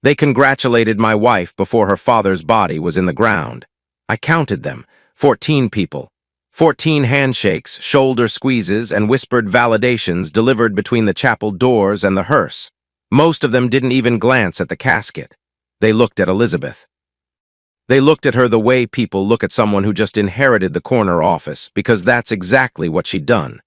They congratulated my wife before her father's body was in the ground. I counted them, 14 people. 14 handshakes, shoulder squeezes, and whispered validations delivered between the chapel doors and the hearse. Most of them didn't even glance at the casket. They looked at Elizabeth. They looked at her the way people look at someone who just inherited the corner office, because that's exactly what she'd done.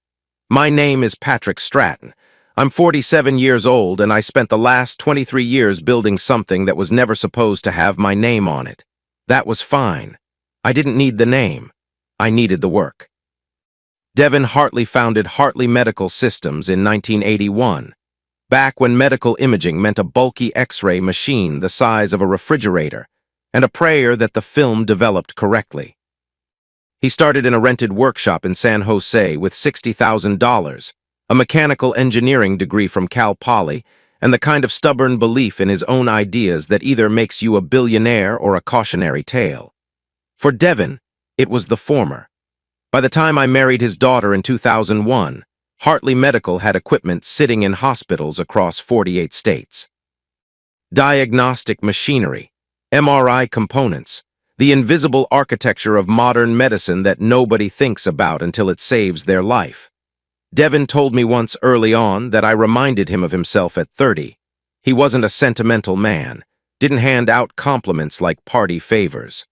My name is Patrick Stratton. I'm 47 years old, and I spent the last 23 years building something that was never supposed to have my name on it. That was fine. I didn't need the name. I needed the work. Devin Hartley founded Hartley Medical Systems in 1981, back when medical imaging meant a bulky X-ray machine the size of a refrigerator, and a prayer that the film developed correctly. He started in a rented workshop in San Jose with $60,000, a mechanical engineering degree from Cal Poly, and the kind of stubborn belief in his own ideas that either makes you a billionaire or a cautionary tale. For Devin, it was the former. By the time I married his daughter in 2001, Hartley Medical had equipment sitting in hospitals across 48 states. Diagnostic machinery, MRI components, the invisible architecture of modern medicine that nobody thinks about until it saves their life. Devin told me once early on that I reminded him of himself at 30. He wasn't a sentimental man, didn't hand out compliments like party favors.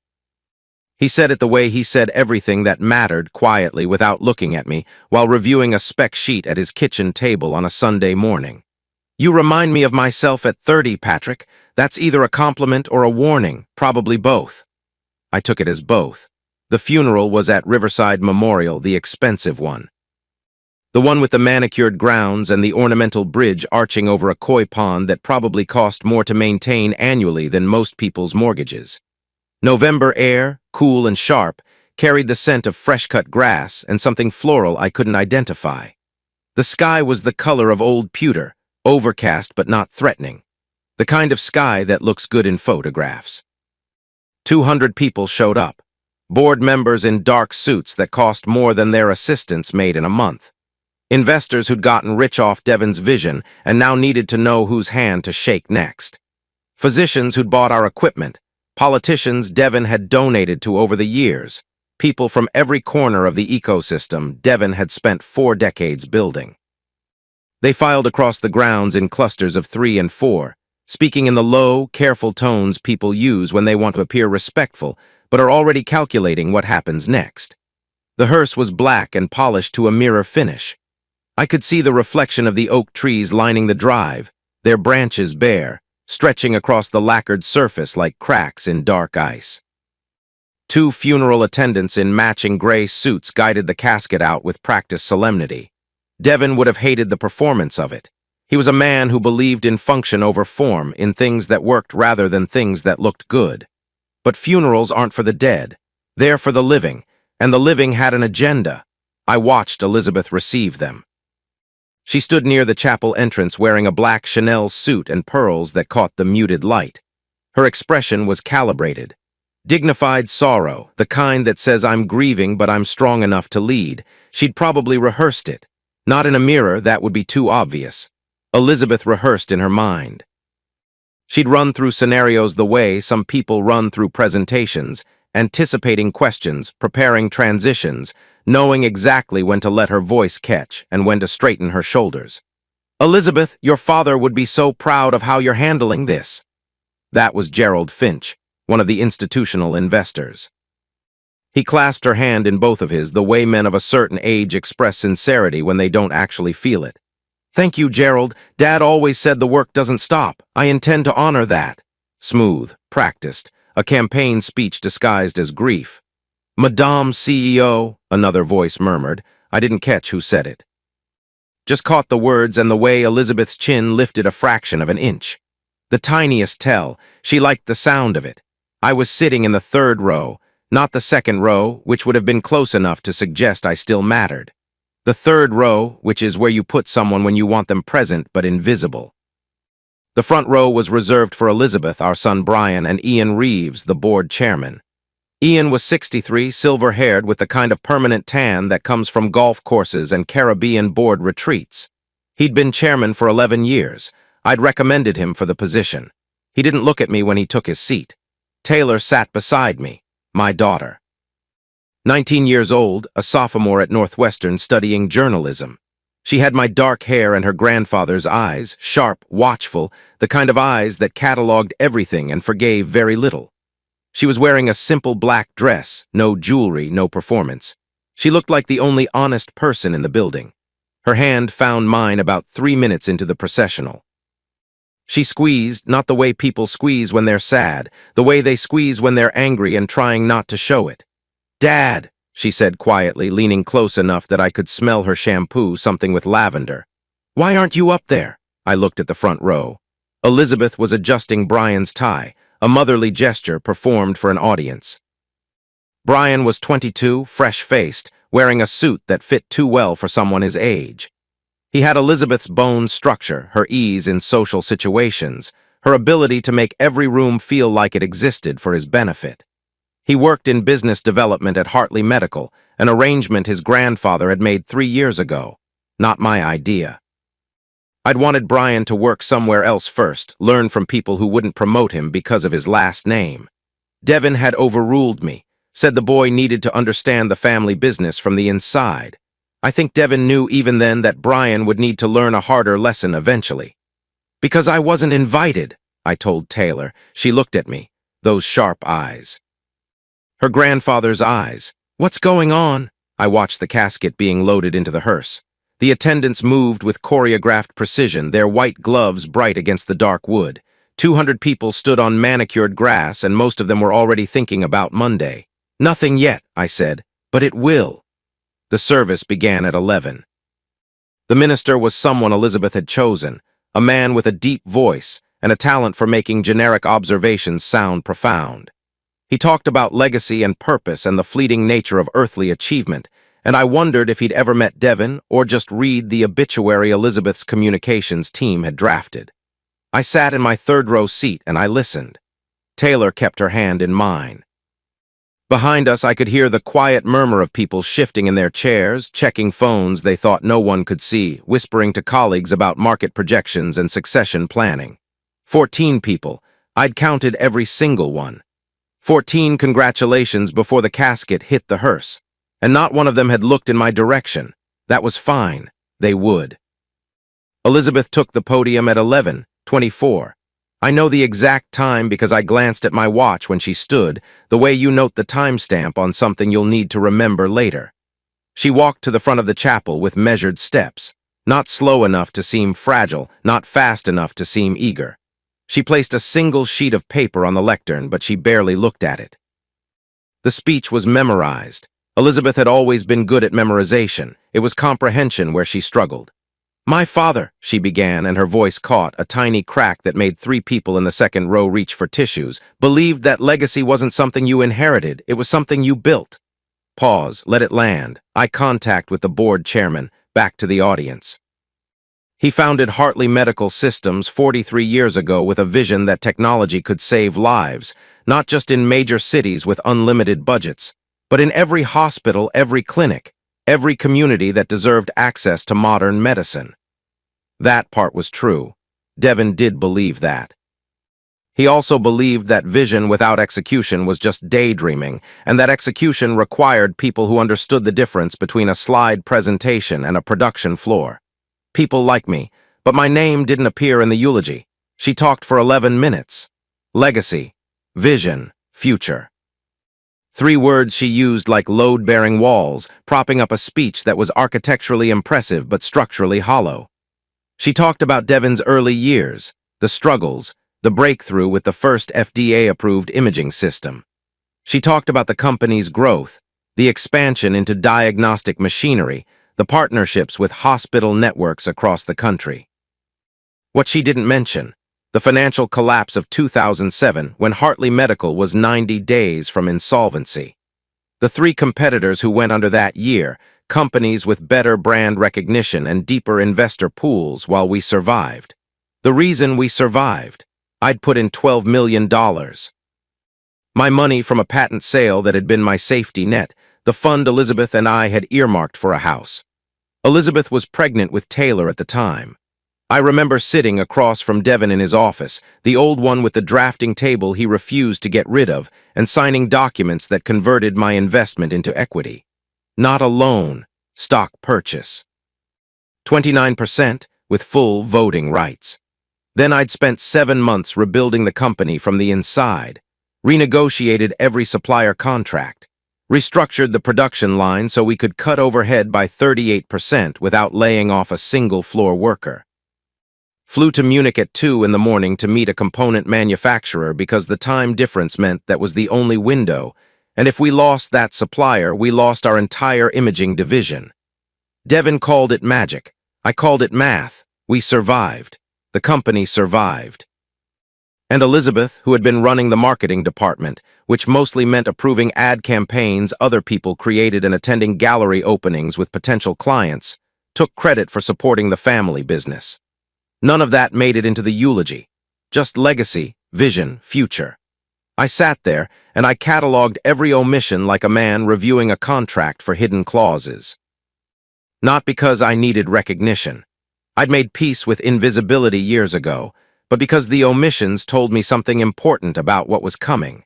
He said it the way he said everything that mattered quietly without looking at me while reviewing a spec sheet at his kitchen table on a Sunday morning. You remind me of myself at 30, Patrick. That's either a compliment or a warning, probably both. I took it as both. The funeral was at Riverside Memorial, the expensive one. The one with the manicured grounds and the ornamental bridge arching over a koi pond that probably cost more to maintain annually than most people's mortgages. November air, cool and sharp, carried the scent of fresh-cut grass and something floral I couldn't identify. The sky was the color of old pewter, overcast but not threatening. The kind of sky that looks good in photographs. 200 people showed up. Board members in dark suits that cost more than their assistants made in a month. Investors who'd gotten rich off Devin's vision and now needed to know whose hand to shake next. Physicians who'd bought our equipment. Politicians Devin had donated to over the years, people from every corner of the ecosystem Devin had spent 4 decades building. They filed across the grounds in clusters of 3 and 4, speaking in the low, careful tones people use when they want to appear respectful, but are already calculating what happens next. The hearse was black and polished to a mirror finish. I could see the reflection of the oak trees lining the drive, their branches bare, stretching across the lacquered surface like cracks in dark ice. 2 funeral attendants in matching gray suits guided the casket out with practiced solemnity. Devin would have hated the performance of it. He was a man who believed in function over form, in things that worked rather than things that looked good. But funerals aren't for the dead. They're for the living, and the living had an agenda. I watched Elizabeth receive them. She stood near the chapel entrance wearing a black Chanel suit and pearls that caught the muted light. Her expression was calibrated. Dignified sorrow, the kind that says I'm grieving but I'm strong enough to lead. She'd probably rehearsed it. Not in a mirror, that would be too obvious. Elizabeth rehearsed in her mind. She'd run through scenarios the way some people run through presentations, anticipating questions, preparing transitions, knowing exactly when to let her voice catch and when to straighten her shoulders. Elizabeth, your father would be so proud of how you're handling this. That was Gerald Finch, one of the institutional investors. He clasped her hand in both of his, the way men of a certain age express sincerity when they don't actually feel it. Thank you, Gerald. Dad always said the work doesn't stop. I intend to honor that. Smooth, practiced, a campaign speech disguised as grief. Madame CEO, another voice murmured. I didn't catch who said it. Just caught the words and the way Elizabeth's chin lifted a fraction of an inch. The tiniest tell, she liked the sound of it. I was sitting in the 3rd row, not the 2nd row, which would have been close enough to suggest I still mattered. The 3rd row, which is where you put someone when you want them present but invisible. The front row was reserved for Elizabeth, our son Brian, and Ian Reeves, the board chairman. Ian was 63, silver-haired, with the kind of permanent tan that comes from golf courses and Caribbean board retreats. He'd been chairman for 11 years. I'd recommended him for the position. He didn't look at me when he took his seat. Taylor sat beside me, my daughter. 19 years old, a sophomore at Northwestern studying journalism. She had my dark hair and her grandfather's eyes, sharp, watchful, the kind of eyes that cataloged everything and forgave very little. She was wearing a simple black dress, no jewelry, no performance. She looked like the only honest person in the building. Her hand found mine about 3 minutes into the processional. She squeezed, not the way people squeeze when they're sad, the way they squeeze when they're angry and trying not to show it. "Dad," she said quietly, leaning close enough that I could smell her shampoo, something with lavender. "Why aren't you up there?" I looked at the front row. Elizabeth was adjusting Brian's tie, a motherly gesture performed for an audience. Brian was 22, fresh-faced, wearing a suit that fit too well for someone his age. He had Elizabeth's bone structure, her ease in social situations, her ability to make every room feel like it existed for his benefit. He worked in business development at Hartley Medical, an arrangement his grandfather had made 3 years ago. Not my idea. I'd wanted Brian to work somewhere else first, learn from people who wouldn't promote him because of his last name. Devin had overruled me, said the boy needed to understand the family business from the inside. I think Devin knew even then that Brian would need to learn a harder lesson eventually. "Because I wasn't invited," I told Taylor. She looked at me, those sharp eyes. Her grandfather's eyes. "What's going on?" I watched the casket being loaded into the hearse. The attendants moved with choreographed precision, their white gloves bright against the dark wood. 200 people stood on manicured grass, and most of them were already thinking about Monday. "Nothing yet," I said, "but it will." The service began at 11. The minister was someone Elizabeth had chosen, a man with a deep voice and a talent for making generic observations sound profound. He talked about legacy and purpose and the fleeting nature of earthly achievement, and I wondered if he'd ever met Devin or just read the obituary Elizabeth's communications team had drafted. I sat in my third-row seat and I listened. Taylor kept her hand in mine. Behind us, I could hear the quiet murmur of people shifting in their chairs, checking phones they thought no one could see, whispering to colleagues about market projections and succession planning. 14 people. I'd counted every single one. 14 congratulations before the casket hit the hearse. And not one of them had looked in my direction. That was fine. They would. Elizabeth took the podium at 11:24. I know the exact time because I glanced at my watch when she stood, the way you note the timestamp on something you'll need to remember later. She walked to the front of the chapel with measured steps, not slow enough to seem fragile, not fast enough to seem eager. She placed a single sheet of paper on the lectern, but she barely looked at it. The speech was memorized. Elizabeth had always been good at memorization. It was comprehension where she struggled. "My father," she began, and her voice caught, a tiny crack that made 3 people in the second row reach for tissues, "believed that legacy wasn't something you inherited, it was something you built." Pause, let it land. Eye contact with the board chairman, back to the audience. He founded Hartley Medical Systems 43 years ago with a vision that technology could save lives, not just in major cities with unlimited budgets, but in every hospital, every clinic, every community that deserved access to modern medicine. That part was true. Devin did believe that. He also believed that vision without execution was just daydreaming, and that execution required people who understood the difference between a slide presentation and a production floor. People like me, but my name didn't appear in the eulogy. She talked for 11 minutes. Legacy, vision, future. 3 words she used like load-bearing walls, propping up a speech that was architecturally impressive but structurally hollow. She talked about Devin's early years, the struggles, the breakthrough with the first FDA-approved imaging system. She talked about the company's growth, the expansion into diagnostic machinery, the partnerships with hospital networks across the country. What she didn't mention, the financial collapse of 2007 when Hartley Medical was 90 days from insolvency. The 3 competitors who went under that year, companies with better brand recognition and deeper investor pools, while we survived. The reason we survived, I'd put in $12 million. My money from a patent sale that had been my safety net, the fund Elizabeth and I had earmarked for a house. Elizabeth was pregnant with Taylor at the time. I remember sitting across from Devin in his office, the old one with the drafting table he refused to get rid of, and signing documents that converted my investment into equity. Not a loan, stock purchase. 29% with full voting rights. Then I'd spent 7 months rebuilding the company from the inside, renegotiated every supplier contract, restructured the production line so we could cut overhead by 38% without laying off a single floor worker. Flew to Munich at 2 in the morning to meet a component manufacturer because the time difference meant that was the only window, and if we lost that supplier, we lost our entire imaging division. Devin called it magic. I called it math. We survived. The company survived. And Elizabeth, who had been running the marketing department, which mostly meant approving ad campaigns other people created and attending gallery openings with potential clients, took credit for supporting the family business. None of that made it into the eulogy. Just legacy, vision, future. I sat there, and I cataloged every omission like a man reviewing a contract for hidden clauses. Not because I needed recognition. I'd made peace with invisibility years ago, but because the omissions told me something important about what was coming.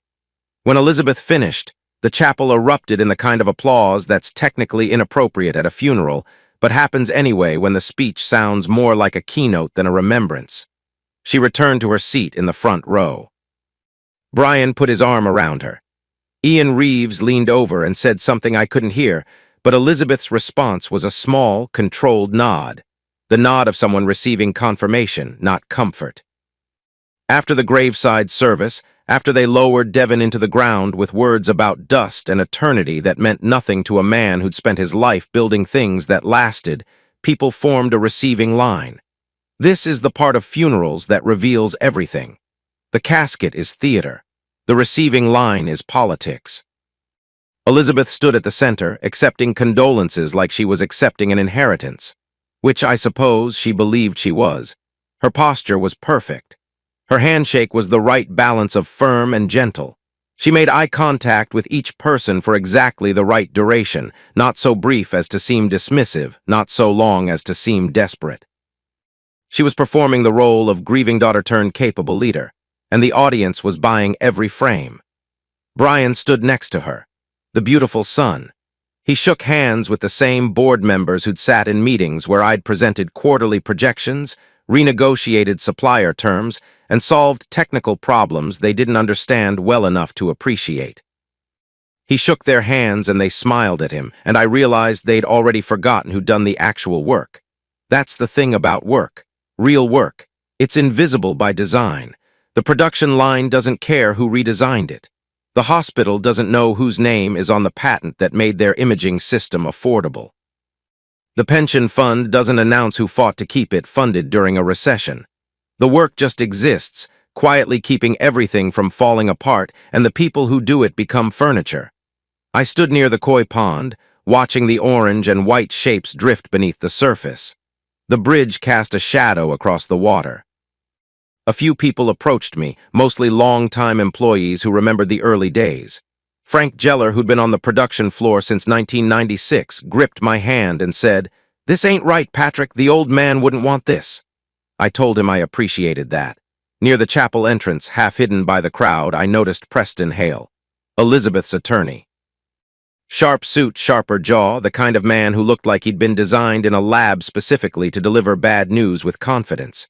When Elizabeth finished, the chapel erupted in the kind of applause that's technically inappropriate at a funeral, but happens anyway when the speech sounds more like a keynote than a remembrance. She returned to her seat in the front row. Brian put his arm around her. Ian Reeves leaned over and said something I couldn't hear, but Elizabeth's response was a small, controlled nod. The nod of someone receiving confirmation, not comfort. After the graveside service, after they lowered Devin into the ground with words about dust and eternity that meant nothing to a man who'd spent his life building things that lasted, people formed a receiving line. This is the part of funerals that reveals everything. The casket is theater. The receiving line is politics. Elizabeth stood at the center, accepting condolences like she was accepting an inheritance, which I suppose she believed she was. Her posture was perfect. Her handshake was the right balance of firm and gentle. She made eye contact with each person for exactly the right duration, not so brief as to seem dismissive, not so long as to seem desperate. She was performing the role of grieving daughter turned capable leader, and the audience was buying every frame. Brian stood next to her, the beautiful son. He shook hands with the same board members who'd sat in meetings where I'd presented quarterly projections, renegotiated supplier terms, and solved technical problems they didn't understand well enough to appreciate. He shook their hands and they smiled at him, and I realized they'd already forgotten who'd done the actual work. That's the thing about work. Real work. It's invisible by design. The production line doesn't care who redesigned it. The hospital doesn't know whose name is on the patent that made their imaging system affordable. The pension fund doesn't announce who fought to keep it funded during a recession. The work just exists, quietly keeping everything from falling apart, and the people who do it become furniture. I stood near the koi pond, watching the orange and white shapes drift beneath the surface. The bridge cast a shadow across the water. A few people approached me, mostly long-time employees who remembered the early days. Frank Geller, who'd been on the production floor since 1996, gripped my hand and said, "This ain't right, Patrick. The old man wouldn't want this." I told him I appreciated that. Near the chapel entrance, half hidden by the crowd, I noticed Preston Hale, Elizabeth's attorney. Sharp suit, sharper jaw, the kind of man who looked like he'd been designed in a lab specifically to deliver bad news with confidence.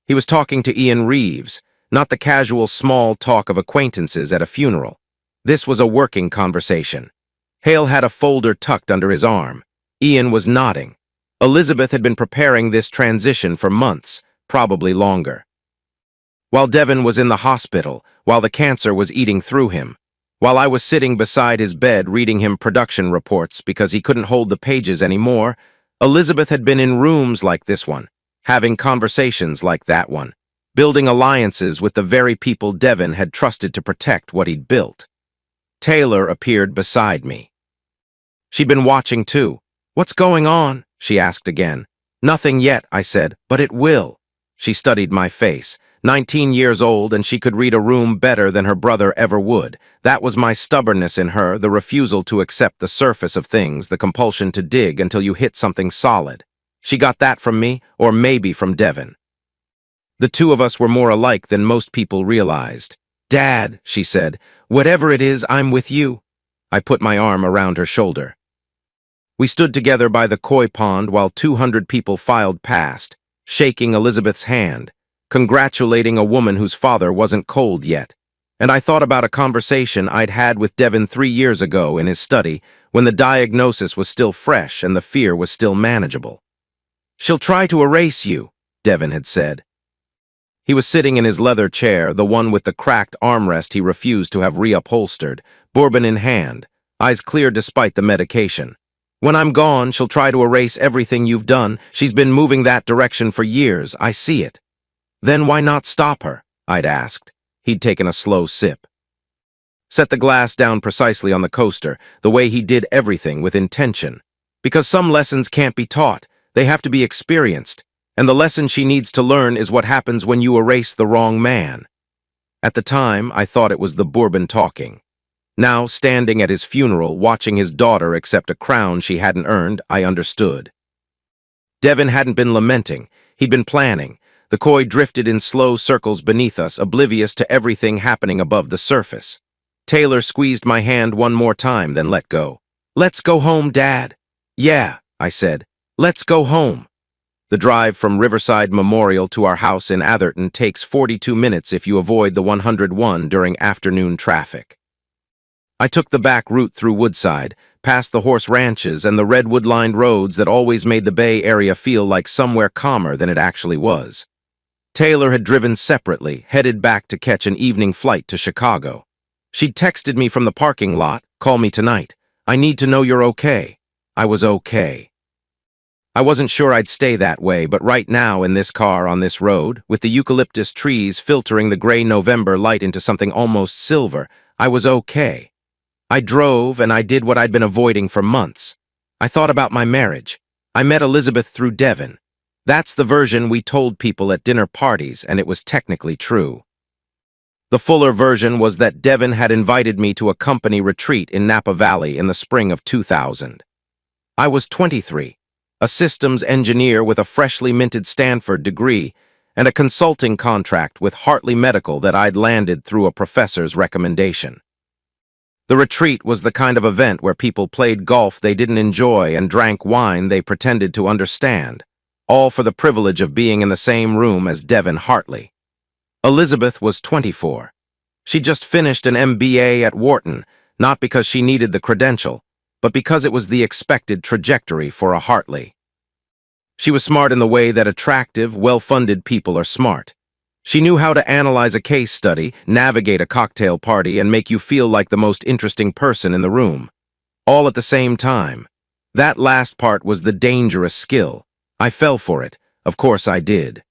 He was talking to Ian Reeves, not the casual small talk of acquaintances at a funeral. This was a working conversation. Hale had a folder tucked under his arm. Ian was nodding. Elizabeth had been preparing this transition for months, probably longer. While Devin was in the hospital, while the cancer was eating through him, while I was sitting beside his bed reading him production reports because he couldn't hold the pages anymore, Elizabeth had been in rooms like this one, having conversations like that one, building alliances with the very people Devin had trusted to protect what he'd built. Taylor appeared beside me. She'd been watching too. "What's going on?" she asked again. "Nothing yet," I said, "but it will." She studied my face. 19 years old, and she could read a room better than her brother ever would. That was my stubbornness in her, the refusal to accept the surface of things, the compulsion to dig until you hit something solid. She got that from me, or maybe from Devin. The two of us were more alike than most people realized. "Dad," she said, "whatever it is, I'm with you." I put my arm around her shoulder. We stood together by the koi pond while 200 people filed past, shaking Elizabeth's hand, congratulating a woman whose father wasn't cold yet. And I thought about a conversation I'd had with Devin 3 years ago in his study when the diagnosis was still fresh and the fear was still manageable. "She'll try to erase you," Devin had said. He was sitting in his leather chair, the one with the cracked armrest he refused to have reupholstered, bourbon in hand, eyes clear despite the medication. "When I'm gone, she'll try to erase everything you've done. She's been moving that direction for years. I see it." "Then why not stop her?" I'd asked. He'd taken a slow sip. Set the glass down precisely on the coaster, the way he did everything with intention. "Because some lessons can't be taught. They have to be experienced. And the lesson she needs to learn is what happens when you erase the wrong man." At the time, I thought it was the bourbon talking. Now, standing at his funeral, watching his daughter accept a crown she hadn't earned, I understood. Devin hadn't been lamenting. He'd been planning. The koi drifted in slow circles beneath us, oblivious to everything happening above the surface. Taylor squeezed my hand one more time, then let go. "Let's go home, Dad." "Yeah," I said. "Let's go home." The drive from Riverside Memorial to our house in Atherton takes 42 minutes if you avoid the 101 during afternoon traffic. I took the back route through Woodside, past the horse ranches and the redwood-lined roads that always made the Bay Area feel like somewhere calmer than it actually was. Taylor had driven separately, headed back to catch an evening flight to Chicago. She'd texted me from the parking lot, "Call me tonight. I need to know you're okay." I was okay. I wasn't sure I'd stay that way, but right now in this car on this road, with the eucalyptus trees filtering the gray November light into something almost silver, I was okay. I drove and I did what I'd been avoiding for months. I thought about my marriage. I met Elizabeth through Devin. That's the version we told people at dinner parties, and it was technically true. The fuller version was that Devin had invited me to a company retreat in Napa Valley in the spring of 2000. I was 23, a systems engineer with a freshly minted Stanford degree and a consulting contract with Hartley Medical that I'd landed through a professor's recommendation. The retreat was the kind of event where people played golf they didn't enjoy and drank wine they pretended to understand, all for the privilege of being in the same room as Devin Hartley. Elizabeth was 24. She just finished an MBA at Wharton, not because she needed the credential, but because it was the expected trajectory for a Hartley. She was smart in the way that attractive, well-funded people are smart. She knew how to analyze a case study, navigate a cocktail party, and make you feel like the most interesting person in the room. All at the same time. That last part was the dangerous skill. I fell for it. Of course I did.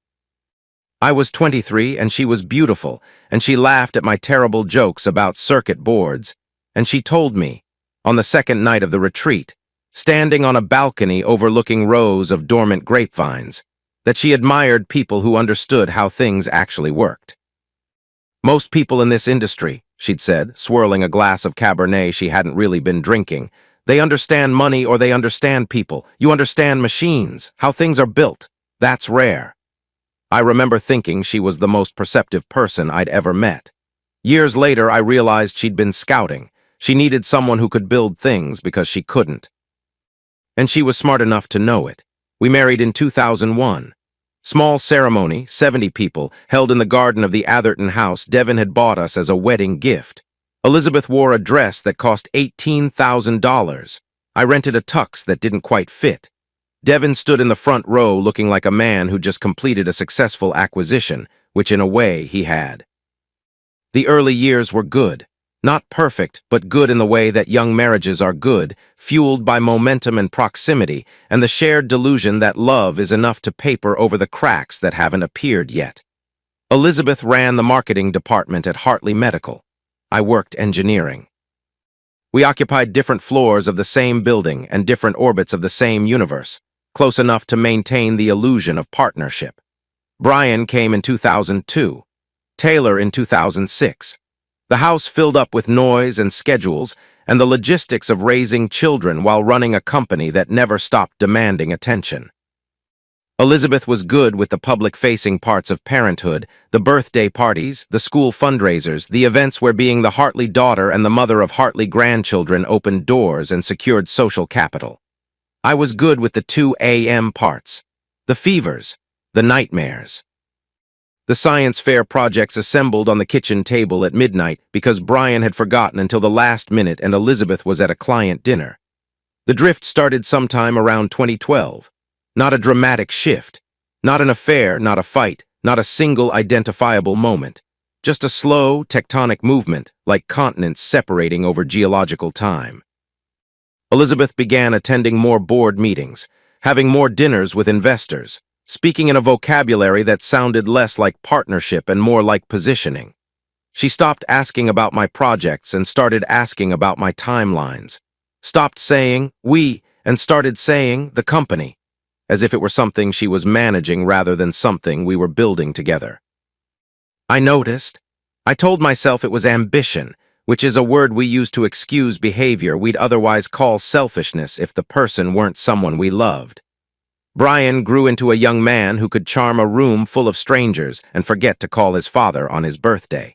I was 23, and she was beautiful, and she laughed at my terrible jokes about circuit boards. And she told me, on the second night of the retreat, standing on a balcony overlooking rows of dormant grapevines, that she admired people who understood how things actually worked. "Most people in this industry," she'd said, swirling a glass of Cabernet she hadn't really been drinking, "they understand money or they understand people. You understand machines, how things are built. That's rare." I remember thinking she was the most perceptive person I'd ever met. Years later, I realized she'd been scouting. She needed someone who could build things because she couldn't. And she was smart enough to know it. We married in 2001. Small ceremony, 70 people, held in the garden of the Atherton house Devin had bought us as a wedding gift. Elizabeth wore a dress that cost $18,000. I rented a tux that didn't quite fit. Devin stood in the front row looking like a man who just completed a successful acquisition, which in a way he had. The early years were good. Not perfect, but good in the way that young marriages are good, fueled by momentum and proximity, and the shared delusion that love is enough to paper over the cracks that haven't appeared yet. Elizabeth ran the marketing department at Hartley Medical. I worked engineering. We occupied different floors of the same building and different orbits of the same universe, close enough to maintain the illusion of partnership. Brian came in 2002, Taylor in 2006. The house filled up with noise and schedules and the logistics of raising children while running a company that never stopped demanding attention. Elizabeth was good with the public-facing parts of parenthood, the birthday parties, the school fundraisers, the events where being the Hartley daughter and the mother of Hartley grandchildren opened doors and secured social capital. I was good with the 2 a.m. parts, the fevers, the nightmares. The science fair projects assembled on the kitchen table at midnight because Brian had forgotten until the last minute and Elizabeth was at a client dinner. The drift started sometime around 2012. Not a dramatic shift, not an affair, not a fight, not a single identifiable moment. Just a slow, tectonic movement, like continents separating over geological time. Elizabeth began attending more board meetings, having more dinners with investors, speaking in a vocabulary that sounded less like partnership and more like positioning. She stopped asking about my projects and started asking about my timelines. Stopped saying, we, and started saying, the company, as if it were something she was managing rather than something we were building together. I noticed. I told myself it was ambition, which is a word we use to excuse behavior we'd otherwise call selfishness if the person weren't someone we loved. Brian grew into a young man who could charm a room full of strangers and forget to call his father on his birthday.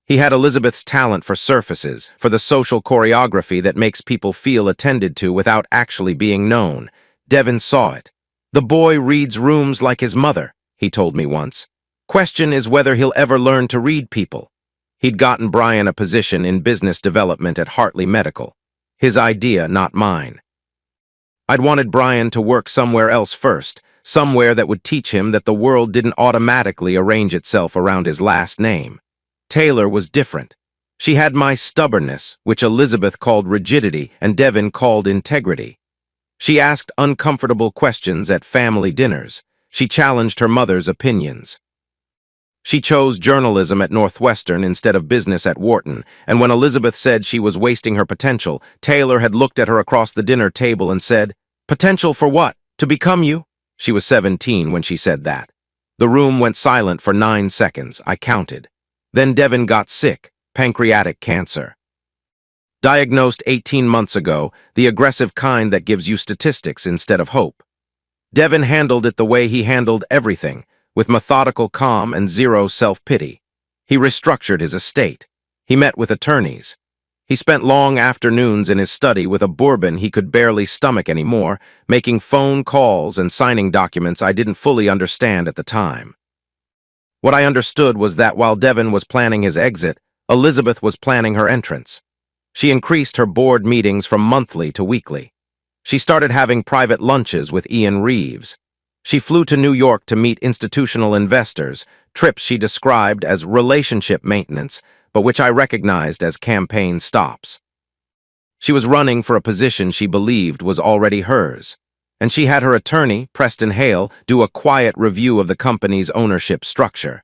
He had Elizabeth's talent for surfaces, for the social choreography that makes people feel attended to without actually being known. Devin saw it. The boy reads rooms like his mother, he told me once. Question is whether he'll ever learn to read people. He'd gotten Brian a position in business development at Hartley Medical. His idea, not mine. I'd wanted Brian to work somewhere else first, somewhere that would teach him that the world didn't automatically arrange itself around his last name. Taylor was different. She had my stubbornness, which Elizabeth called rigidity and Devin called integrity. She asked uncomfortable questions at family dinners. She challenged her mother's opinions. She chose journalism at Northwestern instead of business at Wharton, and when Elizabeth said she was wasting her potential, Taylor had looked at her across the dinner table and said, "Potential for what? To become you?" She was 17 when she said that. The room went silent for 9 seconds. I counted. Then Devin got sick, pancreatic cancer. Diagnosed 18 months ago, the aggressive kind that gives you statistics instead of hope. Devin handled it the way he handled everything, with methodical calm and zero self-pity. He restructured his estate. He met with attorneys. He spent long afternoons in his study with a bourbon he could barely stomach anymore, making phone calls and signing documents I didn't fully understand at the time. What I understood was that while Devin was planning his exit, Elizabeth was planning her entrance. She increased her board meetings from monthly to weekly. She started having private lunches with Ian Reeves. She flew to New York to meet institutional investors, trips she described as relationship maintenance, but which I recognized as campaign stops. She was running for a position she believed was already hers, and she had her attorney, Preston Hale, do a quiet review of the company's ownership structure.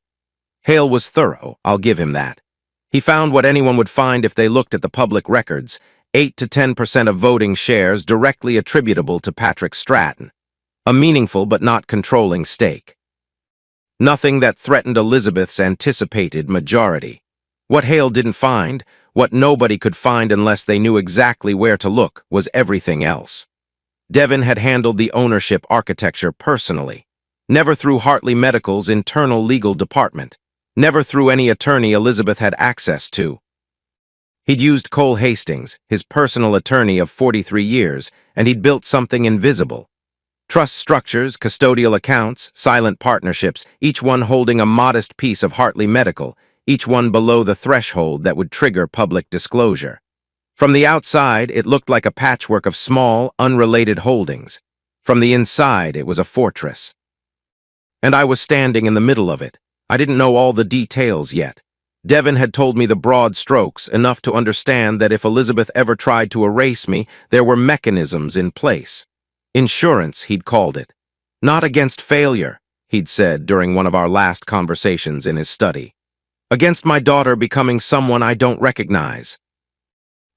Hale was thorough, I'll give him that. He found what anyone would find if they looked at the public records, 8 to 10% of voting shares directly attributable to Patrick Stratton, a meaningful but not controlling stake. Nothing that threatened Elizabeth's anticipated majority. What Hale didn't find, what nobody could find unless they knew exactly where to look, was everything else. Devin had handled the ownership architecture personally, never through Hartley Medical's internal legal department. Never through any attorney Elizabeth had access to. He'd used Cole Hastings, his personal attorney of 43 years, and he'd built something invisible. Trust structures, custodial accounts, silent partnerships, each one holding a modest piece of Hartley Medical, each one below the threshold that would trigger public disclosure. From the outside, it looked like a patchwork of small, unrelated holdings. From the inside, it was a fortress. And I was standing in the middle of it. I didn't know all the details yet. Devin had told me the broad strokes, enough to understand that if Elizabeth ever tried to erase me, there were mechanisms in place. Insurance, he'd called it. Not against failure, he'd said during one of our last conversations in his study. Against my daughter becoming someone I don't recognize.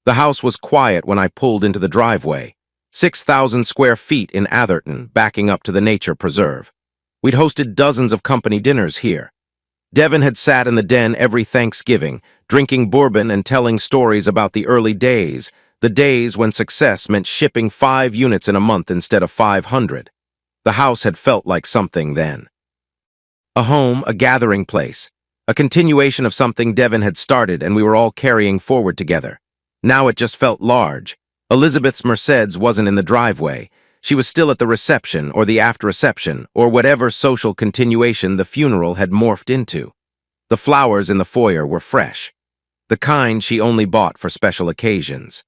The house was quiet when I pulled into the driveway. 6,000 square feet in Atherton, backing up to the nature preserve. We'd hosted dozens of company dinners here. Devin had sat in the den every Thanksgiving, drinking bourbon and telling stories about the early days, the days when success meant shipping 5 units in a month instead of 500. The house had felt like something then. A home, a gathering place, a continuation of something Devon had started and we were all carrying forward together. Now it just felt large. Elizabeth's Mercedes wasn't in the driveway. She was still at the reception or the after-reception or whatever social continuation the funeral had morphed into. The flowers in the foyer were fresh, the kind she only bought for special occasions.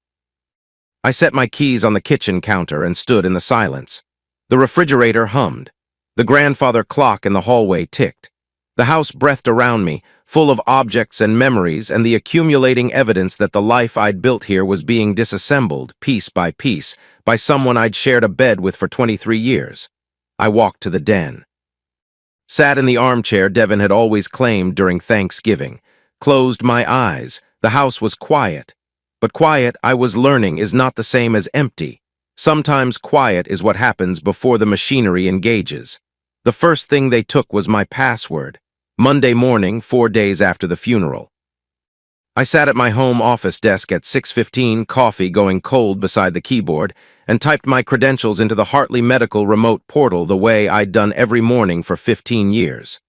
I set my keys on the kitchen counter and stood in the silence. The refrigerator hummed. The grandfather clock in the hallway ticked. The house breathed around me, full of objects and memories and the accumulating evidence that the life I'd built here was being disassembled, piece by piece, by someone I'd shared a bed with for 23 years. I walked to the den. Sat in the armchair Devon had always claimed during Thanksgiving. Closed my eyes. The house was quiet. But quiet, I was learning, is not the same as empty. Sometimes quiet is what happens before the machinery engages. The first thing they took was my password. Monday morning, 4 days after the funeral. I sat at my home office desk at 6:15, coffee going cold beside the keyboard, and typed my credentials into the Hartley Medical remote portal the way I'd done every morning for 15 years.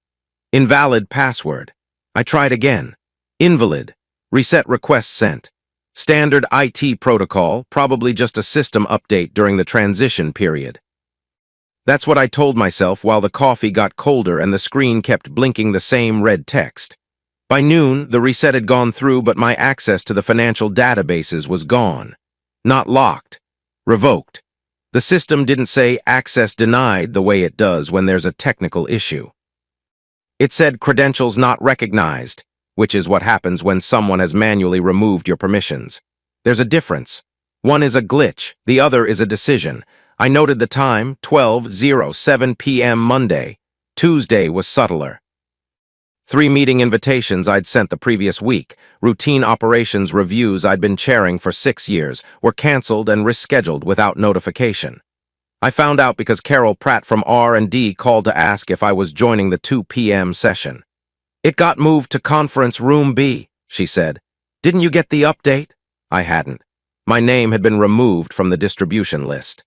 Invalid password. I tried again. Invalid. Reset request sent. Standard IT protocol, probably just a system update during the transition period. That's what I told myself while the coffee got colder and the screen kept blinking the same red text. By noon, the reset had gone through, but my access to the financial databases was gone. Not locked. Revoked. The system didn't say access denied the way it does when there's a technical issue. It said credentials not recognized, which is what happens when someone has manually removed your permissions. There's a difference. One is a glitch, the other is a decision. I noted the time, 12:07 p.m. Monday. Tuesday was subtler. 3 meeting invitations I'd sent the previous week, routine operations reviews I'd been chairing for 6 years, were canceled and rescheduled without notification. I found out because Carol Pratt from R&D called to ask if I was joining the 2 p.m. session. "It got moved to conference room B," she said. "Didn't you get the update?" I hadn't. My name had been removed from the distribution list.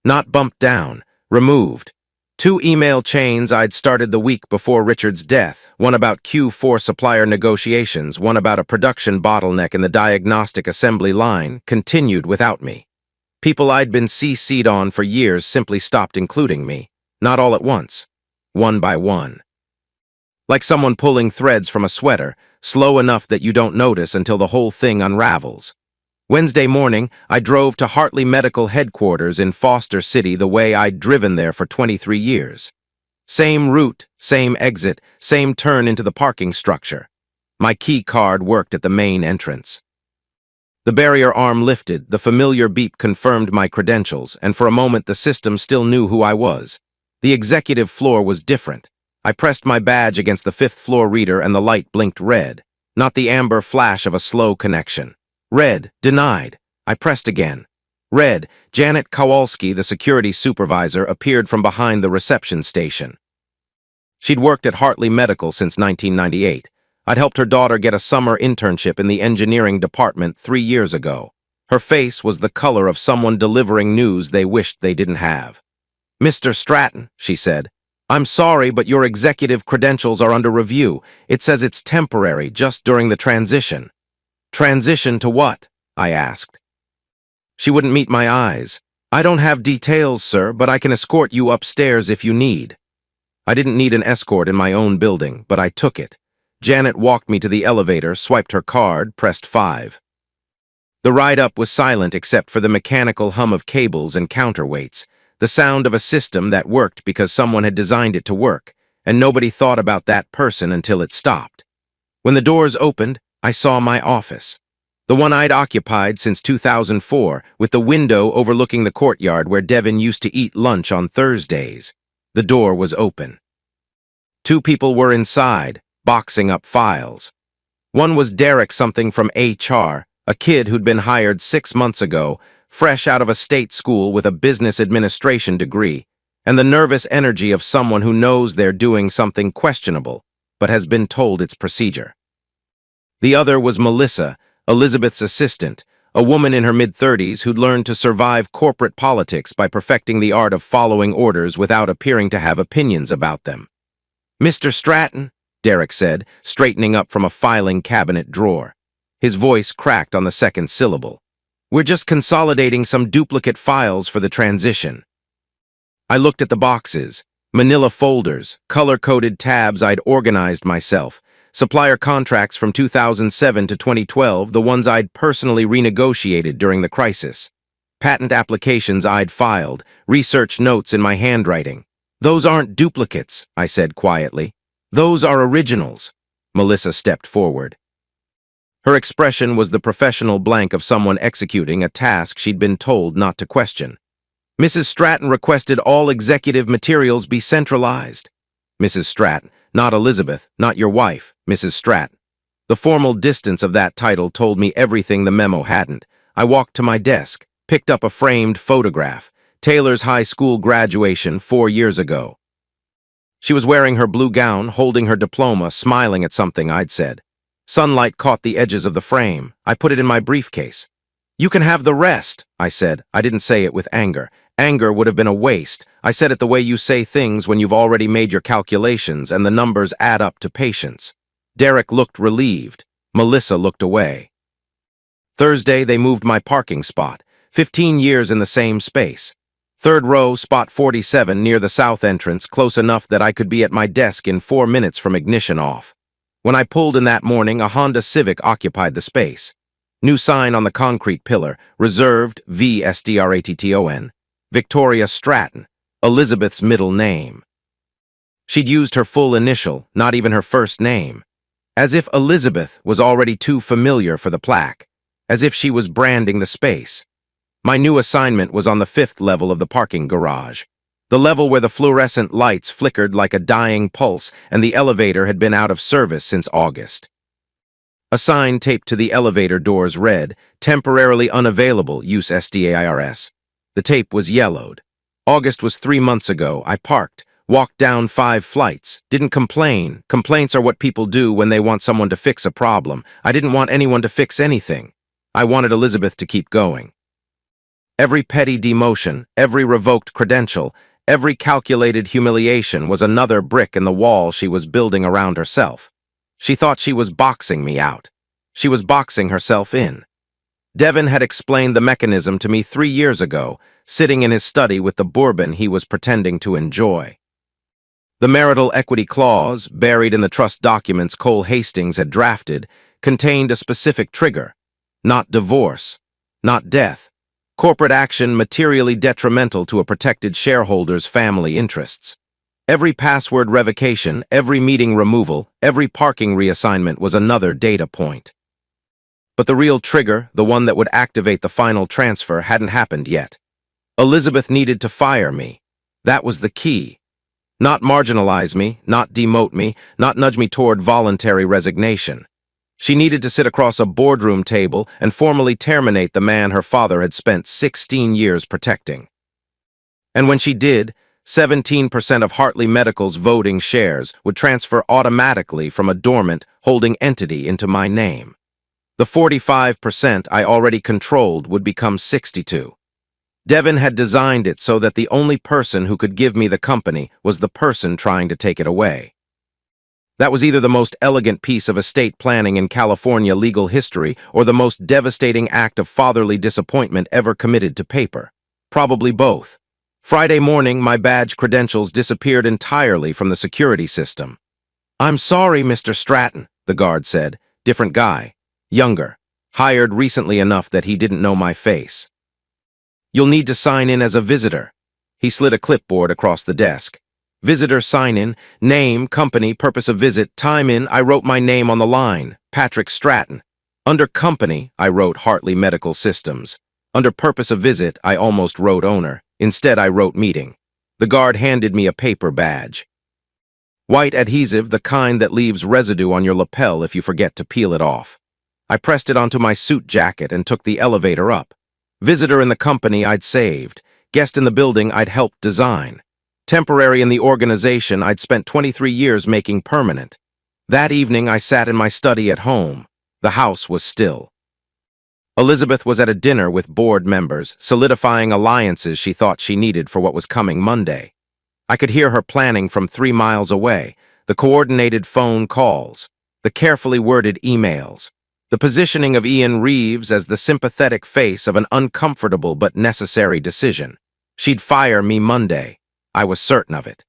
Not bumped down, removed. 2 email chains I'd started the week before Richard's death, one about Q4 supplier negotiations, one about a production bottleneck in the diagnostic assembly line, continued without me. People I'd been CC'd on for years simply stopped including me, not all at once, one by one. Like someone pulling threads from a sweater, slow enough that you don't notice until the whole thing unravels. Wednesday morning, I drove to Hartley Medical Headquarters in Foster City the way I'd driven there for 23 years. Same route, same exit, same turn into the parking structure. My key card worked at the main entrance. The barrier arm lifted, the familiar beep confirmed my credentials, and for a moment the system still knew who I was. The executive floor was different. I pressed my badge against the 5th floor reader and the light blinked red, not the amber flash of a slow connection. Red, denied. I pressed again. Red, Janet Kowalski, the security supervisor, appeared from behind the reception station. She'd worked at Hartley Medical since 1998. I'd helped her daughter get a summer internship in the engineering department 3 years ago. Her face was the color of someone delivering news they wished they didn't have. "Mr. Stratton," she said, "I'm sorry, but your executive credentials are under review. It says it's temporary, just during the transition." "Transition to what?" I asked. She wouldn't meet my eyes. "I don't have details, sir, but I can escort you upstairs if you need." I didn't need an escort in my own building, but I took it. Janet walked me to the elevator, swiped her card, pressed 5. The ride up was silent except for the mechanical hum of cables and counterweights, the sound of a system that worked because someone had designed it to work, and nobody thought about that person until it stopped. When the doors opened, I saw my office. The one I'd occupied since 2004, with the window overlooking the courtyard where Devon used to eat lunch on Thursdays. The door was open. 2 people were inside, boxing up files. One was Derek something from HR, a kid who'd been hired 6 months ago, fresh out of a state school with a business administration degree, and the nervous energy of someone who knows they're doing something questionable, but has been told it's procedure. The other was Melissa, Elizabeth's assistant, a woman in her mid-30s who'd learned to survive corporate politics by perfecting the art of following orders without appearing to have opinions about them. "Mr. Stratton," Derek said, straightening up from a filing cabinet drawer. His voice cracked on the second syllable. "We're just consolidating some duplicate files for the transition." I looked at the boxes, manila folders, color-coded tabs I'd organized myself, supplier contracts from 2007 to 2012, the ones I'd personally renegotiated during the crisis, patent applications I'd filed, research notes in my handwriting. "Those aren't duplicates," I said quietly. "Those are originals." Melissa stepped forward. Her expression was the professional blank of someone executing a task she'd been told not to question. "Mrs. Stratton requested all executive materials be centralized." "Mrs. Stratton, not Elizabeth, not your wife, Mrs. Stratton." The formal distance of that title told me everything the memo hadn't. I walked to my desk, picked up a framed photograph, Taylor's high school graduation 4 years ago. She was wearing her blue gown, holding her diploma, smiling at something I'd said. Sunlight caught the edges of the frame. I put it in my briefcase. "You can have the rest," I said. I didn't say it with anger. Anger would have been a waste. I said it the way you say things when you've already made your calculations and the numbers add up to patience. Derek looked relieved. Melissa looked away. Thursday, they moved my parking spot. 15 years in the same space. Third row, spot 47, near the south entrance, close enough that I could be at my desk in 4 minutes from ignition off. When I pulled in that morning, a Honda Civic occupied the space. New sign on the concrete pillar, reserved VSDRATTON. Victoria Stratton, Elizabeth's middle name. She'd used her full initial, not even her first name. As if Elizabeth was already too familiar for the plaque. As if she was branding the space. My new assignment was on the 5th level of the parking garage. The level where the fluorescent lights flickered like a dying pulse and the elevator had been out of service since August. A sign taped to the elevator doors read, "Temporarily unavailable, use SDAIRS." The tape was yellowed. August was 3 months ago. I parked, walked down 5 flights, didn't complain. Complaints are what people do when they want someone to fix a problem. I didn't want anyone to fix anything. I wanted Elizabeth to keep going. Every petty demotion, every revoked credential, every calculated humiliation was another brick in the wall she was building around herself. She thought she was boxing me out. She was boxing herself in. Devin had explained the mechanism to me 3 years ago, sitting in his study with the bourbon he was pretending to enjoy. The marital equity clause, buried in the trust documents Cole Hastings had drafted, contained a specific trigger. Not divorce, not death. Corporate action materially detrimental to a protected shareholder's family interests. Every password revocation, every meeting removal, every parking reassignment was another data point. But the real trigger, the one that would activate the final transfer, hadn't happened yet. Elizabeth needed to fire me. That was the key. Not marginalize me, not demote me, not nudge me toward voluntary resignation. She needed to sit across a boardroom table and formally terminate the man her father had spent 16 years protecting. And when she did, 17% of Hartley Medical's voting shares would transfer automatically from a dormant, holding entity into my name. The 45% I already controlled would become 62. Devin had designed it so that the only person who could give me the company was the person trying to take it away. That was either the most elegant piece of estate planning in California legal history or the most devastating act of fatherly disappointment ever committed to paper. Probably both. Friday morning, my badge credentials disappeared entirely from the security system. "I'm sorry, Mr. Stratton," the guard said. Different guy. Younger. Hired recently enough that he didn't know my face. "You'll need to sign in as a visitor." He slid a clipboard across the desk. Visitor sign-in, name, company, purpose of visit, time in. I wrote my name on the line, Patrick Stratton. Under company, I wrote Hartley Medical Systems. Under purpose of visit, I almost wrote owner. Instead, I wrote meeting. The guard handed me a paper badge. White adhesive, the kind that leaves residue on your lapel if you forget to peel it off. I pressed it onto my suit jacket and took the elevator up. Visitor in the company I'd saved. Guest in the building I'd helped design. Temporary in the organization I'd spent 23 years making permanent. That evening I sat in my study at home. The house was still. Elizabeth was at a dinner with board members, solidifying alliances she thought she needed for what was coming Monday. I could hear her planning from 3 miles away, the coordinated phone calls, the carefully worded emails, the positioning of Ian Reeves as the sympathetic face of an uncomfortable but necessary decision. She'd fire me Monday. I was certain of it.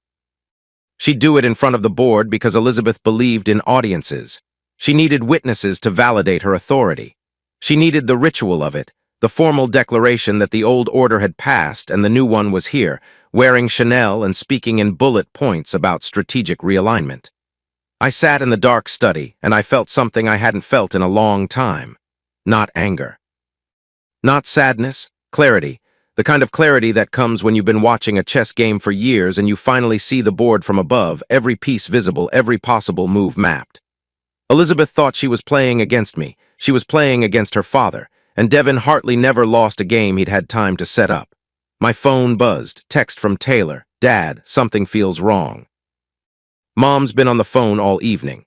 She'd do it in front of the board because Elizabeth believed in audiences. She needed witnesses to validate her authority. She needed the ritual of it, the formal declaration that the old order had passed and the new one was here, wearing Chanel and speaking in bullet points about strategic realignment. I sat in the dark study, and I felt something I hadn't felt in a long time. Not anger. Not sadness, clarity. The kind of clarity that comes when you've been watching a chess game for years and you finally see the board from above, every piece visible, every possible move mapped. Elizabeth thought she was playing against me. She was playing against her father, and Devin Hartley never lost a game he'd had time to set up. My phone buzzed, text from Taylor, "Dad, something feels wrong." Mom's been on the phone all evening.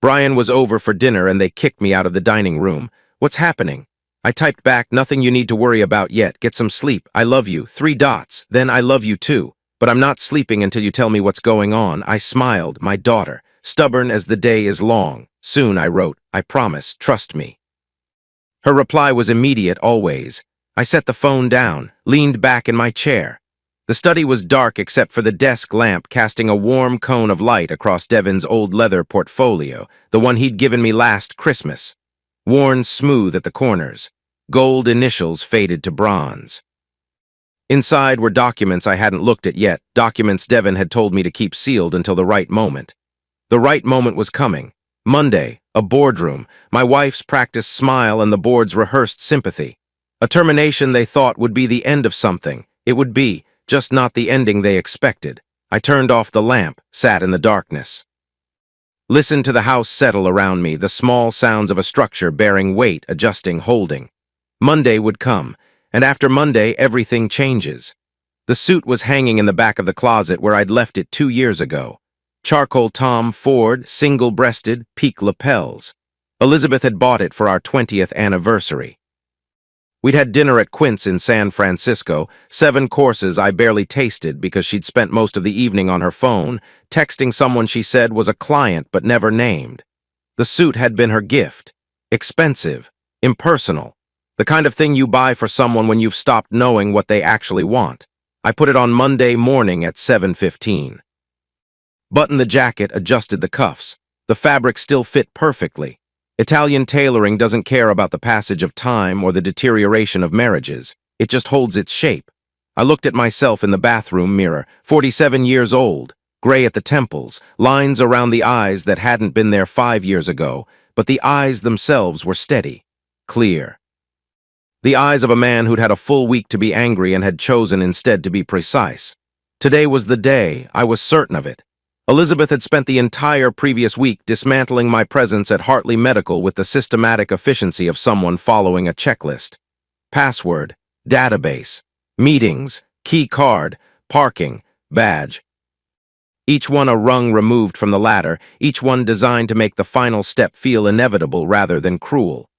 Brian was over for dinner and they kicked me out of the dining room. "What's happening?" I typed back, "Nothing you need to worry about yet. Get some sleep. I love you. 3 dots. Then I love you too. But I'm not sleeping until you tell me what's going on." I smiled, my daughter, stubborn as the day is long. "Soon," I wrote. "I promise. Trust me." Her reply was immediate always. I set the phone down, leaned back in my chair. The study was dark except for the desk lamp casting a warm cone of light across Devin's old leather portfolio, the one he'd given me last Christmas. Worn smooth at the corners, gold initials faded to bronze. Inside were documents I hadn't looked at yet, documents Devin had told me to keep sealed until the right moment. The right moment was coming. Monday, a boardroom, my wife's practiced smile and the board's rehearsed sympathy. A termination they thought would be the end of something. It would be, just not the ending they expected. I turned off the lamp, sat in the darkness. Listened to the house settle around me, the small sounds of a structure bearing weight, adjusting, holding. Monday would come, and after Monday, everything changes. The suit was hanging in the back of the closet where I'd left it 2 years ago. Charcoal Tom Ford, single-breasted, peak lapels. Elizabeth had bought it for our 20th anniversary. We'd had dinner at Quint's in San Francisco, 7 courses I barely tasted because she'd spent most of the evening on her phone, texting someone she said was a client but never named. The suit had been her gift. Expensive, impersonal, the kind of thing you buy for someone when you've stopped knowing what they actually want. I put it on Monday morning at 7:15. Buttoned the jacket, adjusted the cuffs. The fabric still fit perfectly. Italian tailoring doesn't care about the passage of time or the deterioration of marriages. It just holds its shape. I looked at myself in the bathroom mirror, 47 years old, gray at the temples, lines around the eyes that hadn't been there 5 years ago, but the eyes themselves were steady, clear. The eyes of a man who'd had a full week to be angry and had chosen instead to be precise. Today was the day, I was certain of it. Elizabeth had spent the entire previous week dismantling my presence at Hartley Medical with the systematic efficiency of someone following a checklist. Password, database, meetings, key card, parking, badge. Each one a rung removed from the ladder, each one designed to make the final step feel inevitable rather than cruel.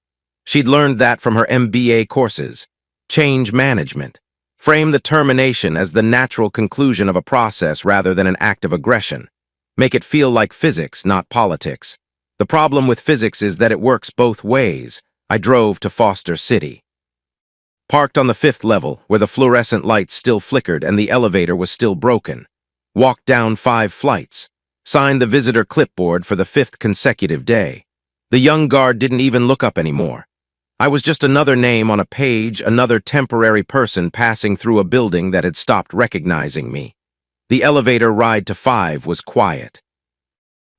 She'd learned that from her MBA courses. Change management. Frame the termination as the natural conclusion of a process rather than an act of aggression. Make it feel like physics, not politics. The problem with physics is that it works both ways. I drove to Foster City. Parked on the 5th level, where the fluorescent lights still flickered and the elevator was still broken. Walked down 5 flights. Signed the visitor clipboard for the 5th consecutive day. The young guard didn't even look up anymore. I was just another name on a page, another temporary person passing through a building that had stopped recognizing me. The elevator ride to 5 was quiet.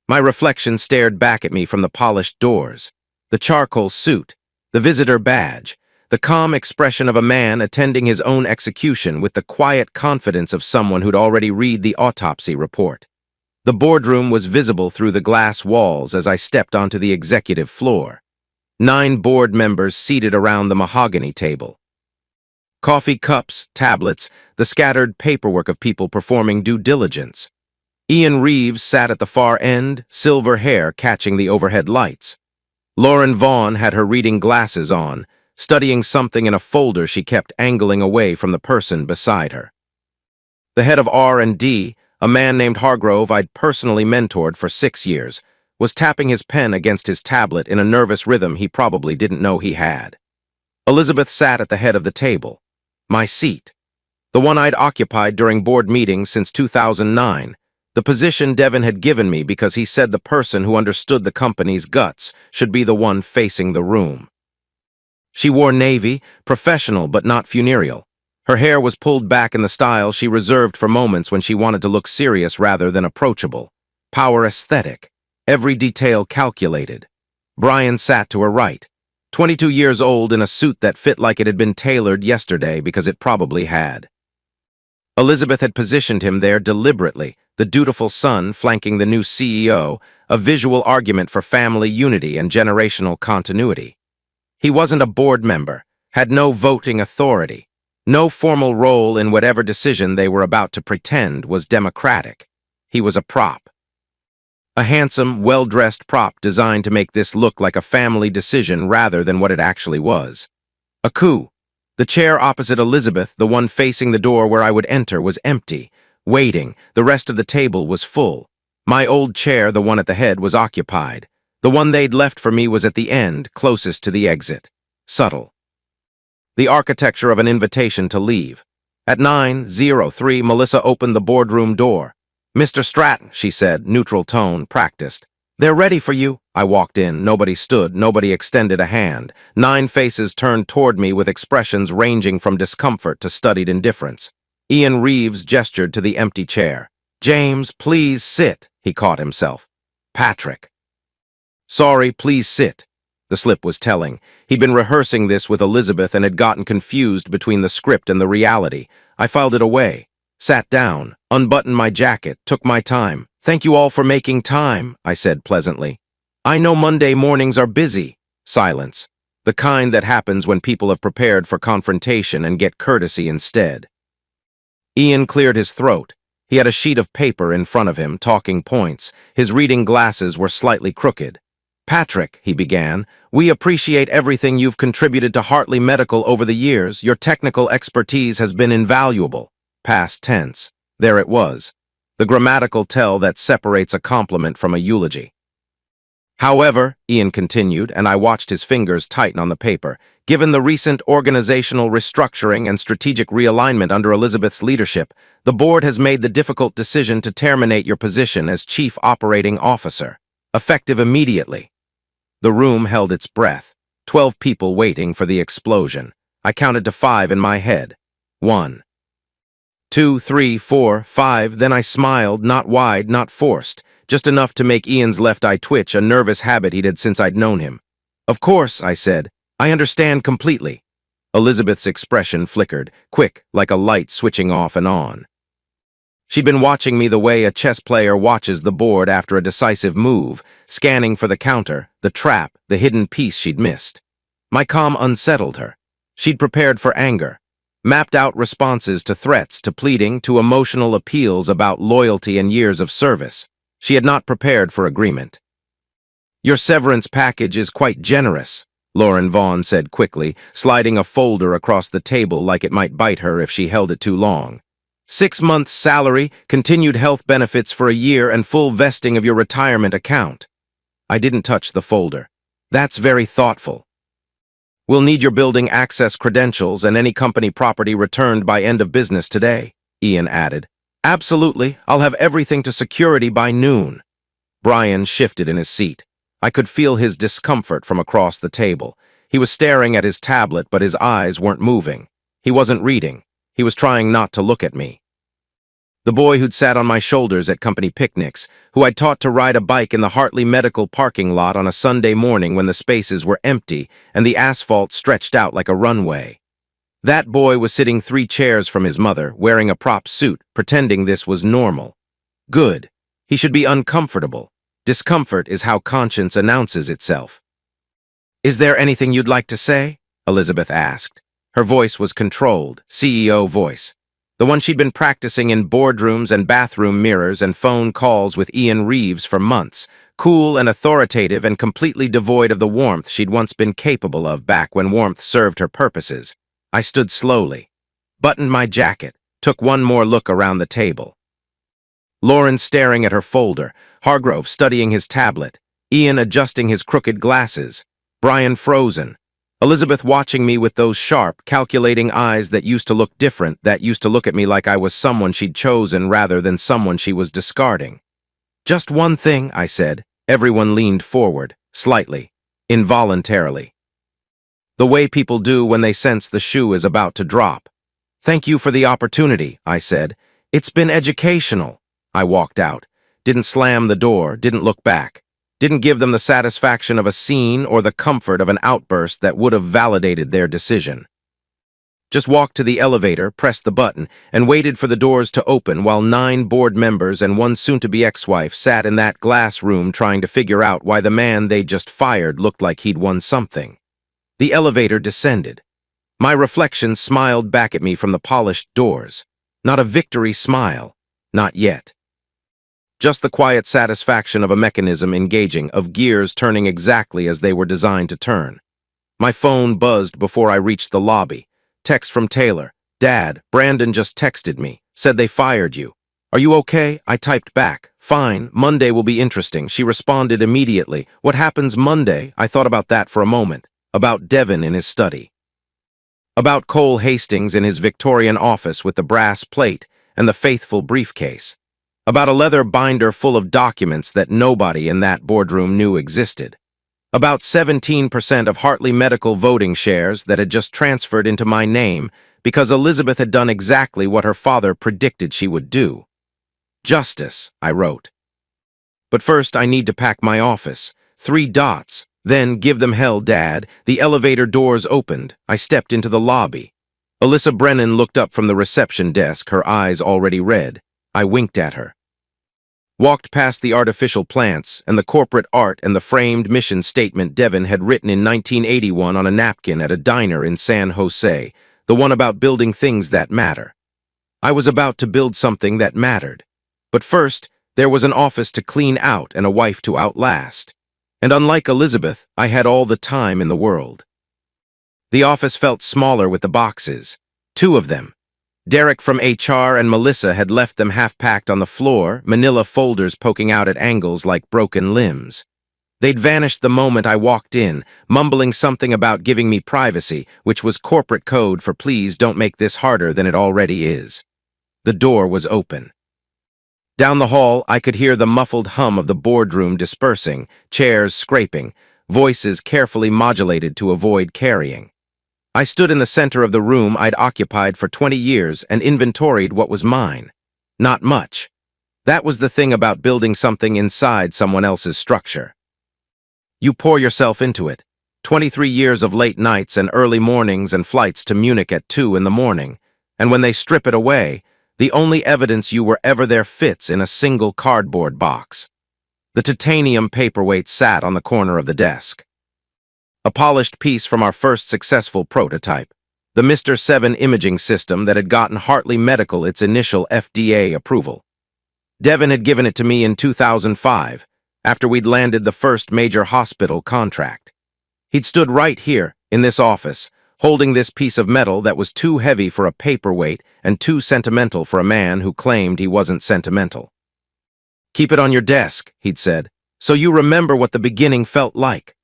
My reflection stared back at me from the polished doors, the charcoal suit, the visitor badge, the calm expression of a man attending his own execution with the quiet confidence of someone who'd already read the autopsy report. The boardroom was visible through the glass walls as I stepped onto the executive floor. 9 board members seated around the mahogany table. Coffee cups, tablets, the scattered paperwork of people performing due diligence. Ian Reeves sat at the far end, silver hair catching the overhead lights. Lauren Vaughn had her reading glasses on, studying something in a folder she kept angling away from the person beside her. The head of R&D, a man named Hargrove I'd personally mentored for 6 years, was tapping his pen against his tablet in a nervous rhythm he probably didn't know he had. Elizabeth sat at the head of the table. My seat. The one I'd occupied during board meetings since 2009, the position Devon had given me because he said the person who understood the company's guts should be the one facing the room. She wore navy, professional but not funereal. Her hair was pulled back in the style she reserved for moments when she wanted to look serious rather than approachable. Power aesthetic. Every detail calculated. Brian sat to her right, 22 years old in a suit that fit like it had been tailored yesterday because it probably had. Elizabeth had positioned him there deliberately, the dutiful son flanking the new CEO, a visual argument for family unity and generational continuity. He wasn't a board member, had no voting authority, no formal role in whatever decision they were about to pretend was democratic. He was a prop. A handsome, well-dressed prop designed to make this look like a family decision rather than what it actually was. A coup. The chair opposite Elizabeth, the one facing the door where I would enter, was empty, waiting. The rest of the table was full. My old chair, the one at the head, was occupied. The one they'd left for me was at the end, closest to the exit. Subtle. The architecture of an invitation to leave. At 9:03, Melissa opened the boardroom door. "Mr. Stratton," she said, neutral tone, practiced. "They're ready for you." I walked in. Nobody stood. Nobody extended a hand. 9 faces turned toward me with expressions ranging from discomfort to studied indifference. Ian Reeves gestured to the empty chair. "James, please sit," he caught himself. "Patrick." "Sorry, please sit." The slip was telling. He'd been rehearsing this with Elizabeth and had gotten confused between the script and the reality. I filed it away, sat down, unbuttoned my jacket, took my time. "Thank you all for making time," I said pleasantly. "I know Monday mornings are busy." Silence. The kind that happens when people have prepared for confrontation and get courtesy instead. Ian cleared his throat. He had a sheet of paper in front of him, talking points. His reading glasses were slightly crooked. "Patrick," he began, "we appreciate everything you've contributed to Hartley Medical over the years. Your technical expertise has been invaluable." Past tense. There it was. The grammatical tell that separates a compliment from a eulogy. "However," Ian continued, and I watched his fingers tighten on the paper, "given the recent organizational restructuring and strategic realignment under Elizabeth's leadership, the board has made the difficult decision to terminate your position as Chief Operating Officer, effective immediately." The room held its breath. 12 people waiting for the explosion. I counted to 5 in my head. 1, 2, 3, 4, 5, then I smiled, not wide, not forced, just enough to make Ian's left eye twitch, a nervous habit he'd had since I'd known him. "Of course," I said. "I understand completely." Elizabeth's expression flickered, quick, like a light switching off and on. She'd been watching me the way a chess player watches the board after a decisive move, scanning for the counter, the trap, the hidden piece she'd missed. My calm unsettled her. She'd prepared for anger, mapped out responses to threats, to pleading, to emotional appeals about loyalty and years of service. She had not prepared for agreement. "Your severance package is quite generous," Lauren Vaughn said quickly, sliding a folder across the table like it might bite her if she held it too long. 6 months' salary, continued health benefits for a year, and full vesting of your retirement account. I didn't touch the folder. "That's very thoughtful. We'll need your building access credentials and any company property returned by end of business today," Ian added. "Absolutely. I'll have everything to security by noon." Brian shifted in his seat. I could feel his discomfort from across the table. He was staring at his tablet, but his eyes weren't moving. He wasn't reading. He was trying not to look at me. The boy who'd sat on my shoulders at company picnics, who I'd taught to ride a bike in the Hartley Medical parking lot on a Sunday morning when the spaces were empty and the asphalt stretched out like a runway. That boy was sitting 3 chairs from his mother, wearing a prop suit, pretending this was normal. Good. He should be uncomfortable. Discomfort is how conscience announces itself. "Is there anything you'd like to say?" Elizabeth asked. Her voice was controlled, CEO voice. The one she'd been practicing in boardrooms and bathroom mirrors and phone calls with Ian Reeves for months, cool and authoritative and completely devoid of the warmth she'd once been capable of back when warmth served her purposes. I stood slowly, buttoned my jacket, took one more look around the table. Lauren staring at her folder, Hargrove studying his tablet, Ian adjusting his crooked glasses, Brian frozen, Elizabeth watching me with those sharp, calculating eyes that used to look different, that used to look at me like I was someone she'd chosen rather than someone she was discarding. "Just one thing," I said. Everyone leaned forward, slightly, involuntarily. The way people do when they sense the shoe is about to drop. "Thank you for the opportunity," I said. "It's been educational." I walked out, didn't slam the door, didn't look back. Didn't give them the satisfaction of a scene or the comfort of an outburst that would have validated their decision. Just walked to the elevator, pressed the button, and waited for the doors to open while 9 board members and one soon-to-be ex-wife sat in that glass room trying to figure out why the man they just fired looked like he'd won something. The elevator descended. My reflection smiled back at me from the polished doors. Not a victory smile. Not yet. Just the quiet satisfaction of a mechanism engaging, of gears turning exactly as they were designed to turn. My phone buzzed before I reached the lobby. Text from Taylor. "Dad, Brandon just texted me. Said they fired you. Are you okay?" I typed back. "Fine, Monday will be interesting." She responded immediately. "What happens Monday?" I thought about that for a moment. About Devin in his study. About Cole Hastings in his Victorian office with the brass plate and the faithful briefcase. About a leather binder full of documents that nobody in that boardroom knew existed. About 17% of Hartley Medical voting shares that had just transferred into my name because Elizabeth had done exactly what her father predicted she would do. "Justice," I wrote. "But first I need to pack my office. 3 dots. Then give them hell, Dad." The elevator doors opened. I stepped into the lobby. Alyssa Brennan looked up from the reception desk, her eyes already red. I winked at her. Walked past the artificial plants and the corporate art and the framed mission statement Devin had written in 1981 on a napkin at a diner in San Jose, the one about building things that matter. I was about to build something that mattered. But first, there was an office to clean out and a wife to outlast. And unlike Elizabeth, I had all the time in the world. The office felt smaller with the boxes. 2 of them. Derek from HR and Melissa had left them half-packed on the floor, manila folders poking out at angles like broken limbs. They'd vanished the moment I walked in, mumbling something about giving me privacy, which was corporate code for "please don't make this harder than it already is." The door was open. Down the hall, I could hear the muffled hum of the boardroom dispersing, chairs scraping, voices carefully modulated to avoid carrying. I stood in the center of the room I'd occupied for 20 years and inventoried what was mine. Not much. That was the thing about building something inside someone else's structure. You pour yourself into it. 23 years of late nights and early mornings and flights to Munich at 2 in the morning. And when they strip it away, the only evidence you were ever there fits in a single cardboard box. The titanium paperweight sat on the corner of the desk. A polished piece from our first successful prototype, the Mr. 7 imaging system that had gotten Hartley Medical its initial FDA approval. Devin had given it to me in 2005, after we'd landed the first major hospital contract. He'd stood right here, in this office, holding this piece of metal that was too heavy for a paperweight and too sentimental for a man who claimed he wasn't sentimental. "Keep it on your desk," he'd said, "so you remember what the beginning felt like."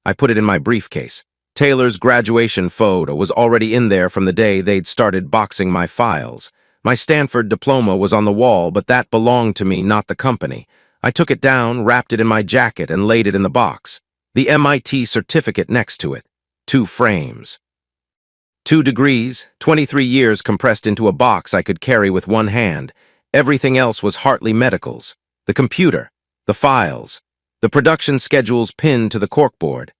I put it in my briefcase. Taylor's graduation photo was already in there from the day they'd started boxing my files. My Stanford diploma was on the wall, but that belonged to me, not the company. I took it down, wrapped it in my jacket, and laid it in the box. The MIT certificate next to it. 2 frames. 2 degrees, 23 years compressed into a box I could carry with one hand. Everything else was Hartley Medical's. The computer, the files, the production schedules pinned to the corkboard,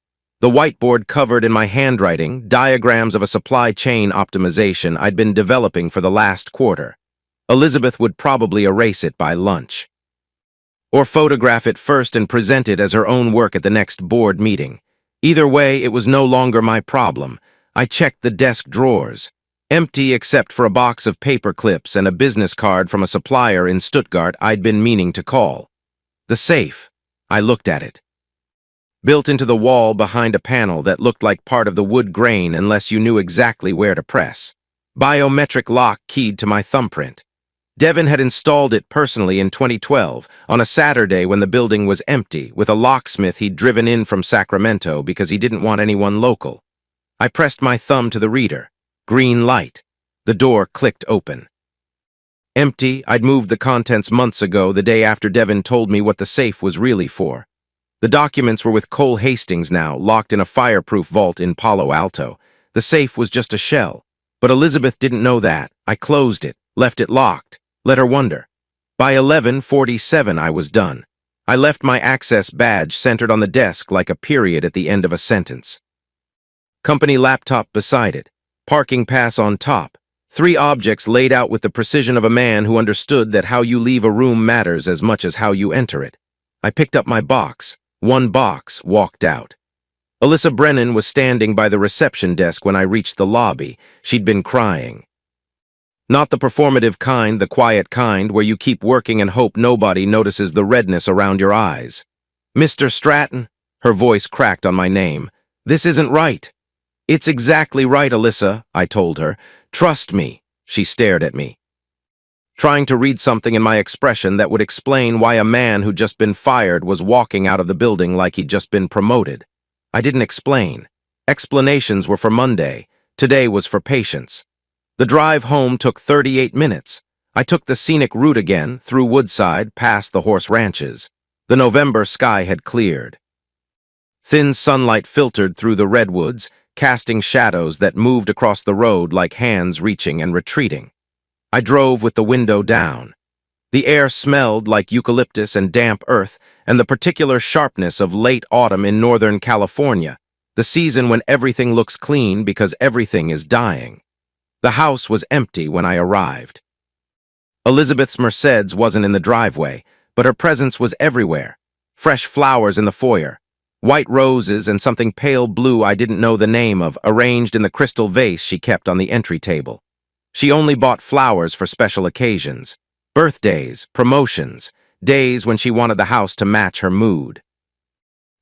the whiteboard covered in my handwriting, diagrams of a supply chain optimization I'd been developing for the last quarter. Elizabeth would probably erase it by lunch. Or photograph it first and present it as her own work at the next board meeting. Either way, it was no longer my problem. I checked the desk drawers. Empty except for a box of paper clips and a business card from a supplier in Stuttgart I'd been meaning to call. The safe. I looked at it. Built into the wall behind a panel that looked like part of the wood grain unless you knew exactly where to press. Biometric lock keyed to my thumbprint. Devin had installed it personally in 2012, on a Saturday when the building was empty, with a locksmith he'd driven in from Sacramento because he didn't want anyone local. I pressed my thumb to the reader. Green light. The door clicked open. Empty. I'd moved the contents months ago, the day after Devin told me what the safe was really for. The documents were with Cole Hastings now, locked in a fireproof vault in Palo Alto. The safe was just a shell. But Elizabeth didn't know that. I closed it, left it locked, let her wonder. By 11:47 I was done. I left my access badge centered on the desk like a period at the end of a sentence. Company laptop beside it. Parking pass on top. 3 objects laid out with the precision of a man who understood that how you leave a room matters as much as how you enter it. I picked up my box. 1 box, walked out. Alyssa Brennan was standing by the reception desk when I reached the lobby. She'd been crying. Not the performative kind, the quiet kind, where you keep working and hope nobody notices the redness around your eyes. Mr. Stratton, her voice cracked on my name. This isn't right. It's exactly right, Alyssa, I told her. Trust me. She stared at me, trying to read something in my expression that would explain why a man who'd just been fired was walking out of the building like he'd just been promoted. I didn't explain. Explanations were for Monday. Today was for patience. The drive home took 38 minutes. I took the scenic route again, through Woodside, past the horse ranches. The November sky had cleared. Thin sunlight filtered through the redwoods, casting shadows that moved across the road like hands reaching and retreating. I drove with the window down. The air smelled like eucalyptus and damp earth, and the particular sharpness of late autumn in Northern California, the season when everything looks clean because everything is dying. The house was empty when I arrived. Elizabeth's Mercedes wasn't in the driveway, but her presence was everywhere. Fresh flowers in the foyer, white roses and something pale blue I didn't know the name of, arranged in the crystal vase she kept on the entry table. She only bought flowers for special occasions, birthdays, promotions, days when she wanted the house to match her mood.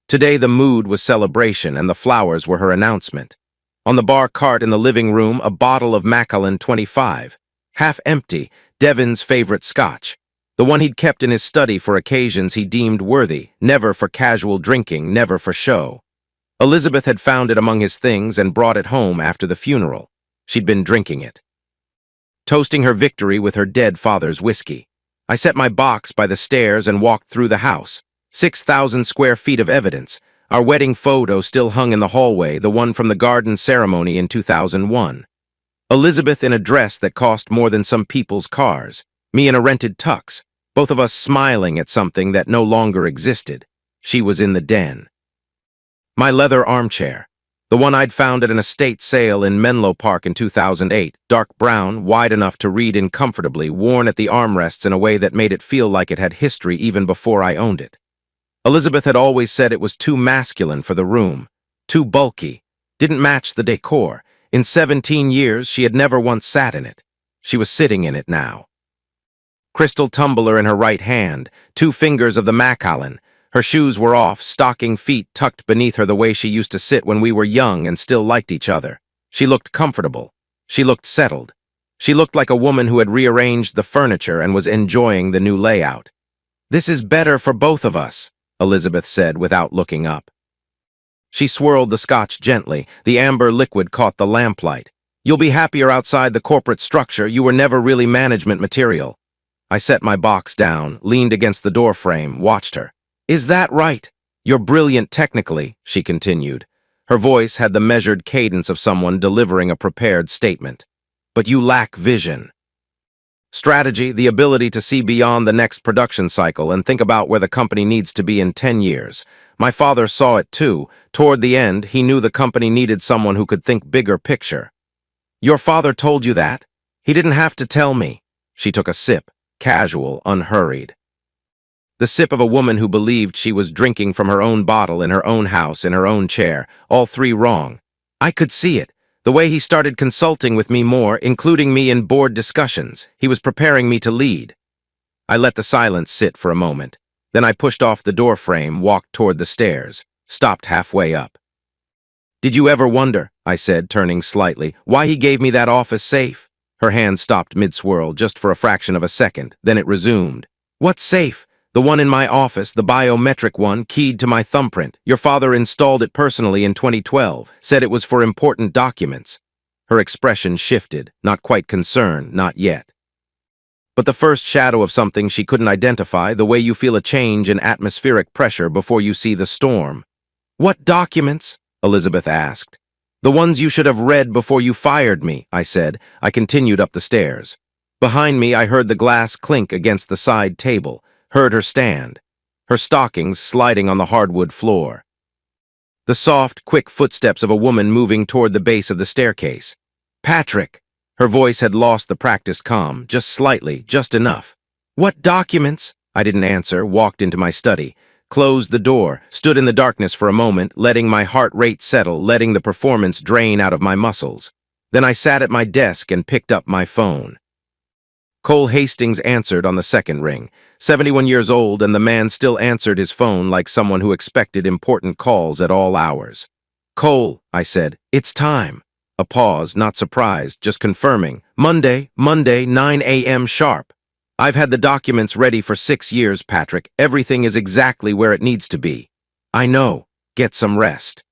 Today the mood was celebration and the flowers were her announcement. On the bar cart in the living room, a bottle of Macallan 25, half empty, Devin's favorite scotch, the one he'd kept in his study for occasions he deemed worthy, never for casual drinking, never for show. Elizabeth had found it among his things and brought it home after the funeral. She'd been drinking it, toasting her victory with her dead father's whiskey. I set my box by the stairs and walked through the house. 6,000 square feet of evidence. Our wedding photo still hung in the hallway, the one from the garden ceremony in 2001. Elizabeth in a dress that cost more than some people's cars. Me in a rented tux, both of us smiling at something that no longer existed. She was in the den. My leather armchair, the one I'd found at an estate sale in Menlo Park in 2008, dark brown, wide enough to read in comfortably, worn at the armrests in a way that made it feel like it had history even before I owned it. Elizabeth had always said it was too masculine for the room, too bulky, didn't match the decor. In 17 years, she had never once sat in it. She was sitting in it now. Crystal tumbler in her right hand, 2 fingers of the Macallan. Her shoes were off, stocking feet tucked beneath her the way she used to sit when we were young and still liked each other. She looked comfortable. She looked settled. She looked like a woman who had rearranged the furniture and was enjoying the new layout. "This is better for both of us," Elizabeth said without looking up. She swirled the scotch gently. The amber liquid caught the lamplight. "You'll be happier outside the corporate structure. You were never really management material." I set my box down, leaned against the doorframe, watched her. "Is that right? You're brilliant technically," she continued. Her voice had the measured cadence of someone delivering a prepared statement. "But you lack vision. Strategy, the ability to see beyond the next production cycle and think about where the company needs to be in 10 years. My father saw it too. Toward the end, he knew the company needed someone who could think bigger picture." "Your father told you that? He didn't have to tell me." She took a sip, casual, unhurried. The sip of a woman who believed she was drinking from her own bottle in her own house, in her own chair, all 3 wrong. I could see it. The way he started consulting with me more, including me in board discussions. He was preparing me to lead. I let the silence sit for a moment. Then I pushed off the door frame, walked toward the stairs, stopped halfway up. "Did you ever wonder," I said, turning slightly, "why he gave me that office safe?" Her hand stopped mid-swirl, just for a fraction of a second. Then it resumed. "What safe? The one in my office, the biometric one, keyed to my thumbprint. Your father installed it personally in 2012, said it was for important documents." Her expression shifted, not quite concern, not yet. But the first shadow of something she couldn't identify, the way you feel a change in atmospheric pressure before you see the storm. "What documents?" Elizabeth asked. "The ones you should have read before you fired me," I said. I continued up the stairs. Behind me, I heard the glass clink against the side table, heard her stand, her stockings sliding on the hardwood floor. The soft, quick footsteps of a woman moving toward the base of the staircase. "Patrick!" Her voice had lost the practiced calm, just slightly, just enough. "What documents?" I didn't answer, walked into my study, closed the door, stood in the darkness for a moment, letting my heart rate settle, letting the performance drain out of my muscles. Then I sat at my desk and picked up my phone. Cole Hastings answered on the second ring. 71 years old, and the man still answered his phone like someone who expected important calls at all hours. "Cole," I said, "it's time." A pause, not surprised, just confirming. Monday, 9 a.m. sharp. "I've had the documents ready for 6 years, Patrick. Everything is exactly where it needs to be." "I know. Get some rest."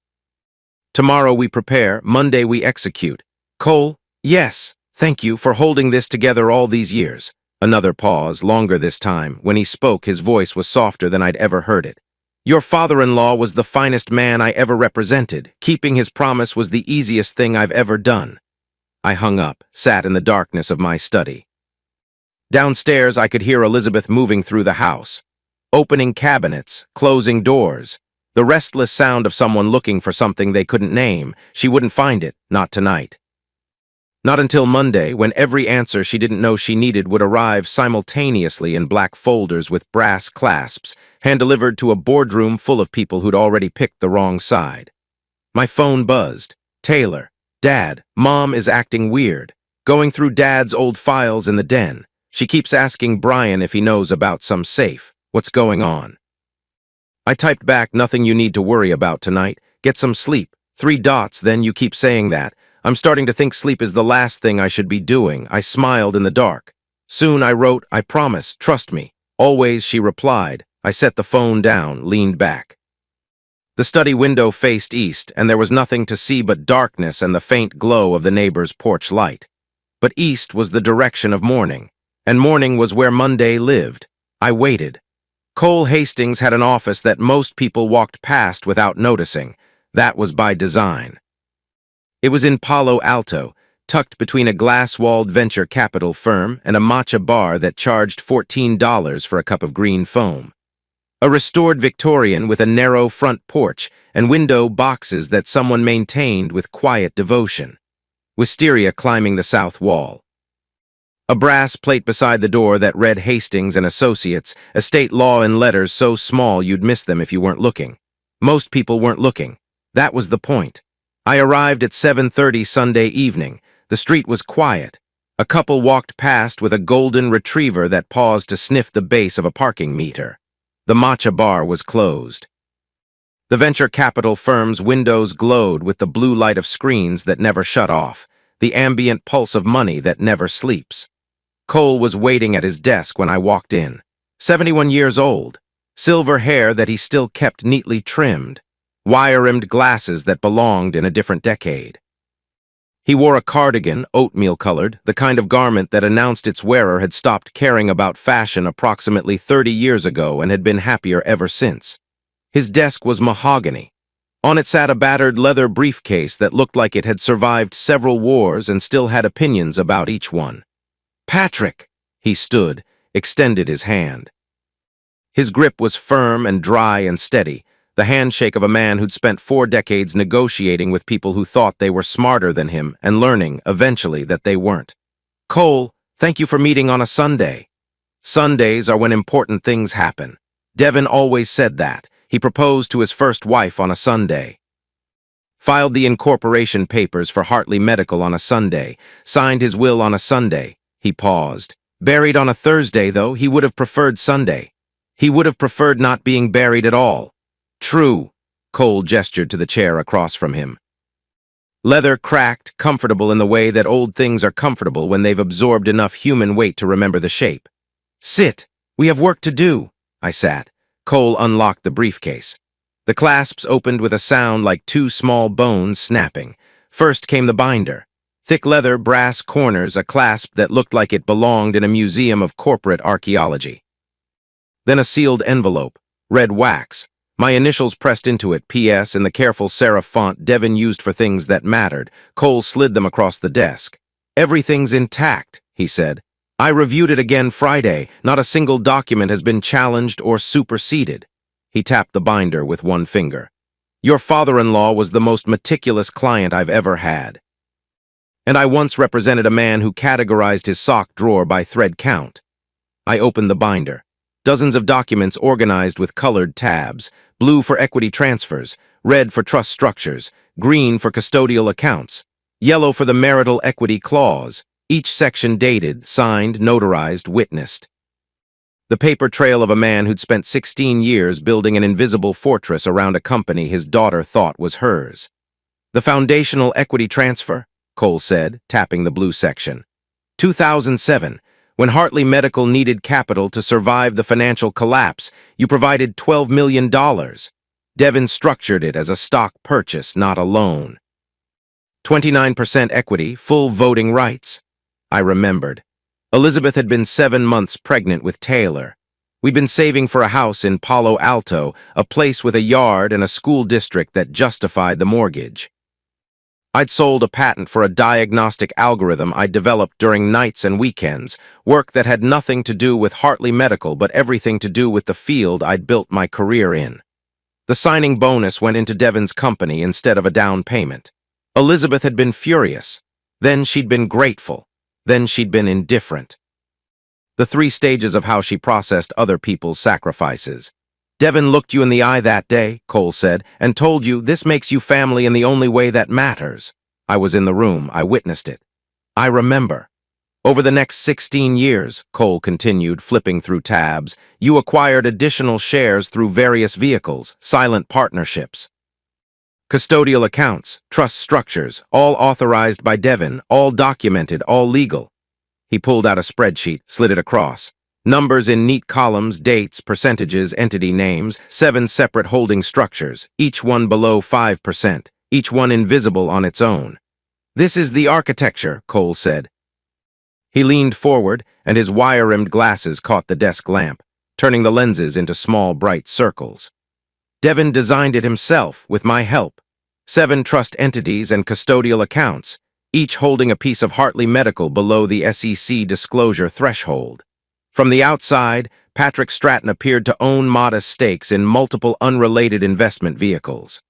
"Tomorrow we prepare, Monday we execute." "Cole?" "Yes. Thank you for holding this together all these years." Another pause, longer this time. When he spoke, his voice was softer than I'd ever heard it. "Your father-in-law was the finest man I ever represented. Keeping his promise was the easiest thing I've ever done." I hung up, sat in the darkness of my study. Downstairs, I could hear Elizabeth moving through the house, opening cabinets, closing doors, the restless sound of someone looking for something they couldn't name. She wouldn't find it, not tonight. Not until Monday, when every answer she didn't know she needed would arrive simultaneously in black folders with brass clasps, hand-delivered to a boardroom full of people who'd already picked the wrong side. My phone buzzed. "Taylor. Dad, Mom is acting weird. Going through Dad's old files in the den. She keeps asking Brian if he knows about some safe. What's going on?" I typed back, "Nothing you need to worry about tonight. Get some sleep. 3 dots, then you keep saying that. I'm starting to think sleep is the last thing I should be doing." I smiled in the dark. Soon I wrote, "I promise, trust me." "Always," she replied. I set the phone down, leaned back. The study window faced east, and there was nothing to see but darkness and the faint glow of the neighbor's porch light. But east was the direction of morning, and morning was where Monday lived. I waited. Cole Hastings had an office that most people walked past without noticing. That was by design. It was in Palo Alto, tucked between a glass-walled venture capital firm and a matcha bar that charged $14 for a cup of green foam. A restored Victorian with a narrow front porch and window boxes that someone maintained with quiet devotion. Wisteria climbing the south wall. A brass plate beside the door that read Hastings and Associates, estate law in letters so small you'd miss them if you weren't looking. Most people weren't looking. That was the point. I arrived at 7:30 Sunday evening. The street was quiet. A couple walked past with a golden retriever that paused to sniff the base of a parking meter. The matcha bar was closed. The venture capital firm's windows glowed with the blue light of screens that never shut off, the ambient pulse of money that never sleeps. Cole was waiting at his desk when I walked in. 71 years old, silver hair that he still kept neatly trimmed, wire-rimmed glasses that belonged in a different decade. He wore a cardigan, oatmeal-colored, the kind of garment that announced its wearer had stopped caring about fashion approximately 30 years ago and had been happier ever since. His desk was mahogany. On it sat a battered leather briefcase that looked like it had survived several wars and still had opinions about each one. "Patrick!" He stood, extended his hand. His grip was firm and dry and steady, the handshake of a man who'd spent 4 decades negotiating with people who thought they were smarter than him and learning, eventually, that they weren't. "Cole, thank you for meeting on a Sunday." Sundays are when important things happen. Devin always said that. He proposed to his first wife on a Sunday. Filed the incorporation papers for Hartley Medical on a Sunday. Signed his will on a Sunday. He paused. Buried on a Thursday, though, he would have preferred Sunday. He would have preferred not being buried at all. True. Cole gestured to the chair across from him. Leather cracked, comfortable in the way that old things are comfortable when they've absorbed enough human weight to remember the shape. Sit. We have work to do. I sat. Cole unlocked the briefcase. The clasps opened with a sound like two small bones snapping. First came the binder. Thick leather, brass corners, a clasp that looked like it belonged in a museum of corporate archaeology. Then a sealed envelope, red wax. My initials pressed into it, P.S. in the careful serif font Devin used for things that mattered. Cole slid them across the desk. Everything's intact, he said. I reviewed it again Friday. Not a single document has been challenged or superseded. He tapped the binder with one finger. Your father-in-law was the most meticulous client I've ever had. And I once represented a man who categorized his sock drawer by thread count. I opened the binder. Dozens of documents organized with colored tabs, blue for equity transfers, red for trust structures, green for custodial accounts, yellow for the marital equity clause, each section dated, signed, notarized, witnessed. The paper trail of a man who'd spent 16 years building an invisible fortress around a company his daughter thought was hers. The foundational equity transfer, Cole said, tapping the blue section. 2007. When Hartley Medical needed capital to survive the financial collapse, you provided $12 million. Devin structured it as a stock purchase, not a loan. 29% equity, full voting rights. I remembered. Elizabeth had been 7 months pregnant with Taylor. We'd been saving for a house in Palo Alto, a place with a yard and a school district that justified the mortgage. I'd sold a patent for a diagnostic algorithm I'd developed during nights and weekends, work that had nothing to do with Hartley Medical but everything to do with the field I'd built my career in. The signing bonus went into Devin's company instead of a down payment. Elizabeth had been furious. Then she'd been grateful. Then she'd been indifferent. The 3 stages of how she processed other people's sacrifices. Devin looked you in the eye that day, Cole said, and told you this makes you family in the only way that matters. I was in the room. I witnessed it. I remember. Over the next 16 years, Cole continued, flipping through tabs, you acquired additional shares through various vehicles, silent partnerships. Custodial accounts, trust structures, all authorized by Devin, all documented, all legal. He pulled out a spreadsheet, slid it across. Numbers in neat columns, dates, percentages, entity names, 7 separate holding structures, each one below 5%, each one invisible on its own. This is the architecture, Cole said. He leaned forward, and his wire-rimmed glasses caught the desk lamp, turning the lenses into small, bright circles. Devin designed it himself, with my help. 7 trust entities and custodial accounts, each holding a piece of Hartley Medical below the SEC disclosure threshold. From the outside, Patrick Stratton appeared to own modest stakes in multiple unrelated investment vehicles.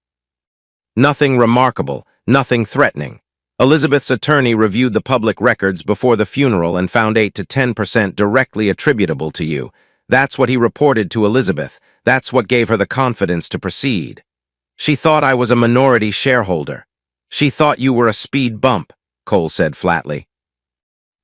Nothing remarkable, nothing threatening. Elizabeth's attorney reviewed the public records before the funeral and found 8 to 10% directly attributable to you. That's what he reported to Elizabeth. That's what gave her the confidence to proceed. She thought I was a minority shareholder. She thought you were a speed bump, Cole said flatly.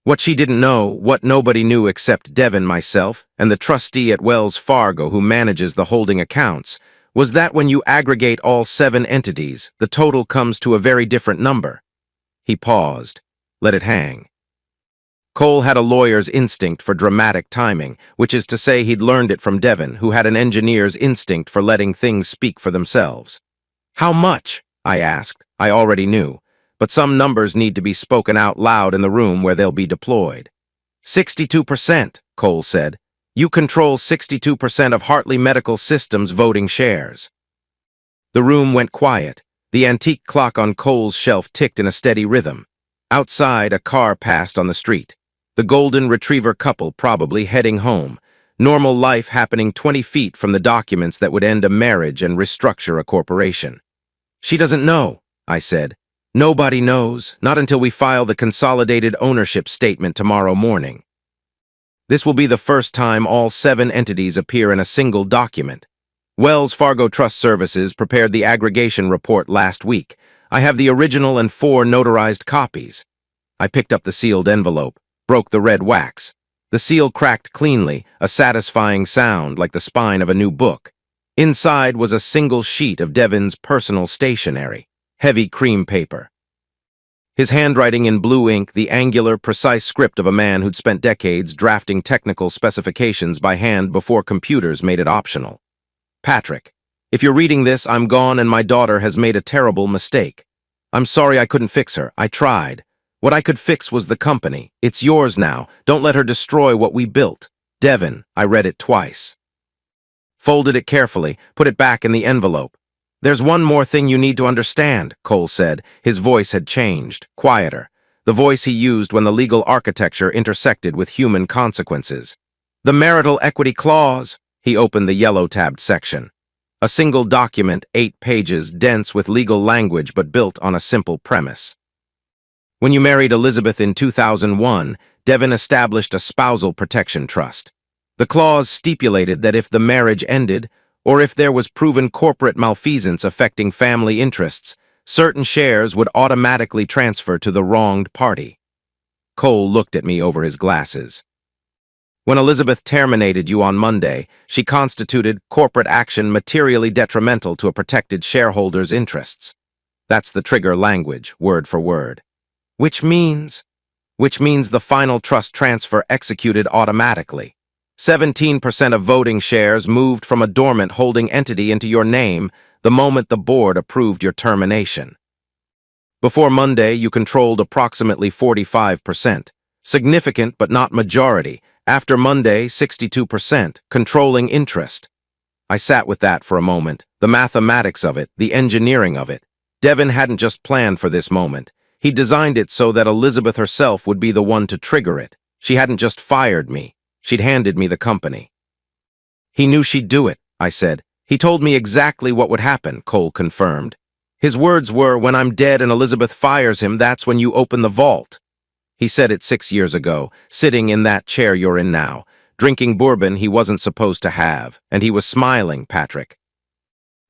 What she didn't know, what nobody knew except Devin, myself, and the trustee at Wells Fargo who manages the holding accounts, was that when you aggregate all 7 entities, the total comes to a very different number. He paused, let it hang. Cole had a lawyer's instinct for dramatic timing, which is to say he'd learned it from Devin, who had an engineer's instinct for letting things speak for themselves. How much? I asked. I already knew. But some numbers need to be spoken out loud in the room where they'll be deployed. 62%, Cole said. You control 62% of Hartley Medical Systems' voting shares. The room went quiet. The antique clock on Cole's shelf ticked in a steady rhythm. Outside, a car passed on the street. The golden retriever couple probably heading home. Normal life happening 20 feet from the documents that would end a marriage and restructure a corporation. She doesn't know, I said. Nobody knows, not until we file the consolidated ownership statement tomorrow morning. This will be the first time all 7 entities appear in a single document. Wells Fargo Trust Services prepared the aggregation report last week. I have the original and 4 notarized copies. I picked up the sealed envelope, broke the red wax. The seal cracked cleanly, a satisfying sound like the spine of a new book. Inside was a single sheet of Devin's personal stationery, heavy cream paper. His handwriting in blue ink, the angular, precise script of a man who'd spent decades drafting technical specifications by hand before computers made it optional. Patrick, if you're reading this, I'm gone and my daughter has made a terrible mistake. I'm sorry I couldn't fix her. I tried. What I could fix was the company. It's yours now. Don't let her destroy what we built. Devin, I read it twice. Folded it carefully, put it back in the envelope. There's one more thing you need to understand, Cole said. His voice had changed, quieter. The voice he used when the legal architecture intersected with human consequences. The marital equity clause. He opened the yellow-tabbed section. A single document, 8 pages, dense with legal language but built on a simple premise. When you married Elizabeth in 2001, Devin established a spousal protection trust. The clause stipulated that if the marriage ended, or if there was proven corporate malfeasance affecting family interests, certain shares would automatically transfer to the wronged party. Cole looked at me over his glasses. When Elizabeth terminated you on Monday, she constituted corporate action materially detrimental to a protected shareholder's interests. That's the trigger language, word for word. Which means the final trust transfer executed automatically. 17% of voting shares moved from a dormant holding entity into your name the moment the board approved your termination. Before Monday, you controlled approximately 45%. Significant but not majority. After Monday, 62%, controlling interest. I sat with that for a moment, the mathematics of it, the engineering of it. Devin hadn't just planned for this moment. He designed it so that Elizabeth herself would be the one to trigger it. She hadn't just fired me. She'd handed me the company. He knew she'd do it, I said. He told me exactly what would happen, Cole confirmed. His words were, when I'm dead and Elizabeth fires him, that's when you open the vault. He said it 6 years ago, sitting in that chair you're in now, drinking bourbon he wasn't supposed to have, and he was smiling, Patrick.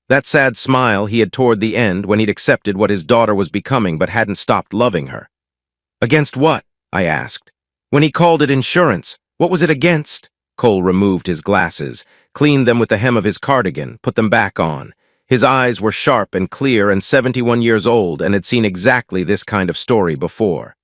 That sad smile he had toward the end when he'd accepted what his daughter was becoming but hadn't stopped loving her. Against what? I asked. When he called it insurance, what was it against? Cole removed his glasses, cleaned them with the hem of his cardigan, put them back on. His eyes were sharp and clear and 71 years old and had seen exactly this kind of story before.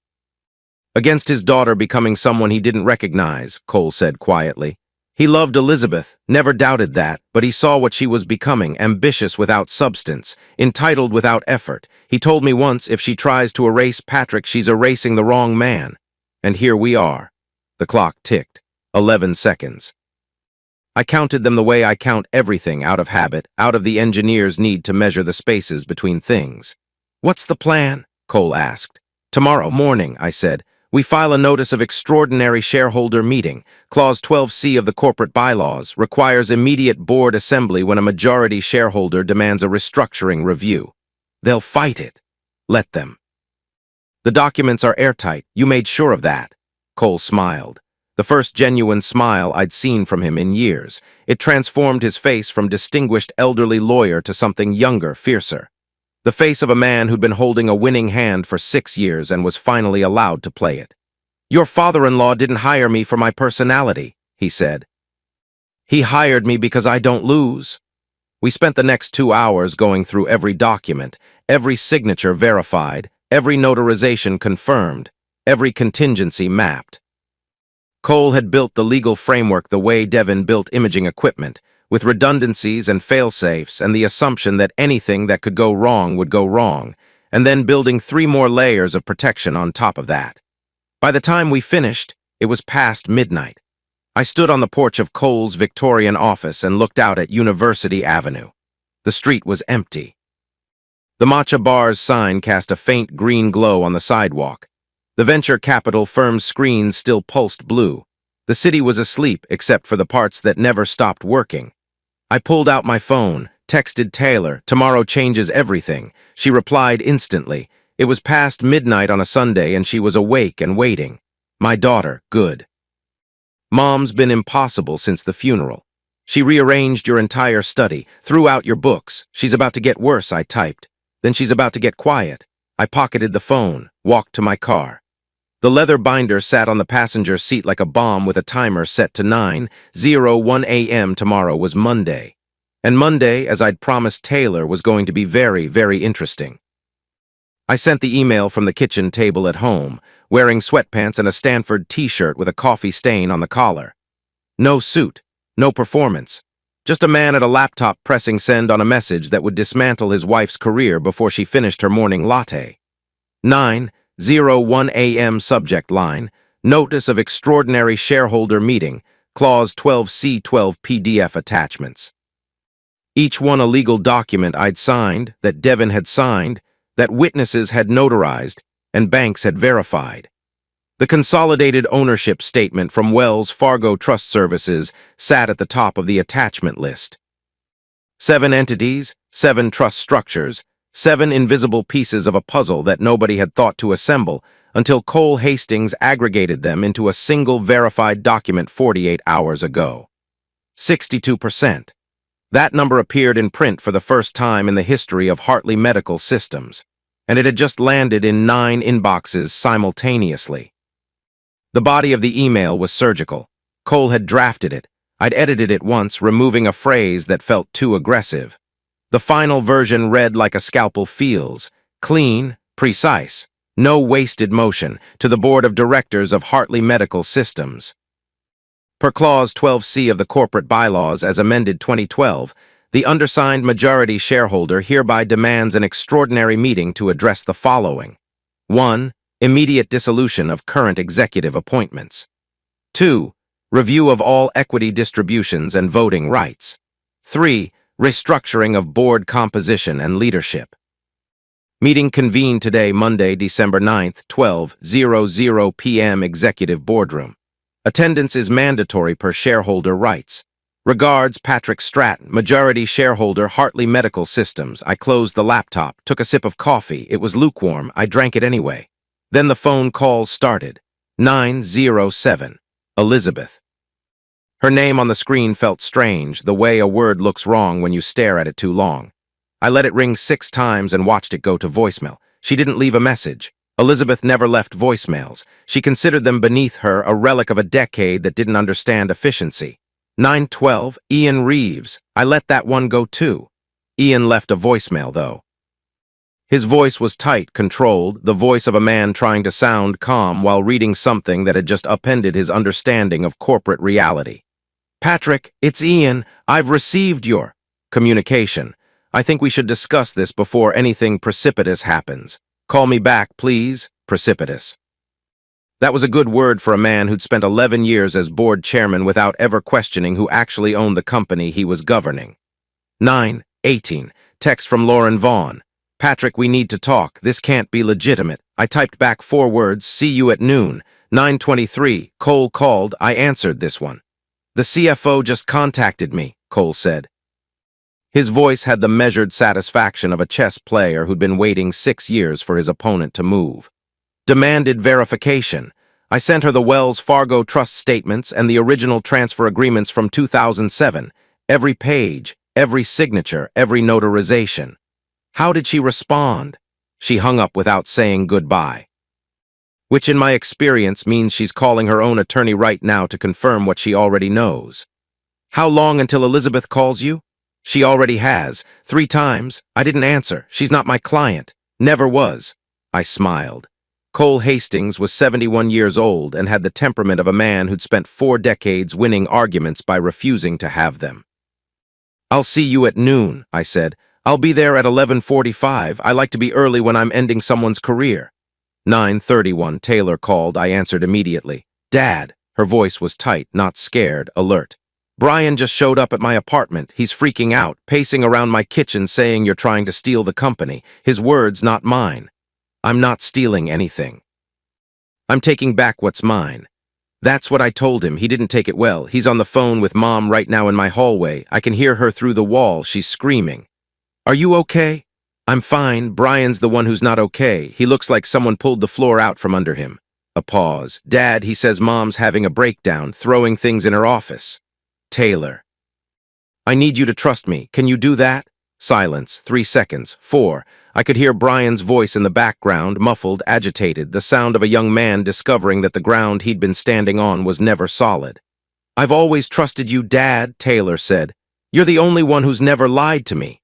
Against his daughter becoming someone he didn't recognize, Cole said quietly. He loved Elizabeth, never doubted that, but he saw what she was becoming, ambitious without substance, entitled without effort. He told me once if she tries to erase Patrick, she's erasing the wrong man. And here we are. The clock ticked. 11 seconds. I counted them the way I count everything, out of habit, out of the engineer's need to measure the spaces between things. What's the plan? Cole asked. Tomorrow morning, I said. We file a notice of extraordinary shareholder meeting. Clause 12C of the corporate bylaws requires immediate board assembly when a majority shareholder demands a restructuring review. They'll fight it. Let them. The documents are airtight. You made sure of that. Cole smiled. The first genuine smile I'd seen from him in years. It transformed his face from distinguished elderly lawyer to something younger, fiercer. The face of a man who'd been holding a winning hand for 6 years and was finally allowed to play it. Your father-in-law didn't hire me for my personality, he said. He hired me because I don't lose. We spent the next 2 hours going through every document, every signature verified, every notarization confirmed, every contingency mapped. Cole had built the legal framework the way Devin built imaging equipment, with redundancies and fail-safes and the assumption that anything that could go wrong would go wrong, and then building 3 more layers of protection on top of that. By the time we finished, it was past midnight. I stood on the porch of Cole's Victorian office and looked out at University Avenue. The street was empty. The Matcha Bar's sign cast a faint green glow on the sidewalk. The venture capital firm's screens still pulsed blue. The city was asleep except for the parts that never stopped working. I pulled out my phone, texted Taylor, "Tomorrow changes everything." She replied instantly. It was past midnight on a Sunday and she was awake and waiting. My daughter, good. Mom's been impossible since the funeral. She rearranged your entire study, threw out your books. She's about to get worse, I typed. Then she's about to get quiet. I pocketed the phone, walked to my car. The leather binder sat on the passenger seat like a bomb with a timer set to 9:01 a.m. Tomorrow was Monday. And Monday, as I'd promised Taylor, was going to be very, very interesting. I sent the email from the kitchen table at home, wearing sweatpants and a Stanford t-shirt with a coffee stain on the collar. No suit, no performance. Just a man at a laptop pressing send on a message that would dismantle his wife's career before she finished her morning latte. 9:01 a.m. subject line, Notice of Extraordinary Shareholder Meeting, Clause 12C12 PDF attachments. Each one a legal document I'd signed, that Devin had signed, that witnesses had notarized, and banks had verified. The consolidated ownership statement from Wells Fargo Trust Services sat at the top of the attachment list. 7 entities, 7 trust structures, 7 invisible pieces of a puzzle that nobody had thought to assemble until Cole Hastings aggregated them into a single verified document 48 hours ago. 62%. That number appeared in print for the first time in the history of Hartley Medical Systems, and it had just landed in 9 inboxes simultaneously. The body of the email was surgical. Cole had drafted it. I'd edited it once, removing a phrase that felt too aggressive. The final version read like a scalpel feels, clean, precise, no wasted motion, to the Board of Directors of Hartley Medical Systems. Per Clause 12C of the Corporate Bylaws as amended 2012, the undersigned majority shareholder hereby demands an extraordinary meeting to address the following. 1. Immediate dissolution of current executive appointments. 2. Review of all equity distributions and voting rights. 3. Restructuring of board composition and leadership. Meeting convened today, Monday, December 9th, 12:00 p.m. Executive Boardroom. Attendance is mandatory per shareholder rights. Regards, Patrick Stratton, majority shareholder, Hartley Medical Systems. I closed the laptop, took a sip of coffee. It was lukewarm. I drank it anyway. Then the phone calls started. 907. Elizabeth. Her name on the screen felt strange, the way a word looks wrong when you stare at it too long. I let it ring 6 times and watched it go to voicemail. She didn't leave a message. Elizabeth never left voicemails. She considered them beneath her, a relic of a decade that didn't understand efficiency. 912, Ian Reeves. I let that one go too. Ian left a voicemail, though. His voice was tight, controlled, the voice of a man trying to sound calm while reading something that had just upended his understanding of corporate reality. Patrick, it's Ian. I've received your communication. I think we should discuss this before anything precipitous happens. Call me back, please. Precipitous. That was a good word for a man who'd spent 11 years as board chairman without ever questioning who actually owned the company he was governing. 9:18. Text from Lauren Vaughn. Patrick, we need to talk. This can't be legitimate. I typed back 4 words, see you at noon. 9:23. Cole called. I answered this one. The CFO just contacted me, Cole said. His voice had the measured satisfaction of a chess player who'd been waiting 6 years for his opponent to move. Demanded verification. I sent her the Wells Fargo trust statements and the original transfer agreements from 2007. Every page, every signature, every notarization. How did she respond? She hung up without saying goodbye. Which in my experience means she's calling her own attorney right now to confirm what she already knows. How long until Elizabeth calls you? She already has. 3 times. I didn't answer. She's not my client. Never was. I smiled. Cole Hastings was 71 years old and had the temperament of a man who'd spent 4 decades winning arguments by refusing to have them. I'll see you at noon, I said. I'll be there at 11:45. I like to be early when I'm ending someone's career. 9:31, Taylor called. I answered immediately. Dad. Her voice was tight, not scared, alert. Brian just showed up at my apartment. He's freaking out, pacing around my kitchen saying you're trying to steal the company. His words, not mine. I'm not stealing anything. I'm taking back what's mine. That's what I told him. He didn't take it well. He's on the phone with Mom right now in my hallway. I can hear her through the wall. She's screaming. Are you okay? I'm fine. Brian's the one who's not okay. He looks like someone pulled the floor out from under him. A pause. Dad, he says Mom's having a breakdown, throwing things in her office. Taylor. I need you to trust me. Can you do that? Silence. 3 seconds. 4. I could hear Brian's voice in the background, muffled, agitated, the sound of a young man discovering that the ground he'd been standing on was never solid. "I've always trusted you, Dad," Taylor said. "You're the only one who's never lied to me."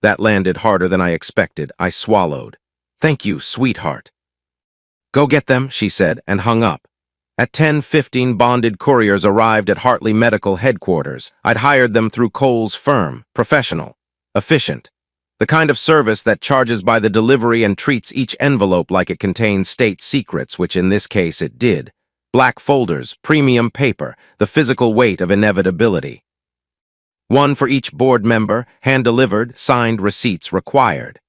That landed harder than I expected. I swallowed. "Thank you, sweetheart." "Go get them," she said, and hung up. At 10:15, bonded couriers arrived at Hartley Medical headquarters. I'd hired them through Cole's firm. Professional. Efficient. The kind of service that charges by the delivery and treats each envelope like it contains state secrets, which in this case it did. Black folders, premium paper, the physical weight of inevitability. One for each board member, hand-delivered, signed receipts required.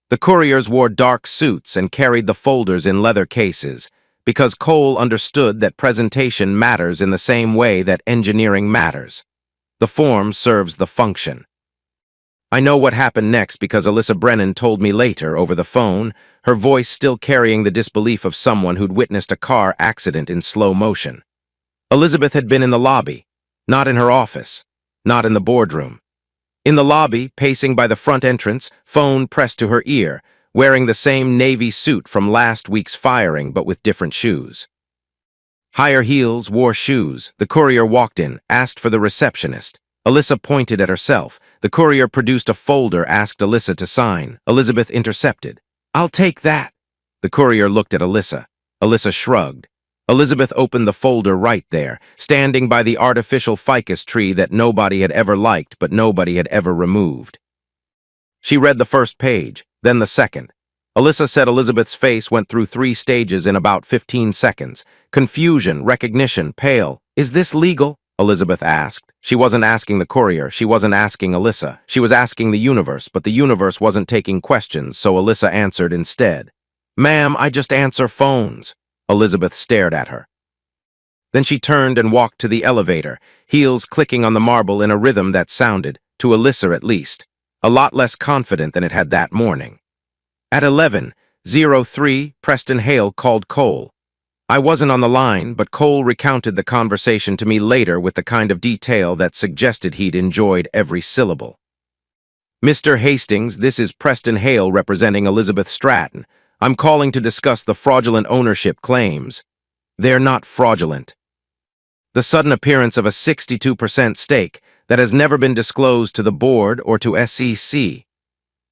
The couriers wore dark suits and carried the folders in leather cases, because Cole understood that presentation matters in the same way that engineering matters. The form serves the function. I know what happened next because Alyssa Brennan told me later over the phone, her voice still carrying the disbelief of someone who'd witnessed a car accident in slow motion. Elizabeth had been in the lobby, not in her office, not in the boardroom. In the lobby, pacing by the front entrance, phone pressed to her ear, wearing the same navy suit from last week's firing but with different shoes. Higher heels, wore shoes. The courier walked in, asked for the receptionist. Alyssa pointed at herself. The courier produced a folder, asked Alyssa to sign. Elizabeth intercepted. "I'll take that." The courier looked at Alyssa. Alyssa shrugged. Elizabeth opened the folder right there, standing by the artificial ficus tree that nobody had ever liked but nobody had ever removed. She read the first page, then the second. Alyssa said Elizabeth's face went through 3 stages in about 15 seconds. Confusion, recognition, pale. "Is this legal?" Elizabeth asked. She wasn't asking the courier, she wasn't asking Alyssa. She was asking the universe, but the universe wasn't taking questions, so Alyssa answered instead. "Ma'am, I just answer phones." Elizabeth stared at her. Then she turned and walked to the elevator, heels clicking on the marble in a rhythm that sounded, to Alyssa at least, a lot less confident than it had that morning. At 11:03, Preston Hale called Cole. I wasn't on the line, but Cole recounted the conversation to me later with the kind of detail that suggested he'd enjoyed every syllable. "Mr. Hastings, this is Preston Hale representing Elizabeth Stratton. I'm calling to discuss the fraudulent ownership claims." "They're not fraudulent." The sudden appearance of a 62% stake that has never been disclosed to the board or to SEC.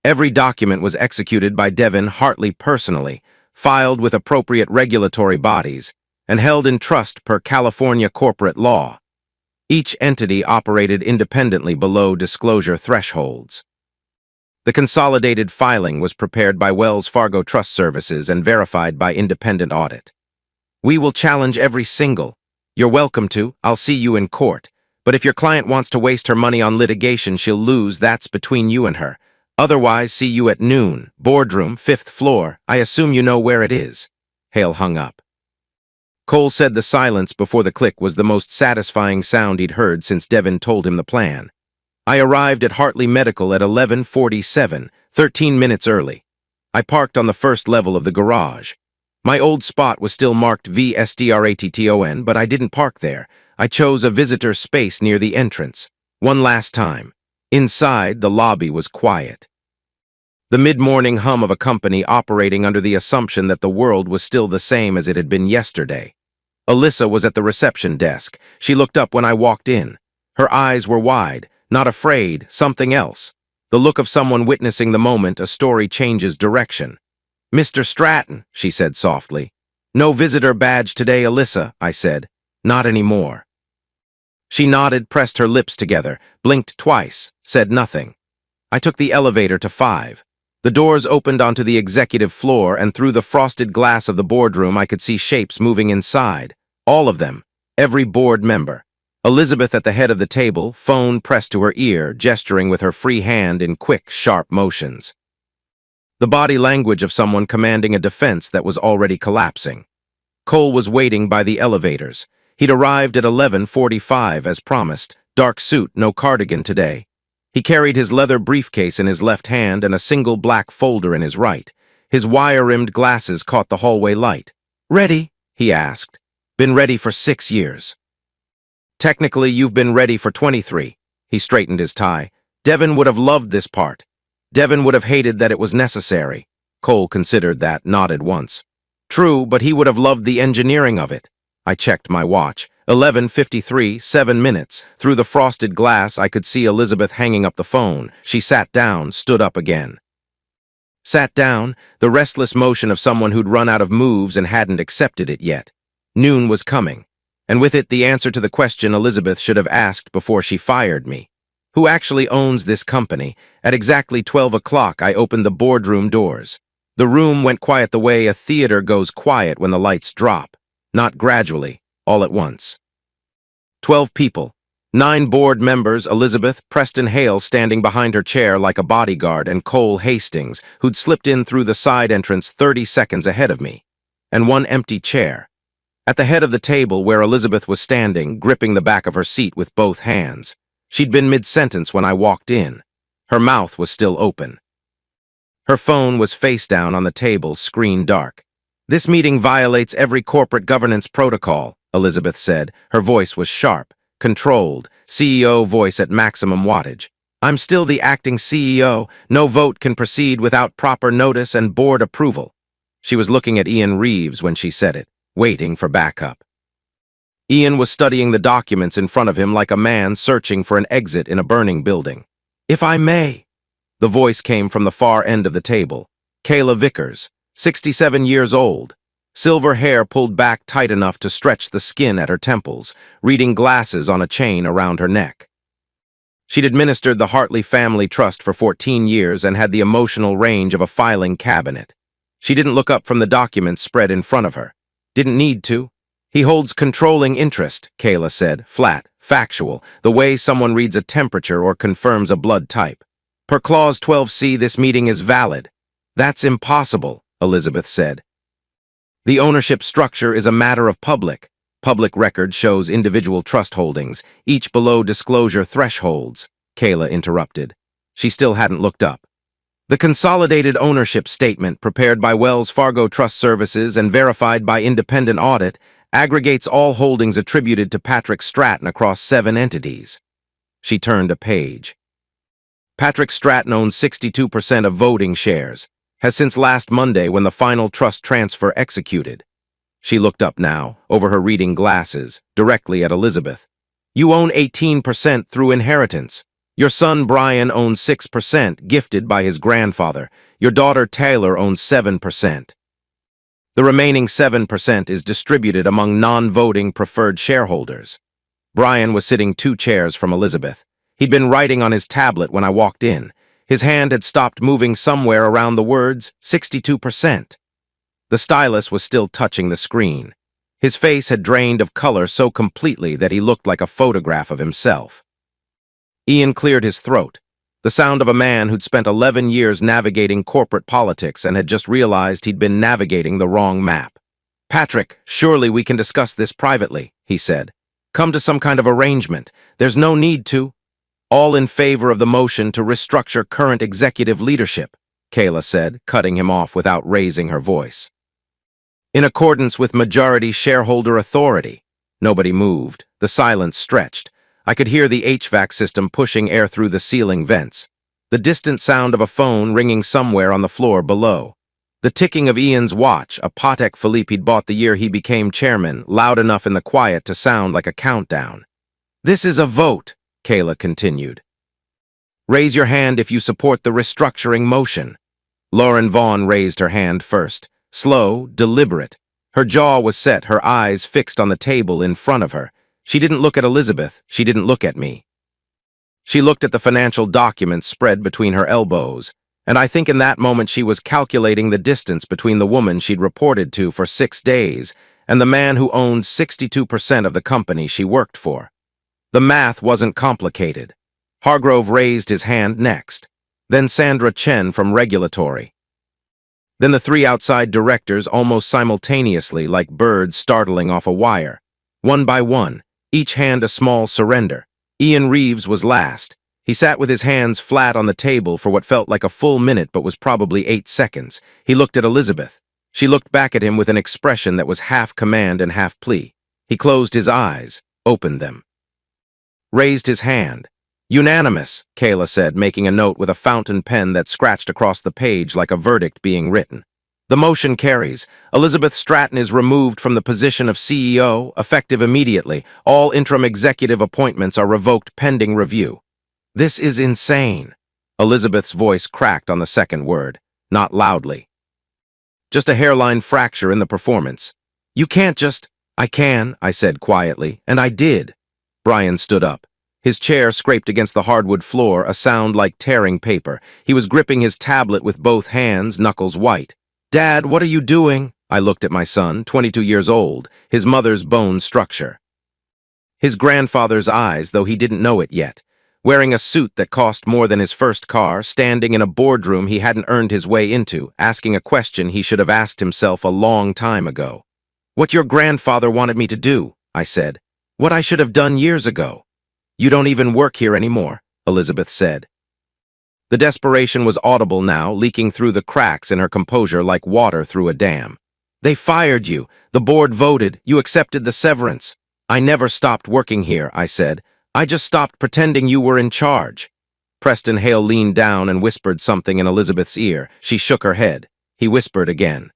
Every document was executed by Devin Hartley personally, filed with appropriate regulatory bodies, and held in trust per California corporate law. Each entity operated independently below disclosure thresholds. The consolidated filing was prepared by Wells Fargo Trust Services and verified by independent audit. "We will challenge every single. You're welcome to. I'll see you in court. But if your client wants to waste her money on litigation, she'll lose. That's between you and her. Otherwise, see you at noon. Boardroom, 5th floor. I assume you know where it is." Hale hung up. Cole said the silence before the click was the most satisfying sound he'd heard since Devin told him the plan. I arrived at Hartley Medical at 11:47, 13 minutes early. I parked on the first level of the garage. My old spot was still marked VSDRATTON, but I didn't park there. I chose a visitor space near the entrance. One last time. Inside, the lobby was quiet. The mid-morning hum of a company operating under the assumption that the world was still the same as it had been yesterday. Alyssa was at the reception desk. She looked up when I walked in. Her eyes were wide, not afraid, something else. The look of someone witnessing the moment a story changes direction. "Mr. Stratton," she said softly. "No visitor badge today, Alyssa," I said. "Not anymore." She nodded, pressed her lips together, blinked twice, said nothing. I took the elevator to 5. The doors opened onto the executive floor, and through the frosted glass of the boardroom I could see shapes moving inside. All of them. Every board member. Elizabeth at the head of the table, phone pressed to her ear, gesturing with her free hand in quick, sharp motions. The body language of someone commanding a defense that was already collapsing. Cole was waiting by the elevators. He'd arrived at 11:45 as promised. Dark suit, no cardigan today. He carried his leather briefcase in his left hand and a single black folder in his right. His wire-rimmed glasses caught the hallway light. "Ready?" he asked. "Been ready for 6 years." "Technically, you've been ready for 23. He straightened his tie. "Devin would have loved this part. Devon would have hated that it was necessary. Cole considered that, nodded once. True, but he would have loved the engineering of it. I checked my watch. 11:53, 7 minutes. Through the frosted glass, I could see Elizabeth hanging up the phone. She sat down, stood up again. Sat down, the restless motion of someone who'd run out of moves and hadn't accepted it yet. Noon was coming, and with it the answer to the question Elizabeth should have asked before she fired me. Who actually owns this company? At exactly 12 o'clock, I opened the boardroom doors. The room went quiet the way a theater goes quiet when the lights drop. Not gradually, all at once. 12 people. 9 board members, Elizabeth, Preston Hale standing behind her chair like a bodyguard, and Cole Hastings, who'd slipped in through the side entrance 30 seconds ahead of me. And 1 empty chair. At the head of the table where Elizabeth was standing, gripping the back of her seat with both hands. She'd been mid-sentence when I walked in. Her mouth was still open. Her phone was face down on the table, screen dark. "This meeting violates every corporate governance protocol," Elizabeth said. Her voice was sharp, controlled, CEO voice at maximum wattage. "I'm still the acting CEO. No vote can proceed without proper notice and board approval." She was looking at Ian Reeves when she said it, waiting for backup. Ian was studying the documents in front of him like a man searching for an exit in a burning building. "If I may." The voice came from the far end of the table. Kayla Vickers, 67 years old. Silver hair pulled back tight enough to stretch the skin at her temples, reading glasses on a chain around her neck. She'd administered the Hartley Family Trust for 14 years and had the emotional range of a filing cabinet. She didn't look up from the documents spread in front of her. Didn't need to. "He holds controlling interest," Kayla said, flat, factual, the way someone reads a temperature or confirms a blood type. "Per Clause 12C, this meeting is valid." "That's impossible," Elizabeth said. "The ownership structure is a matter of public. Public record shows individual trust holdings, each below disclosure thresholds," Kayla interrupted. She still hadn't looked up. "The consolidated ownership statement prepared by Wells Fargo Trust Services and verified by independent audit aggregates all holdings attributed to Patrick Stratton across 7 entities." She turned a page. Patrick Stratton owns 62% of voting shares, has since last Monday when the final trust transfer executed. She looked up now, over her reading glasses, directly at Elizabeth. "You own 18% through inheritance. Your son Brian owns 6%, gifted by his grandfather. Your daughter Taylor owns 7%. The remaining 7% is distributed among non-voting preferred shareholders." Brian was sitting 2 chairs from Elizabeth. He'd been writing on his tablet when I walked in. His hand had stopped moving somewhere around the words 62%. The stylus was still touching the screen. His face had drained of color so completely that he looked like a photograph of himself. Ian cleared his throat, the sound of a man who'd spent 11 years navigating corporate politics and had just realized he'd been navigating the wrong map. "Patrick, surely we can discuss this privately," he said. "Come to some kind of arrangement. There's no need to." "All in favor of the motion to restructure current executive leadership," Kayla said, cutting him off without raising her voice. "In accordance with majority shareholder authority." Nobody moved. The silence stretched. I could hear the HVAC system pushing air through the ceiling vents. The distant sound of a phone ringing somewhere on the floor below. The ticking of Ian's watch, a Patek Philippe he'd bought the year he became chairman, loud enough in the quiet to sound like a countdown. "This is a vote," Kayla continued. "Raise your hand if you support the restructuring motion." Lauren Vaughn raised her hand first. Slow, deliberate. Her jaw was set, her eyes fixed on the table in front of her. She didn't look at Elizabeth. She didn't look at me. She looked at the financial documents spread between her elbows, and I think in that moment she was calculating the distance between the woman she'd reported to for 6 days and the man who owned 62% of the company she worked for. The math wasn't complicated. Hargrove raised his hand next, then Sandra Chen from Regulatory. Then the 3 outside directors almost simultaneously, like birds startling off a wire. One by one, each hand a small surrender. Ian Reeves was last. He sat with his hands flat on the table for what felt like a full minute but was probably 8 seconds. He looked at Elizabeth. She looked back at him with an expression that was half command and half plea. He closed his eyes, opened them. Raised his hand. Unanimous, Kayla said, making a note with a fountain pen that scratched across the page like a verdict being written. The motion carries. Elizabeth Stratton is removed from the position of CEO, effective immediately. All interim executive appointments are revoked pending review. This is insane. Elizabeth's voice cracked on the second word, not loudly. Just a hairline fracture in the performance. You can't just— I can, I said quietly, and I did. Brian stood up. His chair scraped against the hardwood floor, a sound like tearing paper. He was gripping his tablet with both hands, knuckles white. Dad, what are you doing? I looked at my son, 22 years old, his mother's bone structure. His grandfather's eyes, though he didn't know it yet. Wearing a suit that cost more than his first car, standing in a boardroom he hadn't earned his way into, asking a question he should have asked himself a long time ago. What your grandfather wanted me to do, I said. What I should have done years ago. You don't even work here anymore, Elizabeth said. The desperation was audible now, leaking through the cracks in her composure like water through a dam. They fired you. The board voted. You accepted the severance. I never stopped working here, I said. I just stopped pretending you were in charge. Preston Hale leaned down and whispered something in Elizabeth's ear. She shook her head. He whispered again.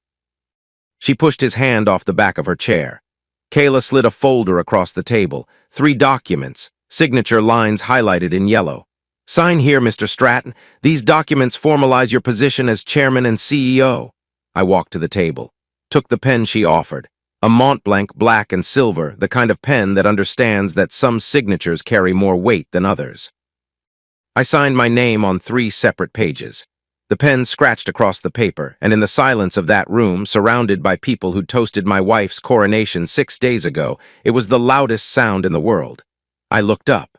She pushed his hand off the back of her chair. Kayla slid a folder across the table. 3 documents, signature lines highlighted in yellow. Sign here, Mr. Stratton. These documents formalize your position as chairman and CEO. I walked to the table, took the pen she offered. A Montblanc black and silver, the kind of pen that understands that some signatures carry more weight than others. I signed my name on 3 separate pages. The pen scratched across the paper, and in the silence of that room, surrounded by people who toasted my wife's coronation 6 days ago, it was the loudest sound in the world. I looked up.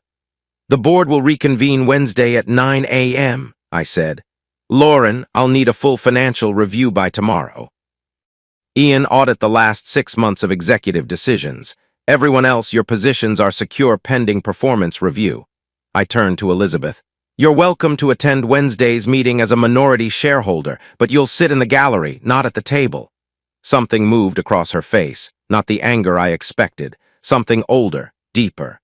The board will reconvene Wednesday at 9 a.m., I said. Lauren, I'll need a full financial review by tomorrow. Ian, audit the last 6 months of executive decisions. Everyone else, your positions are secure pending performance review. I turned to Elizabeth. You're welcome to attend Wednesday's meeting as a minority shareholder, but you'll sit in the gallery, not at the table. Something moved across her face, not the anger I expected, something older, deeper.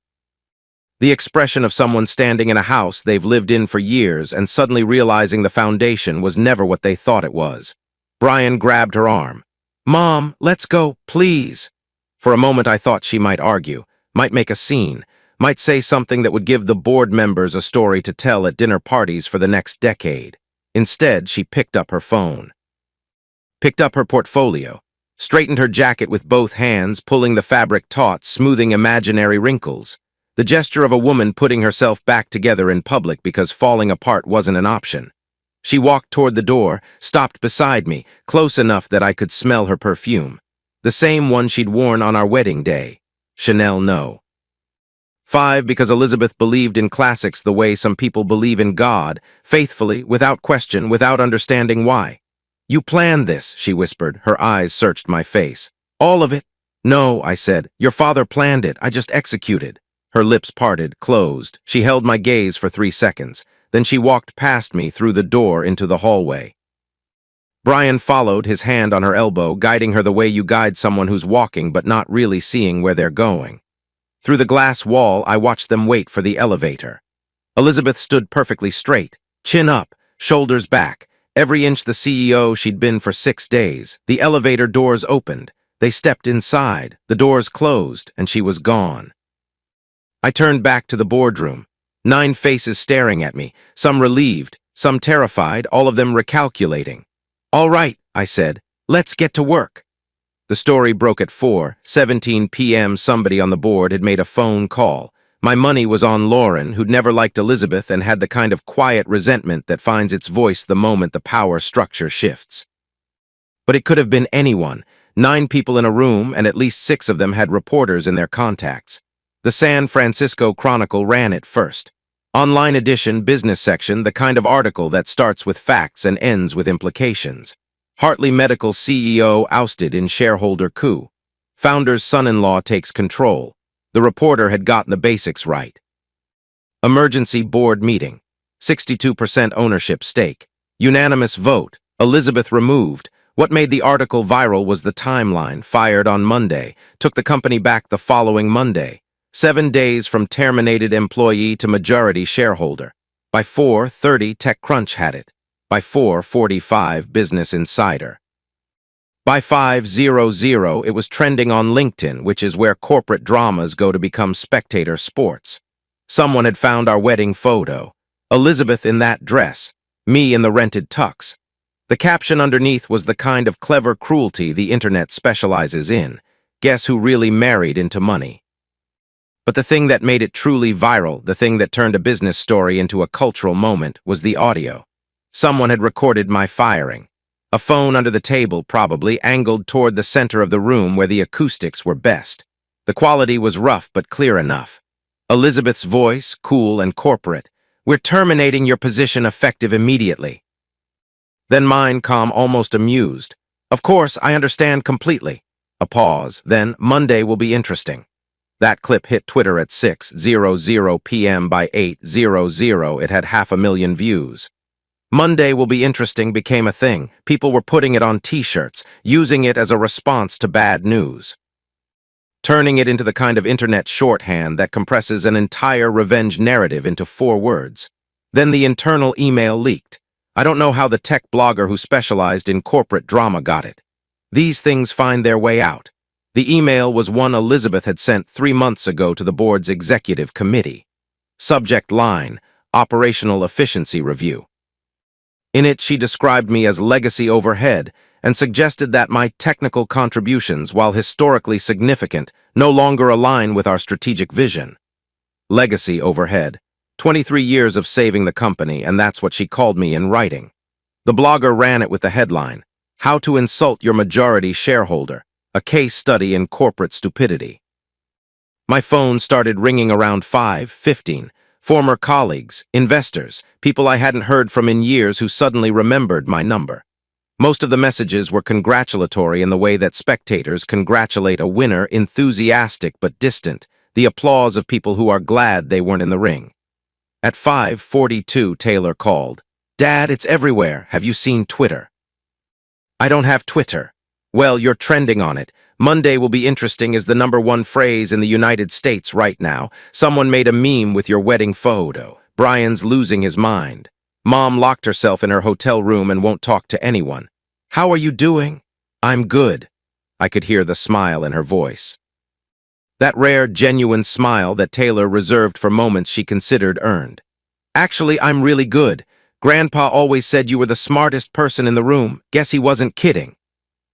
The expression of someone standing in a house they've lived in for years and suddenly realizing the foundation was never what they thought it was. Brian grabbed her arm. Mom, let's go, please. For a moment I thought she might argue, might make a scene, might say something that would give the board members a story to tell at dinner parties for the next decade. Instead, she picked up her phone. Picked up her portfolio, straightened her jacket with both hands, pulling the fabric taut, smoothing imaginary wrinkles. The gesture of a woman putting herself back together in public because falling apart wasn't an option. She walked toward the door, stopped beside me, close enough that I could smell her perfume. The same one she'd worn on our wedding day. Chanel No. 5, because Elizabeth believed in classics the way some people believe in God, faithfully, without question, without understanding why. You planned this, she whispered. Her eyes searched my face. All of it? No, I said. Your father planned it. I just executed. Her lips parted, closed. She held my gaze for 3 seconds. Then she walked past me through the door into the hallway. Brian followed, his hand on her elbow, guiding her the way you guide someone who's walking but not really seeing where they're going. Through the glass wall, I watched them wait for the elevator. Elizabeth stood perfectly straight, chin up, shoulders back, every inch the CEO she'd been for 6 days. The elevator doors opened. They stepped inside, the doors closed, and she was gone. I turned back to the boardroom. 9 faces staring at me, some relieved, some terrified, all of them recalculating. All right, I said, let's get to work. The story broke at 4:17 p.m. Somebody on the board had made a phone call. My money was on Lauren, who'd never liked Elizabeth and had the kind of quiet resentment that finds its voice the moment the power structure shifts. But it could have been anyone. 9 people in a room, and at least 6 of them had reporters in their contacts. The San Francisco Chronicle ran it first. Online edition, business section, the kind of article that starts with facts and ends with implications. Hartley Medical CEO ousted in shareholder coup. Founder's son-in-law takes control. The reporter had gotten the basics right. Emergency board meeting. 62% ownership stake. Unanimous vote. Elizabeth removed. What made the article viral was the timeline, fired on Monday, took the company back the following Monday. 7 days from terminated employee to majority shareholder. By 4:30, TechCrunch had it. By 4:45, Business Insider. By 5:00, it was trending on LinkedIn, which is where corporate dramas go to become spectator sports. Someone had found our wedding photo. Elizabeth in that dress, me in the rented tux. The caption underneath was the kind of clever cruelty the internet specializes in. Guess who really married into money? But the thing that made it truly viral, the thing that turned a business story into a cultural moment, was the audio. Someone had recorded my firing. A phone under the table, probably, angled toward the center of the room where the acoustics were best. The quality was rough but clear enough. Elizabeth's voice, cool and corporate. "We're terminating your position effective immediately." Then mine, calm, almost amused. "Of course, I understand completely." A pause. Then, "Monday will be interesting." That clip hit Twitter at 6:00 p.m. By 8:00, it had 500,000 views. Monday will be interesting became a thing. People were putting it on t-shirts, using it as a response to bad news. Turning it into the kind of internet shorthand that compresses an entire revenge narrative into 4 words. Then the internal email leaked. I don't know how the tech blogger who specialized in corporate drama got it. These things find their way out. The email was one Elizabeth had sent 3 months ago to the board's executive committee. Subject line, Operational Efficiency Review. In it, she described me as legacy overhead and suggested that my technical contributions, while historically significant, no longer align with our strategic vision. Legacy overhead. 23 years of saving the company, and that's what she called me in writing. The blogger ran it with the headline, "How to Insult Your Majority Shareholder, a Case Study in Corporate Stupidity." My phone started ringing around 5:15. Former colleagues, investors, people I hadn't heard from in years who suddenly remembered my number. Most of the messages were congratulatory in the way that spectators congratulate a winner, enthusiastic but distant, the applause of people who are glad they weren't in the ring. At 5:42, Taylor called. "Dad, it's everywhere. Have you seen Twitter?" "I don't have Twitter." "Well, you're trending on it. Monday will be interesting is the #1 phrase in the United States right now. Someone made a meme with your wedding photo. Brian's losing his mind. Mom locked herself in her hotel room and won't talk to anyone. How are you doing?" "I'm good." I could hear the smile in her voice. That rare, genuine smile that Taylor reserved for moments she considered earned. "Actually, I'm really good. Grandpa always said you were the smartest person in the room. Guess he wasn't kidding."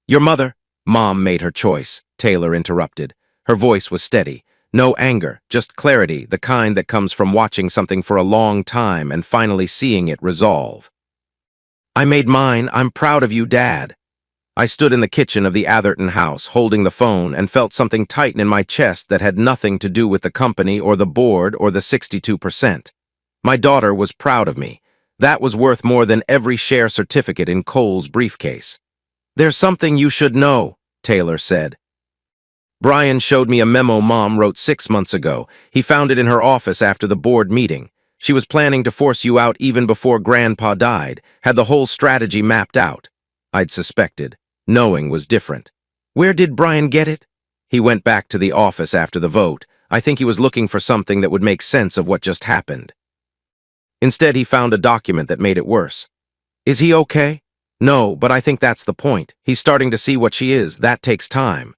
"Your mother—" "Mom made her choice," Taylor interrupted. Her voice was steady. No anger, just clarity, the kind that comes from watching something for a long time and finally seeing it resolve. "I made mine. I'm proud of you, Dad." I stood in the kitchen of the Atherton house, holding the phone, and felt something tighten in my chest that had nothing to do with the company or the board or the 62%. My daughter was proud of me. That was worth more than every share certificate in Cole's briefcase. "There's something you should know," Taylor said. "Brian showed me a memo Mom wrote 6 months ago. He found it in her office after the board meeting. She was planning to force you out even before Grandpa died, had the whole strategy mapped out." I'd suspected. Knowing was different. "Where did Brian get it?" "He went back to the office after the vote. I think he was looking for something that would make sense of what just happened. Instead, he found a document that made it worse." "Is he okay?" "No, but I think that's the point. He's starting to see what she is. That takes time."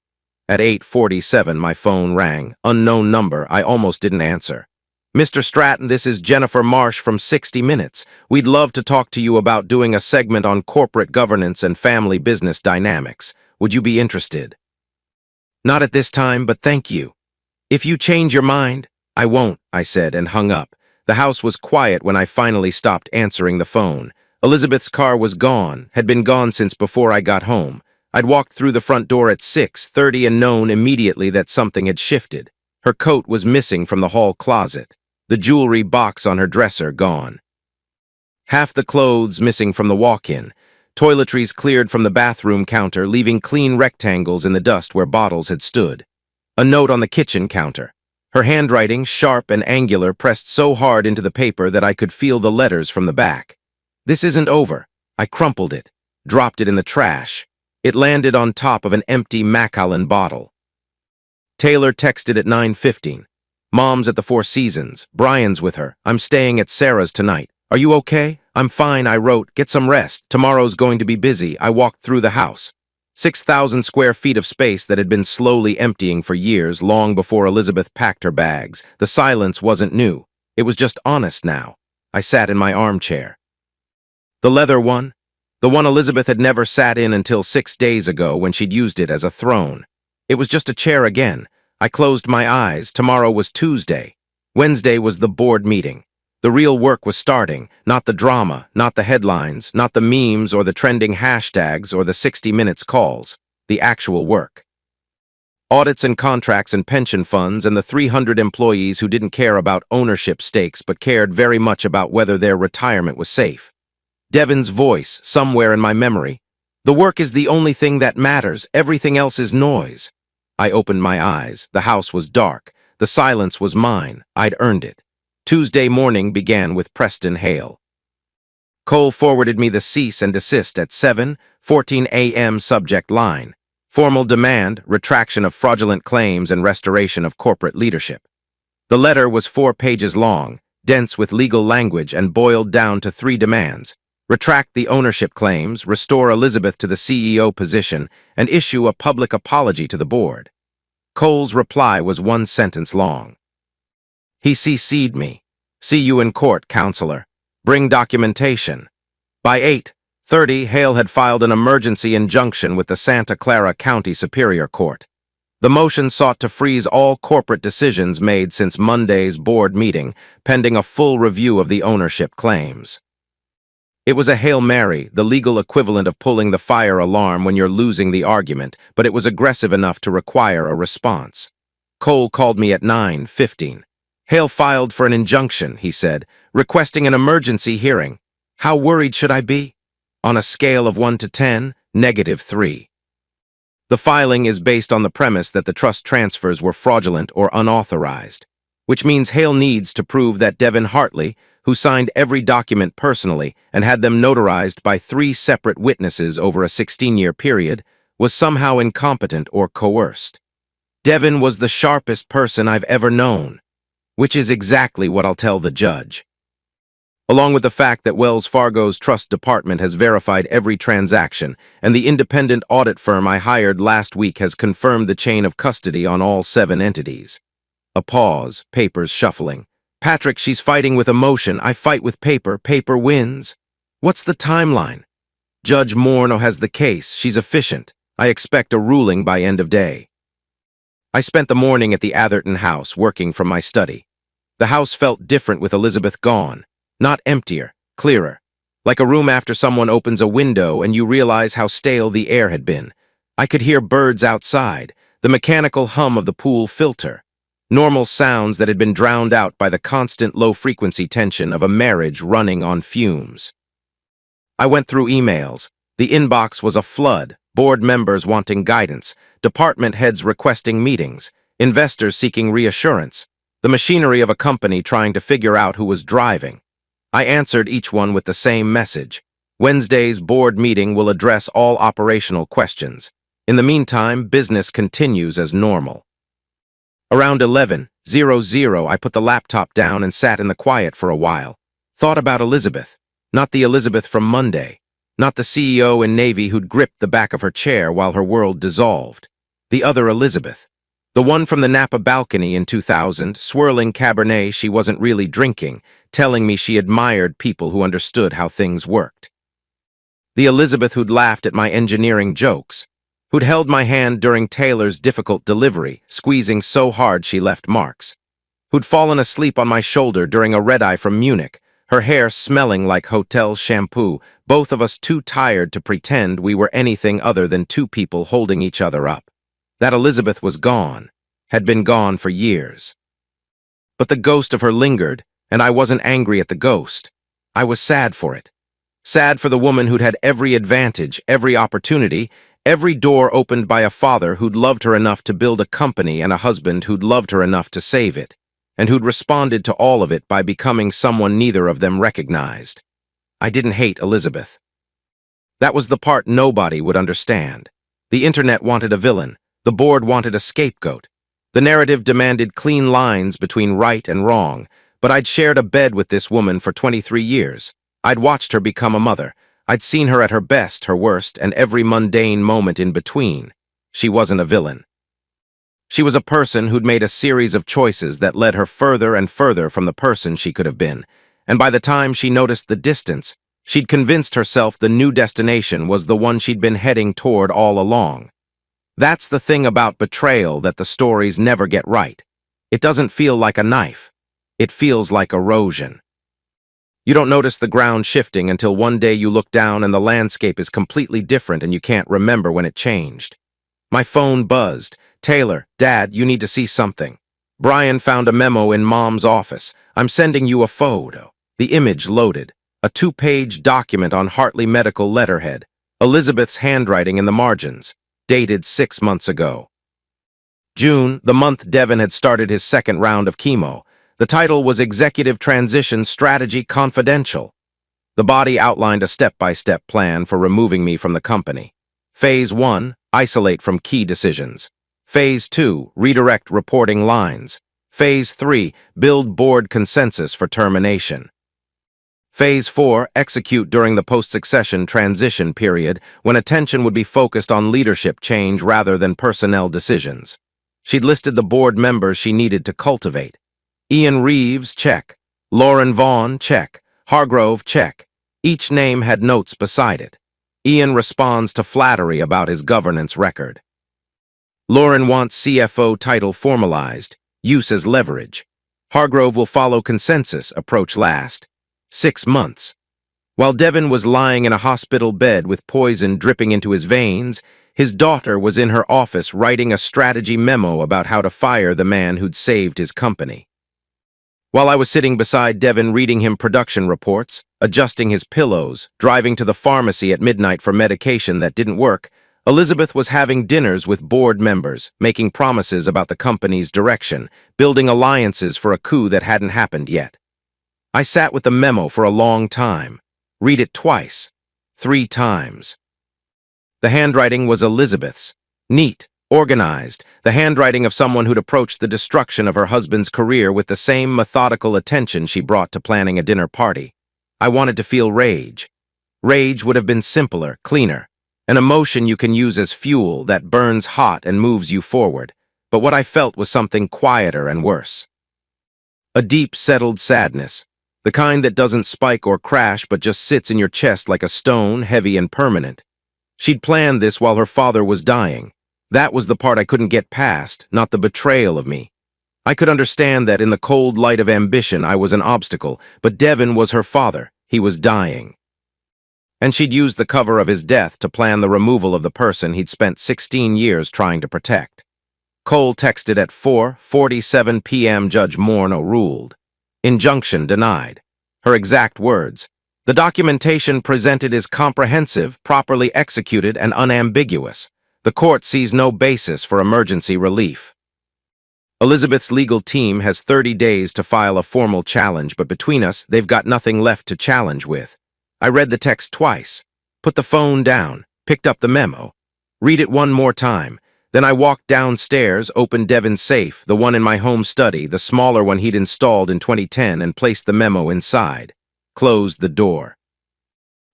At 8:47, my phone rang. Unknown number. I almost didn't answer. "Mr. Stratton, this is Jennifer Marsh from 60 Minutes. We'd love to talk to you about doing a segment on corporate governance and family business dynamics. Would you be interested?" "Not at this time, but thank you." "If you change your mind—" "I won't," I said, and hung up. The house was quiet when I finally stopped answering the phone. Elizabeth's car was gone, had been gone since before I got home. I'd walked through the front door at 6:30 and known immediately that something had shifted. Her coat was missing from the hall closet. The jewelry box on her dresser gone. Half the clothes missing from the walk-in. Toiletries cleared from the bathroom counter, leaving clean rectangles in the dust where bottles had stood. A note on the kitchen counter. Her handwriting, sharp and angular, pressed so hard into the paper that I could feel the letters from the back. "This isn't over." I crumpled it, dropped it in the trash. It landed on top of an empty Macallan bottle. Taylor texted at 9:15. Mom's at the Four Seasons. Brian's with her. I'm staying at Sarah's tonight. Are you okay? I'm fine, I wrote. Get some rest. Tomorrow's going to be busy. I walked through the house. 6,000 square feet of space that had been slowly emptying for years, long before Elizabeth packed her bags. The silence wasn't new. It was just honest now. I sat in my armchair. The leather one? The one Elizabeth had never sat in until 6 days ago when she'd used it as a throne. It was just a chair again. I closed my eyes. Tomorrow was Tuesday. Wednesday was the board meeting. The real work was starting, not the drama, not the headlines, not the memes or the trending hashtags or the 60 minutes calls. The actual work. Audits and contracts and pension funds and the 300 employees who didn't care about ownership stakes but cared very much about whether their retirement was safe. Devin's voice, somewhere in my memory. The work is the only thing that matters. Everything else is noise. I opened my eyes. The house was dark. The silence was mine. I'd earned it. Tuesday morning began with Preston Hale. Cole forwarded me the cease and desist at 7:14 a.m. subject line. Formal demand, retraction of fraudulent claims and restoration of corporate leadership. The letter was 4 pages long, dense with legal language and boiled down to 3 demands. Retract the ownership claims, restore Elizabeth to the CEO position, and issue a public apology to the board. Cole's reply was 1 sentence long. He CC'd me. See you in court, counselor. Bring documentation. By 8:30, Hale had filed an emergency injunction with the Santa Clara County Superior Court. The motion sought to freeze all corporate decisions made since Monday's board meeting, pending a full review of the ownership claims. It was a Hail Mary, the legal equivalent of pulling the fire alarm when you're losing the argument, but it was aggressive enough to require a response. Cole called me at 9:15. Hale filed for an injunction, he said, requesting an emergency hearing. How worried should I be? On a scale of 1 to 10, -3. The filing is based on the premise that the trust transfers were fraudulent or unauthorized, which means Hale needs to prove that Devin Hartley, who signed every document personally and had them notarized by 3 separate witnesses over a 16-year period, was somehow incompetent or coerced. Devin was the sharpest person I've ever known, which is exactly what I'll tell the judge. Along with the fact that Wells Fargo's trust department has verified every transaction, and the independent audit firm I hired last week has confirmed the chain of custody on all 7 entities. A pause, papers shuffling. Patrick, she's fighting with emotion. I fight with paper. Paper wins. What's the timeline? Judge Morno has the case. She's efficient. I expect a ruling by end of day. I spent the morning at the Atherton house working from my study. The house felt different with Elizabeth gone. Not emptier, clearer. Like a room after someone opens a window and you realize how stale the air had been. I could hear birds outside, the mechanical hum of the pool filter. Normal sounds that had been drowned out by the constant low-frequency tension of a marriage running on fumes. I went through emails. The inbox was a flood, board members wanting guidance, department heads requesting meetings, investors seeking reassurance, the machinery of a company trying to figure out who was driving. I answered each one with the same message. Wednesday's board meeting will address all operational questions. In the meantime, business continues as normal. Around 11:00, I put the laptop down and sat in the quiet for a while. Thought about Elizabeth. Not the Elizabeth from Monday. Not the CEO in Navy who'd gripped the back of her chair while her world dissolved. The other Elizabeth. The one from the Napa balcony in 2000, swirling Cabernet she wasn't really drinking, telling me she admired people who understood how things worked. The Elizabeth who'd laughed at my engineering jokes, who'd held my hand during Taylor's difficult delivery, squeezing so hard she left marks, who'd fallen asleep on my shoulder during a red-eye from Munich, her hair smelling like hotel shampoo, both of us too tired to pretend we were anything other than 2 people holding each other up. That Elizabeth was gone, had been gone for years. But the ghost of her lingered, and I wasn't angry at the ghost. I was sad for it. Sad for the woman who'd had every advantage, every opportunity, every door opened by a father who'd loved her enough to build a company and a husband who'd loved her enough to save it, and who'd responded to all of it by becoming someone neither of them recognized. I didn't hate Elizabeth. That was the part nobody would understand. The internet wanted a villain. The board wanted a scapegoat. The narrative demanded clean lines between right and wrong, but I'd shared a bed with this woman for 23 years. I'd watched her become a mother. I'd seen her at her best, her worst, and every mundane moment in between. She wasn't a villain. She was a person who'd made a series of choices that led her further and further from the person she could have been. And by the time she noticed the distance, she'd convinced herself the new destination was the one she'd been heading toward all along. That's the thing about betrayal that the stories never get right. It doesn't feel like a knife. It feels like erosion. You don't notice the ground shifting until one day you look down and the landscape is completely different and you can't remember when it changed. My phone buzzed. "Taylor, Dad, you need to see something. Brian found a memo in Mom's office. I'm sending you a photo." The image loaded. A 2-page document on Hartley Medical letterhead. Elizabeth's handwriting in the margins. Dated 6 months ago. June, the month Devin had started his second round of chemo. The title was Executive Transition Strategy Confidential. The body outlined a step-by-step plan for removing me from the company. Phase 1, isolate from key decisions. Phase 2, redirect reporting lines. Phase 3, build board consensus for termination. Phase 4, execute during the post-succession transition period when attention would be focused on leadership change rather than personnel decisions. She'd listed the board members she needed to cultivate. Ian Reeves, check. Lauren Vaughn, check. Hargrove, check. Each name had notes beside it. Ian responds to flattery about his governance record. Lauren wants CFO title formalized, use as leverage. Hargrove will follow consensus, approach last. 6 months. While Devin was lying in a hospital bed with poison dripping into his veins, his daughter was in her office writing a strategy memo about how to fire the man who'd saved his company. While I was sitting beside Devin reading him production reports, adjusting his pillows, driving to the pharmacy at midnight for medication that didn't work, Elizabeth was having dinners with board members, making promises about the company's direction, building alliances for a coup that hadn't happened yet. I sat with the memo for a long time. Read it twice. 3 times. The handwriting was Elizabeth's. Neat, organized, the handwriting of someone who'd approached the destruction of her husband's career with the same methodical attention she brought to planning a dinner party. I wanted to feel rage. Rage would have been simpler, cleaner, an emotion you can use as fuel that burns hot and moves you forward. But what I felt was something quieter and worse. A deep, settled sadness. The kind that doesn't spike or crash but just sits in your chest like a stone, heavy and permanent. She'd planned this while her father was dying. That was the part I couldn't get past, not the betrayal of me. I could understand that in the cold light of ambition I was an obstacle, but Devin was her father. He was dying. And she'd used the cover of his death to plan the removal of the person he'd spent 16 years trying to protect. Cole texted at 4:47 p.m. Judge Morneau ruled. Injunction denied. Her exact words. The documentation presented is comprehensive, properly executed, and unambiguous. The court sees no basis for emergency relief. Elizabeth's legal team has 30 days to file a formal challenge, but between us, they've got nothing left to challenge with. I read the text twice, put the phone down, picked up the memo. Read it one more time. Then I walked downstairs, opened Devin's safe, the one in my home study, the smaller one he'd installed in 2010, and placed the memo inside. Closed the door.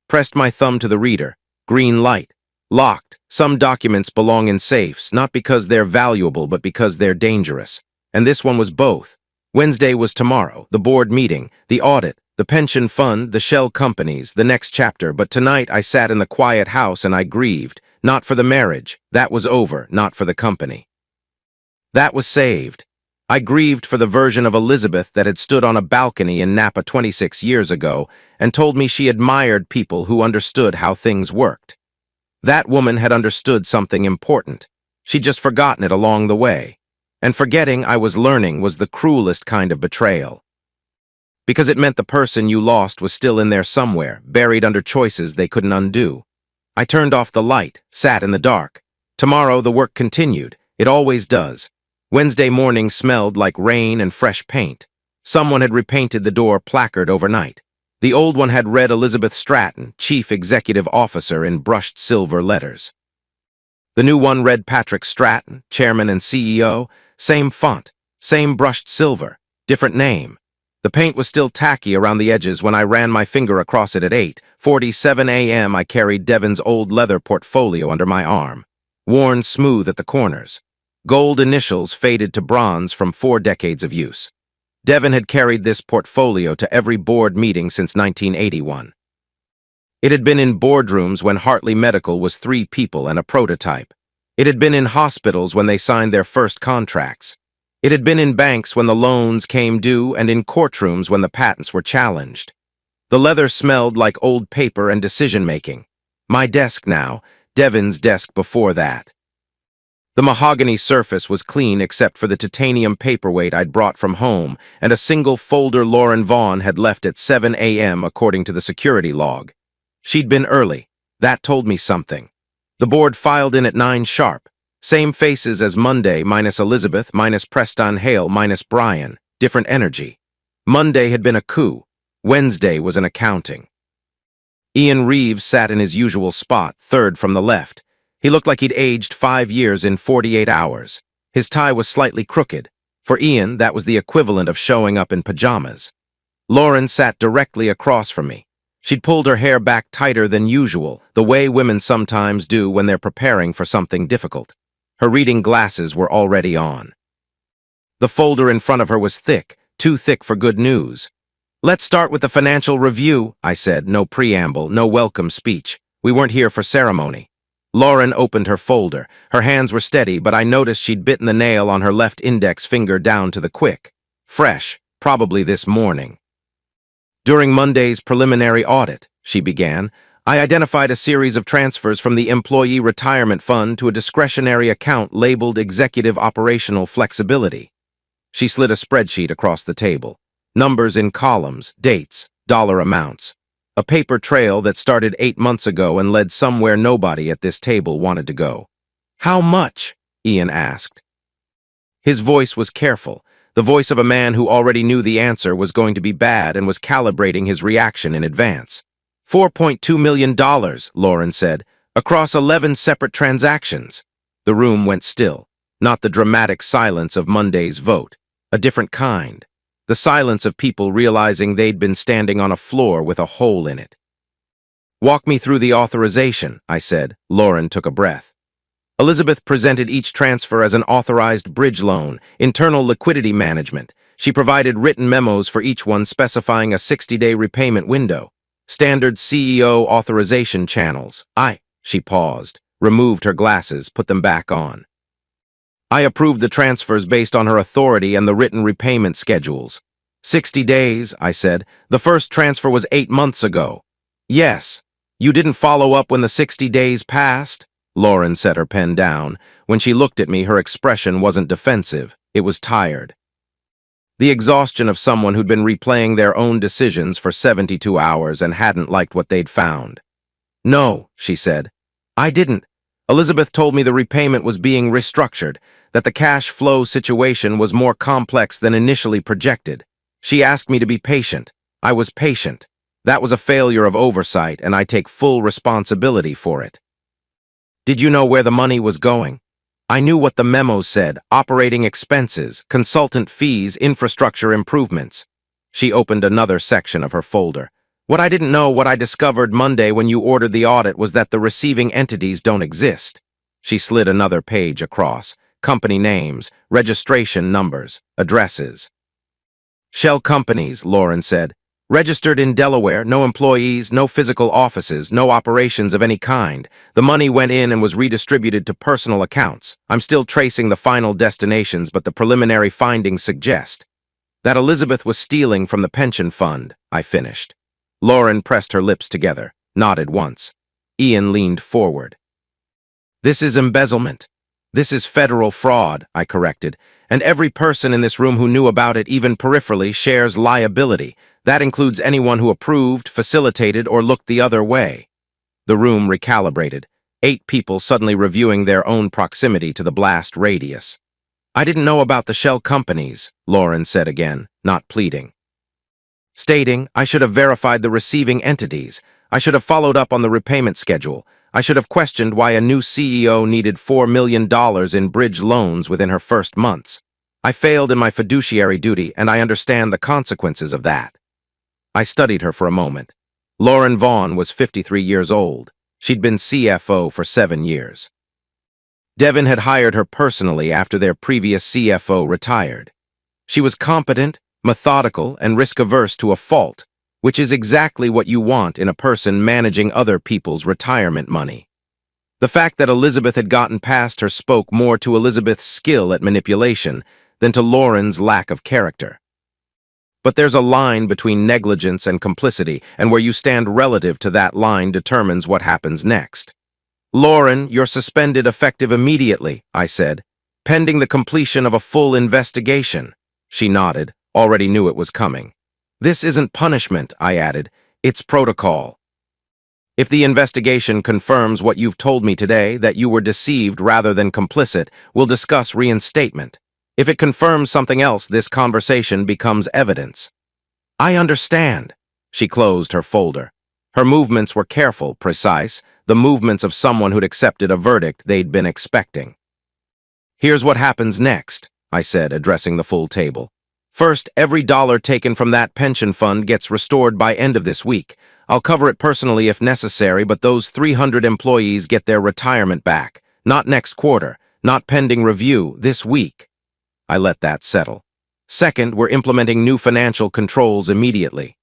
Pressed my thumb to the reader. Green light. Locked. Some documents belong in safes, not because they're valuable, but because they're dangerous. And this one was both. Wednesday was tomorrow, the board meeting, the audit, the pension fund, the shell companies, the next chapter, but tonight I sat in the quiet house and I grieved. Not for the marriage. That was over, not for the company. That was saved. I grieved for the version of Elizabeth that had stood on a balcony in Napa 26 years ago and told me she admired people who understood how things worked. That woman had understood something important. She'd just forgotten it along the way. And forgetting, I was learning, was the cruelest kind of betrayal. Because it meant the person you lost was still in there somewhere, buried under choices they couldn't undo. I turned off the light, sat in the dark. Tomorrow the work continued. It always does. Wednesday morning smelled like rain and fresh paint. Someone had repainted the door placard overnight. The old one had read Elizabeth Stratton, Chief Executive Officer, in brushed silver letters. The new one read Patrick Stratton, Chairman and CEO, same font, same brushed silver, different name. The paint was still tacky around the edges when I ran my finger across it at 8:47 a.m. I carried Devon's old leather portfolio under my arm, worn smooth at the corners. Gold initials faded to bronze from 4 decades of use. Devon had carried this portfolio to every board meeting since 1981. It had been in boardrooms when Hartley Medical was 3 people and a prototype. It had been in hospitals when they signed their first contracts. It had been in banks when the loans came due and in courtrooms when the patents were challenged. The leather smelled like old paper and decision-making. My desk now, Devon's desk before that. The mahogany surface was clean except for the titanium paperweight I'd brought from home and a single folder Lauren Vaughn had left at 7 a.m. according to the security log. She'd been early. That told me something. The board filed in at 9 sharp. Same faces as Monday minus Elizabeth minus Preston Hale minus Brian. Different energy. Monday had been a coup. Wednesday was an accounting. Ian Reeves sat in his usual spot, third from the left. He looked like he'd aged 5 years in 48 hours. His tie was slightly crooked. For Ian, that was the equivalent of showing up in pajamas. Lauren sat directly across from me. She'd pulled her hair back tighter than usual, the way women sometimes do when they're preparing for something difficult. Her reading glasses were already on. The folder in front of her was thick, too thick for good news. "Let's start with the financial review," I said, no preamble, no welcome speech. We weren't here for ceremony. Lauren opened her folder. Her hands were steady, but I noticed she'd bitten the nail on her left index finger down to the quick. Fresh, probably this morning. "During Monday's preliminary audit," she began, "I identified a series of transfers from the Employee Retirement Fund to a discretionary account labeled Executive Operational Flexibility." She slid a spreadsheet across the table. Numbers in columns, dates, dollar amounts. A paper trail that started 8 months ago and led somewhere nobody at this table wanted to go. "How much?" Ian asked. His voice was careful, the voice of a man who already knew the answer was going to be bad and was calibrating his reaction in advance. $4.2 million, Lauren said, across 11 separate transactions. The room went still, not the dramatic silence of Monday's vote, a different kind. The silence of people realizing they'd been standing on a floor with a hole in it. "Walk me through the authorization," I said. Lauren took a breath. Elizabeth presented each transfer as an authorized bridge loan, internal liquidity management. She provided written memos for each one specifying a 60-day repayment window. Standard CEO authorization channels. She paused, removed her glasses, put them back on. "I approved the transfers based on her authority and the written repayment schedules." 60 days, I said. "The first transfer was 8 months ago." "Yes. You didn't follow up when the 60 days passed?" Lauren set her pen down. When she looked at me, her expression wasn't defensive. It was tired. The exhaustion of someone who'd been replaying their own decisions for 72 hours and hadn't liked what they'd found. "No," she said. "I didn't. Elizabeth told me the repayment was being restructured, that the cash flow situation was more complex than initially projected. She asked me to be patient. I was patient. That was a failure of oversight, and I take full responsibility for it." "Did you know where the money was going?" "I knew what the memo said: operating expenses, consultant fees, infrastructure improvements." She opened another section of her folder. "What I didn't know, what I discovered Monday when you ordered the audit, was that the receiving entities don't exist." She slid another page across. Company names, registration numbers, addresses. "Shell companies," Lauren said. "Registered in Delaware, no employees, no physical offices, no operations of any kind. The money went in and was redistributed to personal accounts. I'm still tracing the final destinations, but the preliminary findings suggest that Elizabeth was stealing from the pension fund," I finished. Lauren pressed her lips together, nodded once. Ian leaned forward. "This is embezzlement. This is federal fraud," I corrected, "and every person in this room who knew about it, even peripherally, shares liability. That includes anyone who approved, facilitated, or looked the other way." The room recalibrated, 8 people suddenly reviewing their own proximity to the blast radius. "I didn't know about the shell companies," Lauren said again, not pleading. Stating, "I should have verified the receiving entities. I should have followed up on the repayment schedule. I should have questioned why a new CEO needed $4 million in bridge loans within her first months." I failed in my fiduciary duty, and I understand the consequences of that. I studied her for a moment. Lauren Vaughn was 53 years old. She'd been CFO for 7 years. Devin had hired her personally after their previous CFO retired. She was competent, methodical, and risk-averse to a fault, which is exactly what you want in a person managing other people's retirement money. The fact that Elizabeth had gotten past her spoke more to Elizabeth's skill at manipulation than to Lauren's lack of character. But there's a line between negligence and complicity, and where you stand relative to that line determines what happens next. "Lauren, you're suspended effective immediately," I said, "pending the completion of a full investigation." She nodded, already knew it was coming. "This isn't punishment," I added, "it's protocol. If the investigation confirms what you've told me today, that you were deceived rather than complicit, we'll discuss reinstatement. If it confirms something else, this conversation becomes evidence." "I understand." She closed her folder. Her movements were careful, precise, the movements of someone who'd accepted a verdict they'd been expecting. "Here's what happens next," I said, addressing the full table. "First, every dollar taken from that pension fund gets restored by end of this week. I'll cover it personally if necessary, but those 300 employees get their retirement back. Not next quarter, not pending review, this week." I let that settle. "Second, we're implementing new financial controls immediately.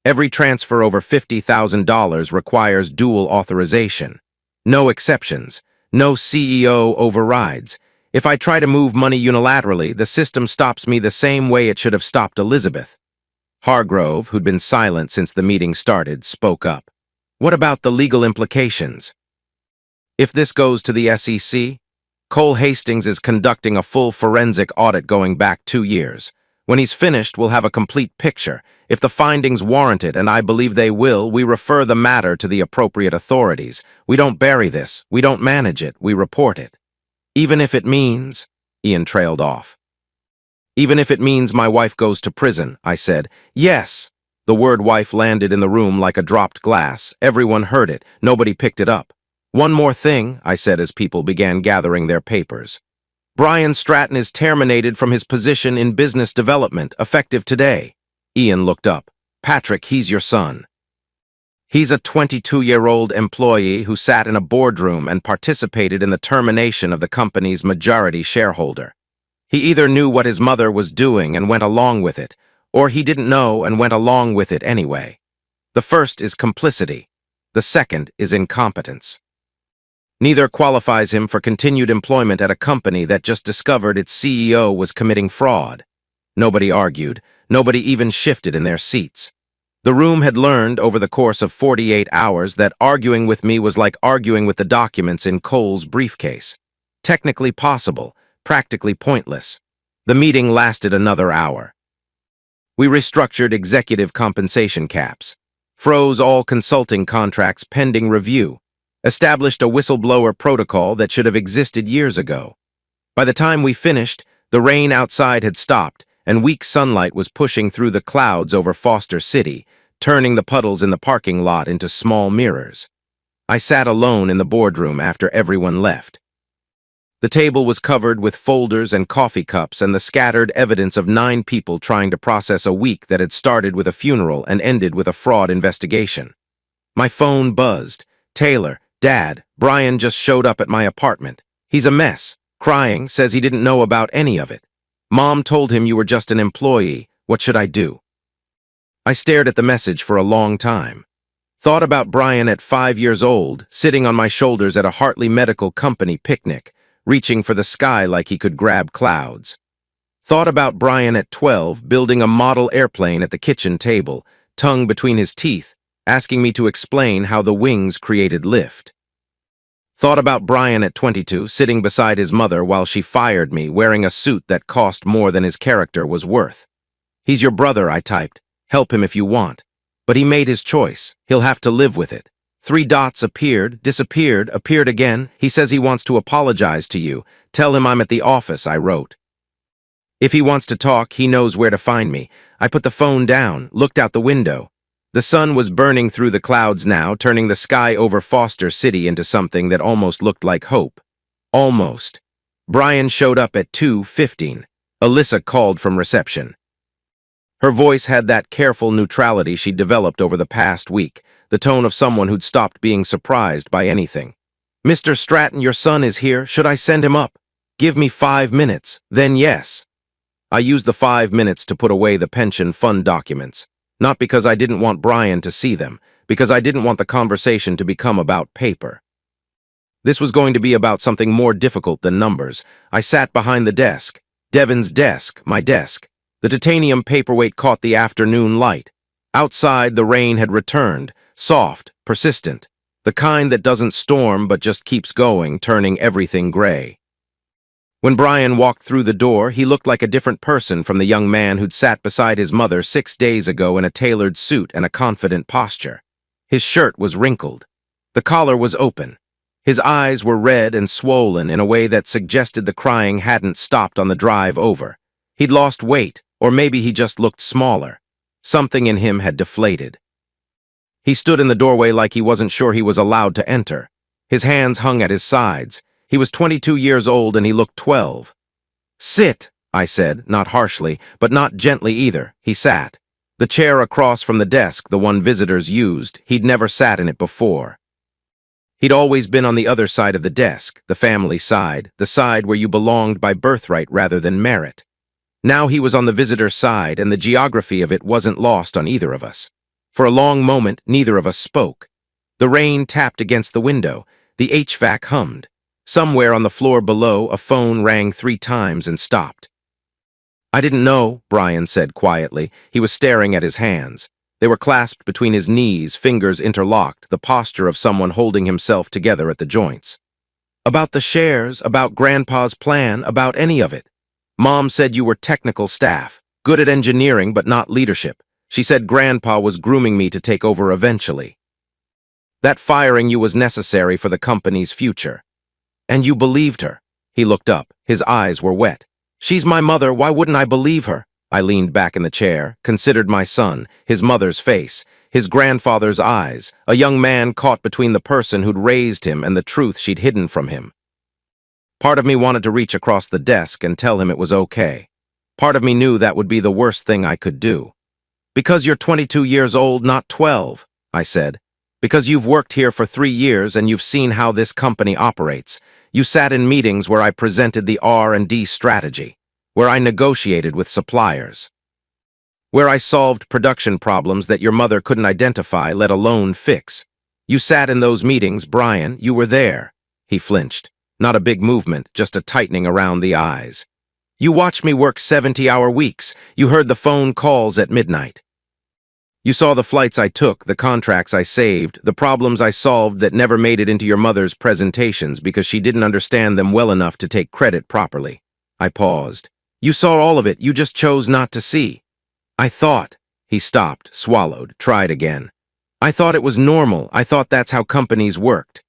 Every transfer over $50,000 requires dual authorization. No exceptions. No CEO overrides. If I try to move money unilaterally, the system stops me the same way it should have stopped Elizabeth." Hargrove, who'd been silent since the meeting started, spoke up. "What about the legal implications? If this goes to the SEC, Cole Hastings is conducting a full forensic audit going back 2 years. When he's finished, we'll have a complete picture. If the findings warrant it, and I believe they will, we refer the matter to the appropriate authorities. We don't bury this. We don't manage it. We report it. Even if it means—" Ian trailed off. "Even if it means my wife goes to prison," I said. "Yes." The word wife landed in the room like a dropped glass. Everyone heard it. Nobody picked it up. "One more thing," I said as people began gathering their papers. "Brian Stratton is terminated from his position in business development, effective today." Ian looked up. "Patrick, he's your son. He's a 22-year-old employee who sat in a boardroom and participated in the termination of the company's majority shareholder. He either knew what his mother was doing and went along with it, or he didn't know and went along with it anyway. The first is complicity. The second is incompetence. Neither qualifies him for continued employment at a company that just discovered its CEO was committing fraud." Nobody argued. Nobody even shifted in their seats. The room had learned over the course of 48 hours that arguing with me was like arguing with the documents in Cole's briefcase. Technically possible, practically pointless. The meeting lasted another hour. We restructured executive compensation caps, froze all consulting contracts pending review, established a whistleblower protocol that should have existed years ago. By the time we finished, the rain outside had stopped, and weak sunlight was pushing through the clouds over Foster City, turning the puddles in the parking lot into small mirrors. I sat alone in the boardroom after everyone left. The table was covered with folders and coffee cups and the scattered evidence of 9 people trying to process a week that had started with a funeral and ended with a fraud investigation. My phone buzzed. "Taylor, Dad, Brian just showed up at my apartment. He's a mess, crying, says he didn't know about any of it. Mom told him you were just an employee. What should I do?" I stared at the message for a long time. Thought about Brian at 5 years old, sitting on my shoulders at a Hartley Medical Company picnic, reaching for the sky like he could grab clouds. Thought about Brian at 12, building a model airplane at the kitchen table, tongue between his teeth, asking me to explain how the wings created lift. Thought about Brian at 22, sitting beside his mother while she fired me, wearing a suit that cost more than his character was worth. "He's your brother," I typed. "Help him if you want." But he made his choice. He'll have to live with it. 3 dots appeared, disappeared, appeared again. "He says he wants to apologize to you. Tell him I'm at the office," I wrote. "If he wants to talk, he knows where to find me." I put the phone down, looked out the window. The sun was burning through the clouds now, turning the sky over Foster City into something that almost looked like hope. Almost. Brian showed up at 2:15. Alyssa called from reception. Her voice had that careful neutrality she'd developed over the past week, the tone of someone who'd stopped being surprised by anything. "Mr. Stratton, your son is here. Should I send him up? Give me 5 minutes, then yes." I used the 5 minutes to put away the pension fund documents. Not because I didn't want Brian to see them, because I didn't want the conversation to become about paper. This was going to be about something more difficult than numbers. I sat behind the desk. Devin's desk, my desk. The titanium paperweight caught the afternoon light. Outside, the rain had returned, soft, persistent, the kind that doesn't storm but just keeps going, turning everything gray. When Brian walked through the door, he looked like a different person from the young man who'd sat beside his mother 6 days ago in a tailored suit and a confident posture. His shirt was wrinkled. The collar was open. His eyes were red and swollen in a way that suggested the crying hadn't stopped on the drive over. He'd lost weight, or maybe he just looked smaller. Something in him had deflated. He stood in the doorway like he wasn't sure he was allowed to enter. His hands hung at his sides. He was 22 years old and he looked 12. "Sit," I said, not harshly, but not gently either. He sat. The chair across from the desk, the one visitors used, he'd never sat in it before. He'd always been on the other side of the desk, the family side, the side where you belonged by birthright rather than merit. Now he was on the visitor's side, and the geography of it wasn't lost on either of us. For a long moment, neither of us spoke. The rain tapped against the window. The HVAC hummed. Somewhere on the floor below, a phone rang 3 times and stopped. "I didn't know," Brian said quietly. He was staring at his hands. They were clasped between his knees, fingers interlocked, the posture of someone holding himself together at the joints. "About the shares, about Grandpa's plan, about any of it. Mom said you were technical staff, good at engineering but not leadership. She said Grandpa was grooming me to take over eventually. That firing you was necessary for the company's future. And you believed her." He looked up. His eyes were wet. "She's my mother. Why wouldn't I believe her?" I leaned back in the chair, considered my son, his mother's face, his grandfather's eyes, a young man caught between the person who'd raised him and the truth she'd hidden from him. Part of me wanted to reach across the desk and tell him it was okay. Part of me knew that would be the worst thing I could do. "Because you're 22 years old, not 12, I said. "Because you've worked here for 3 years and you've seen how this company operates. You sat in meetings where I presented the R&D strategy, where I negotiated with suppliers, where I solved production problems that your mother couldn't identify, let alone fix. You sat in those meetings, Brian. You were there." He flinched. Not a big movement, just a tightening around the eyes. "You watched me work 70-hour weeks. You heard the phone calls at midnight. You saw the flights I took, the contracts I saved, the problems I solved that never made it into your mother's presentations because she didn't understand them well enough to take credit properly." I paused. "You saw all of it, you just chose not to see." "I thought." He stopped, swallowed, tried again. "I thought it was normal. I thought that's how companies worked.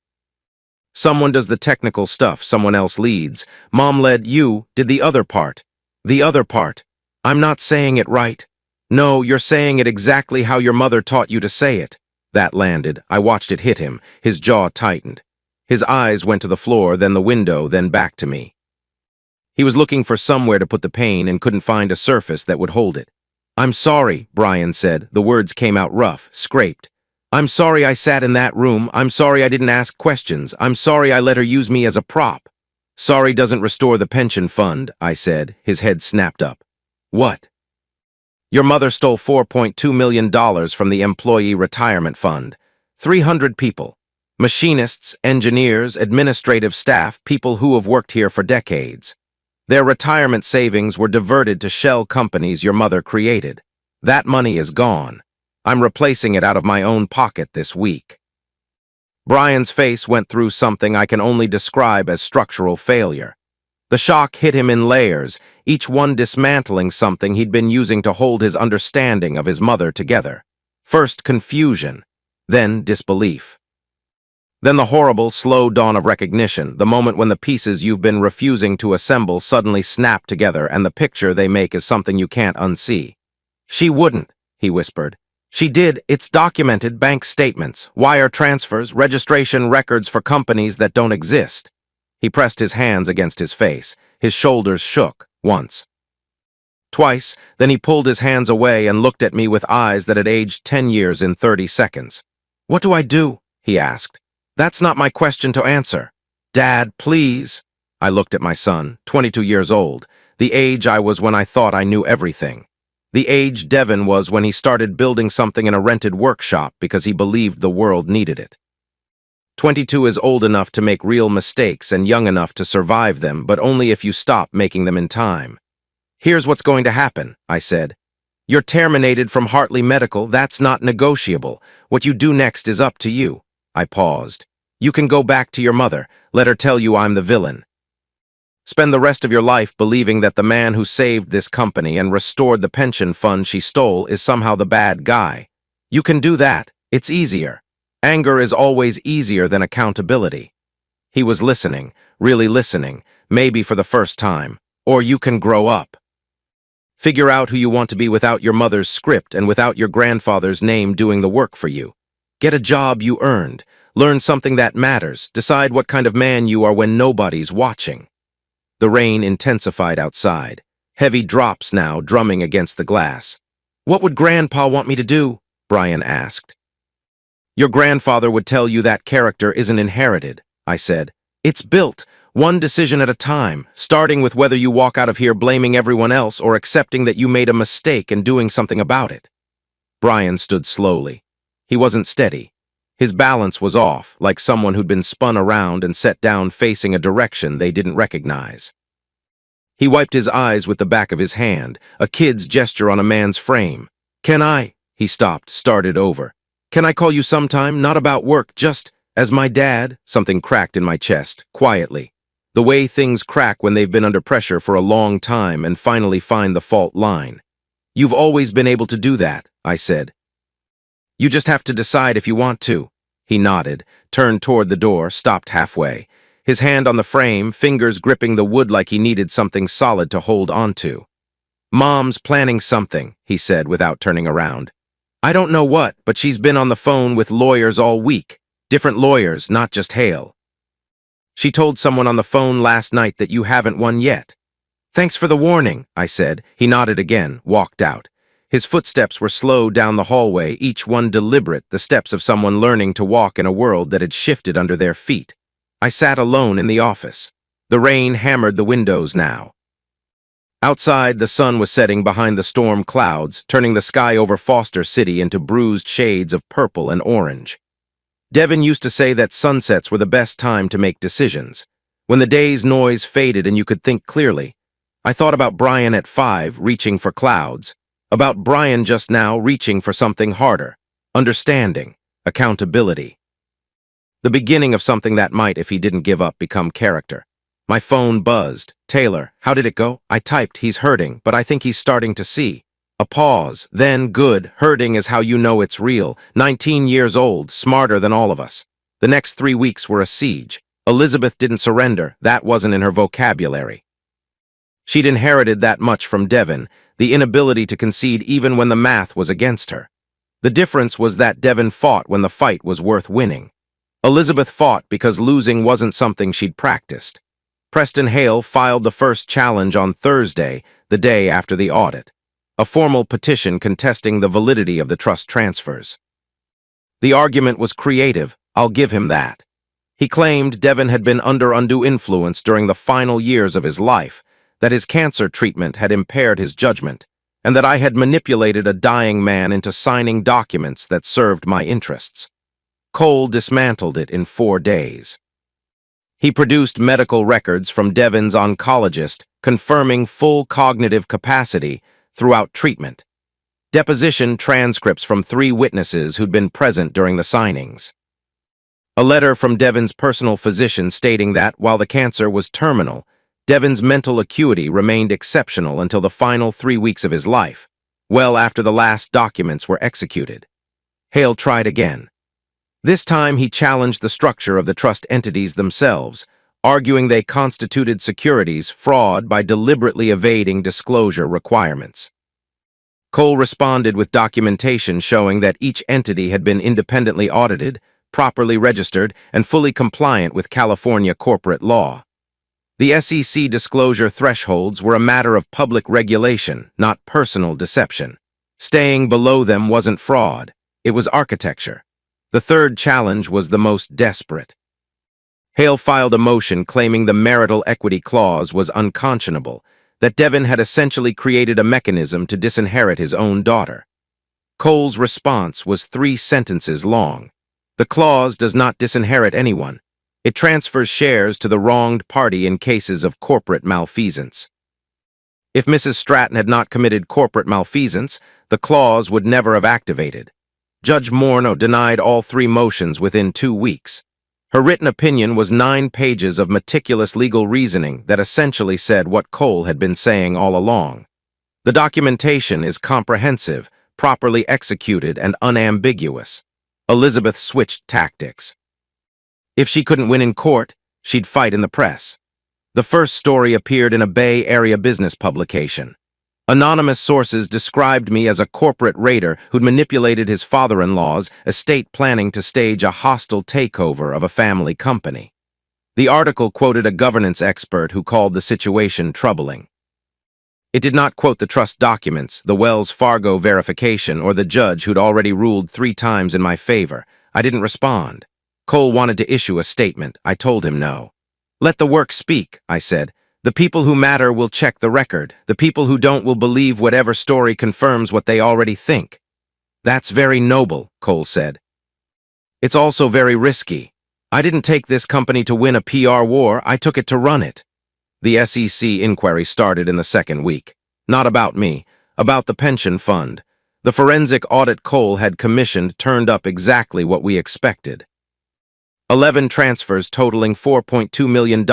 Someone does the technical stuff, someone else leads. Mom led, you did the other part. The other part. I'm not saying it right. No, you're saying it exactly how your mother taught you to say it." That landed. I watched it hit him. His jaw tightened. His eyes went to the floor, then the window, then back to me. He was looking for somewhere to put the pain and couldn't find a surface that would hold it. "I'm sorry," Brian said. The words came out rough, scraped. "I'm sorry I sat in that room. I'm sorry I didn't ask questions. I'm sorry I let her use me as a prop." "Sorry doesn't restore the pension fund," I said. His head snapped up. "What?" "Your mother stole $4.2 million from the Employee Retirement Fund. 300 people. Machinists, engineers, administrative staff, people who have worked here for decades. Their retirement savings were diverted to shell companies your mother created. That money is gone. I'm replacing it out of my own pocket this week." Brian's face went through something I can only describe as structural failure. The shock hit him in layers, each one dismantling something he'd been using to hold his understanding of his mother together. First confusion, then disbelief. Then the horrible, slow dawn of recognition, the moment when the pieces you've been refusing to assemble suddenly snap together and the picture they make is something you can't unsee. "She wouldn't," he whispered. "She did. It's documented, bank statements, wire transfers, registration records for companies that don't exist." He pressed his hands against his face. His shoulders shook, once. Twice, then he pulled his hands away and looked at me with eyes that had aged 10 years in 30 seconds. "What do I do?" he asked. "That's not my question to answer." "Dad, please." I looked at my son, 22 years old, the age I was when I thought I knew everything. The age Devin was when he started building something in a rented workshop because he believed the world needed it. 22 is old enough to make real mistakes and young enough to survive them, but only if you stop making them in time. "Here's what's going to happen," I said. "You're terminated from Hartley Medical. That's not negotiable. What you do next is up to you." I paused. "You can go back to your mother. Let her tell you I'm the villain. Spend the rest of your life believing that the man who saved this company and restored the pension fund she stole is somehow the bad guy. You can do that. It's easier. Anger is always easier than accountability." He was listening, really listening, maybe for the first time. "Or you can grow up. Figure out who you want to be without your mother's script and without your grandfather's name doing the work for you. Get a job you earned. Learn something that matters. Decide what kind of man you are when nobody's watching." The rain intensified outside. Heavy drops now drumming against the glass. "What would Grandpa want me to do?" Brian asked. "Your grandfather would tell you that character isn't inherited," I said. "It's built, one decision at a time, starting with whether you walk out of here blaming everyone else or accepting that you made a mistake and doing something about it." Brian stood slowly. He wasn't steady. His balance was off, like someone who'd been spun around and set down facing a direction they didn't recognize. He wiped his eyes with the back of his hand, a kid's gesture on a man's frame. "Can I?" He stopped, started over. "Can I call you sometime? Not about work, just as my dad?" Something cracked in my chest, quietly. The way things crack when they've been under pressure for a long time and finally find the fault line. "You've always been able to do that," I said. "You just have to decide if you want to." He nodded, turned toward the door, stopped halfway. His hand on the frame, fingers gripping the wood like he needed something solid to hold onto. "Mom's planning something," he said without turning around. "I don't know what, but she's been on the phone with lawyers all week. Different lawyers, not just Hale. She told someone on the phone last night that you haven't won yet." "Thanks for the warning," I said. He nodded again, walked out. His footsteps were slow down the hallway, each one deliberate, the steps of someone learning to walk in a world that had shifted under their feet. I sat alone in the office. The rain hammered the windows now. Outside, the sun was setting behind the storm clouds, turning the sky over Foster City into bruised shades of purple and orange. Devin used to say that sunsets were the best time to make decisions, when the day's noise faded and you could think clearly. I thought about Brian at 5, reaching for clouds. About Brian just now reaching for something harder, understanding, accountability. The beginning of something that might, if he didn't give up, become character. My phone buzzed. "Taylor, how did it go?" I typed, "He's hurting, but I think he's starting to see." A pause. Then, "Good, hurting is how you know it's real. 19 years old, smarter than all of us." The next 3 weeks were a siege. Elizabeth didn't surrender. That wasn't in her vocabulary. She'd inherited that much from Devin, the inability to concede even when the math was against her. The difference was that Devin fought when the fight was worth winning. Elizabeth fought because losing wasn't something she'd practiced. Preston Hale filed the first challenge on Thursday, the day after the audit, a formal petition contesting the validity of the trust transfers. The argument was creative, I'll give him that. He claimed Devin had been under undue influence during the final years of his life, that his cancer treatment had impaired his judgment, and that I had manipulated a dying man into signing documents that served my interests. Cole dismantled it in 4 days. He produced medical records from Devin's oncologist confirming full cognitive capacity throughout treatment. Deposition transcripts from 3 witnesses who'd been present during the signings. A letter from Devin's personal physician stating that, while the cancer was terminal, Devin's mental acuity remained exceptional until the final 3 weeks of his life, well after the last documents were executed. Hale tried again. This time he challenged the structure of the trust entities themselves, arguing they constituted securities fraud by deliberately evading disclosure requirements. Cole responded with documentation showing that each entity had been independently audited, properly registered, and fully compliant with California corporate law. The SEC disclosure thresholds were a matter of public regulation, not personal deception. Staying below them wasn't fraud, it was architecture. The third challenge was the most desperate. Hale filed a motion claiming the marital equity clause was unconscionable, that Devon had essentially created a mechanism to disinherit his own daughter. Cole's response was 3 sentences long. The clause does not disinherit anyone. It transfers shares to the wronged party in cases of corporate malfeasance. If Mrs. Stratton had not committed corporate malfeasance, the clause would never have activated. Judge Morneau denied all 3 motions within 2 weeks. Her written opinion was 9 pages of meticulous legal reasoning that essentially said what Cole had been saying all along. The documentation is comprehensive, properly executed, and unambiguous. Elizabeth switched tactics. If she couldn't win in court, she'd fight in the press. The first story appeared in a Bay Area business publication. Anonymous sources described me as a corporate raider who'd manipulated his father-in-law's estate planning to stage a hostile takeover of a family company. The article quoted a governance expert who called the situation troubling. It did not quote the trust documents, the Wells Fargo verification, or the judge who'd already ruled 3 times in my favor. I didn't respond. Cole wanted to issue a statement. I told him no. Let the work speak, I said. The people who matter will check the record. The people who don't will believe whatever story confirms what they already think. That's very noble, Cole said. It's also very risky. I didn't take this company to win a PR war, I took it to run it. The SEC inquiry started in the 2nd week. Not about me, about the pension fund. The forensic audit Cole had commissioned turned up exactly what we expected. 11 transfers totaling $4.2 million.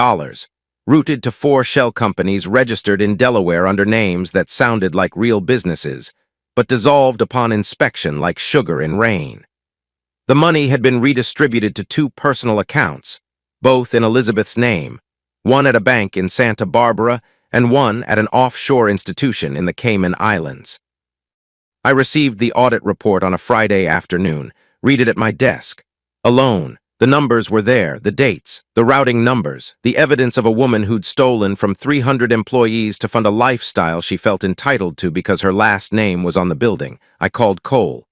Routed to 4 shell companies registered in Delaware under names that sounded like real businesses, but dissolved upon inspection like sugar in rain. The money had been redistributed to 2 personal accounts, both in Elizabeth's name, one at a bank in Santa Barbara and one at an offshore institution in the Cayman Islands. I received the audit report on a Friday afternoon, read it at my desk. Alone. The numbers were there, the dates, the routing numbers, the evidence of a woman who'd stolen from 300 employees to fund a lifestyle she felt entitled to because her last name was on the building. I called Cole.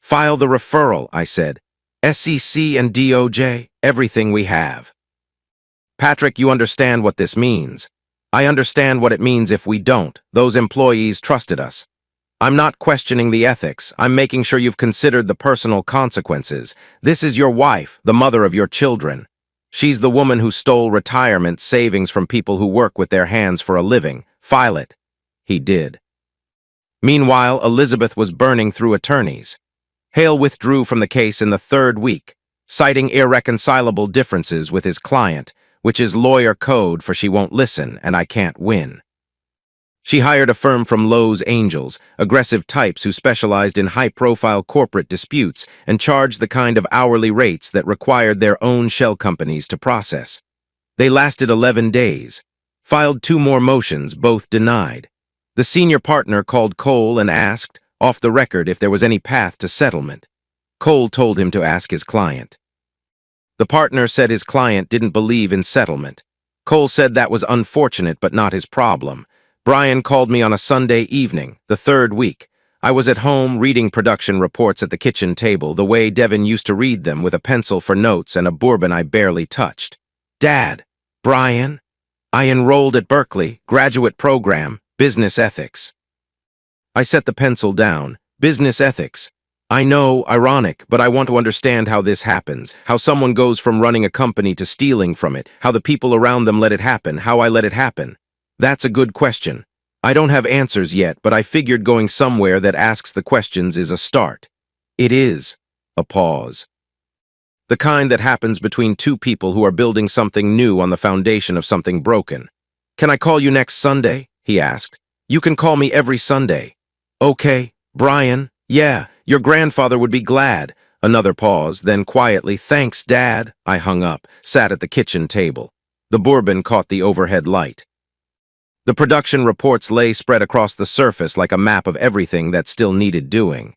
File the referral, I said. SEC and DOJ, everything we have. Patrick, you understand what this means. I understand what it means if we don't. Those employees trusted us. I'm not questioning the ethics. I'm making sure you've considered the personal consequences. This is your wife, the mother of your children. She's the woman who stole retirement savings from people who work with their hands for a living. File it. He did. Meanwhile, Elizabeth was burning through attorneys. Hale withdrew from the case in the 3rd week, citing irreconcilable differences with his client, which is lawyer code for she won't listen and I can't win. She hired a firm from Lowe's Angels, aggressive types who specialized in high-profile corporate disputes and charged the kind of hourly rates that required their own shell companies to process. They lasted 11 days, filed 2 more motions, both denied. The senior partner called Cole and asked, off the record, if there was any path to settlement. Cole told him to ask his client. The partner said his client didn't believe in settlement. Cole said that was unfortunate but not his problem. Brian called me on a Sunday evening, the 3rd week. I was at home reading production reports at the kitchen table, the way Devon used to read them with a pencil for notes and a bourbon I barely touched. Dad, Brian, I enrolled at Berkeley, graduate program, business ethics. I set the pencil down. Business ethics. I know, ironic, but I want to understand how this happens, how someone goes from running a company to stealing from it, how the people around them let it happen, how I let it happen. That's a good question. I don't have answers yet, but I figured going somewhere that asks the questions is a start. It is. A pause. The kind that happens between 2 people who are building something new on the foundation of something broken. Can I call you next Sunday? He asked. You can call me every Sunday. Okay, Brian. Yeah, your grandfather would be glad. Another pause, then quietly, thanks, Dad. I hung up, sat at the kitchen table. The bourbon caught the overhead light. The production reports lay spread across the surface like a map of everything that still needed doing.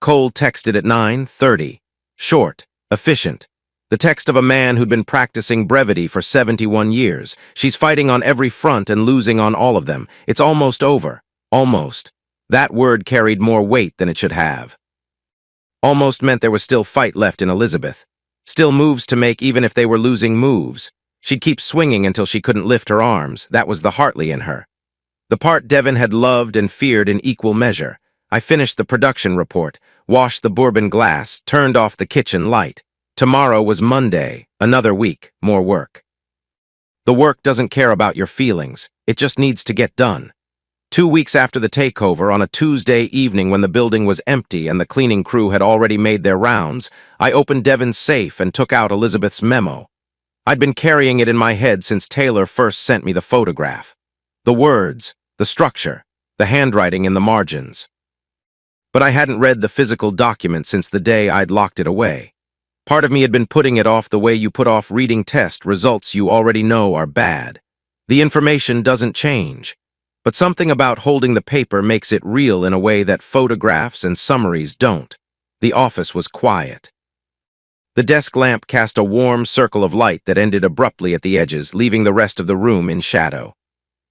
Cole texted at 9:30. Short, efficient. The text of a man who'd been practicing brevity for 71 years. She's fighting on every front and losing on all of them. It's almost over. Almost. That word carried more weight than it should have. Almost meant there was still fight left in Elizabeth. Still moves to make even if they were losing moves. She'd keep swinging until she couldn't lift her arms. That was the Hartley in her. The part Devon had loved and feared in equal measure. I finished the production report, washed the bourbon glass, turned off the kitchen light. Tomorrow was Monday, another week, more work. The work doesn't care about your feelings. It just needs to get done. 2 weeks after the takeover, on a Tuesday evening when the building was empty and the cleaning crew had already made their rounds, I opened Devon's safe and took out Elizabeth's memo. I'd been carrying it in my head since Taylor first sent me the photograph. The words, the structure, the handwriting in the margins. But I hadn't read the physical document since the day I'd locked it away. Part of me had been putting it off the way you put off reading test results you already know are bad. The information doesn't change, but something about holding the paper makes it real in a way that photographs and summaries don't. The office was quiet. The desk lamp cast a warm circle of light that ended abruptly at the edges, leaving the rest of the room in shadow.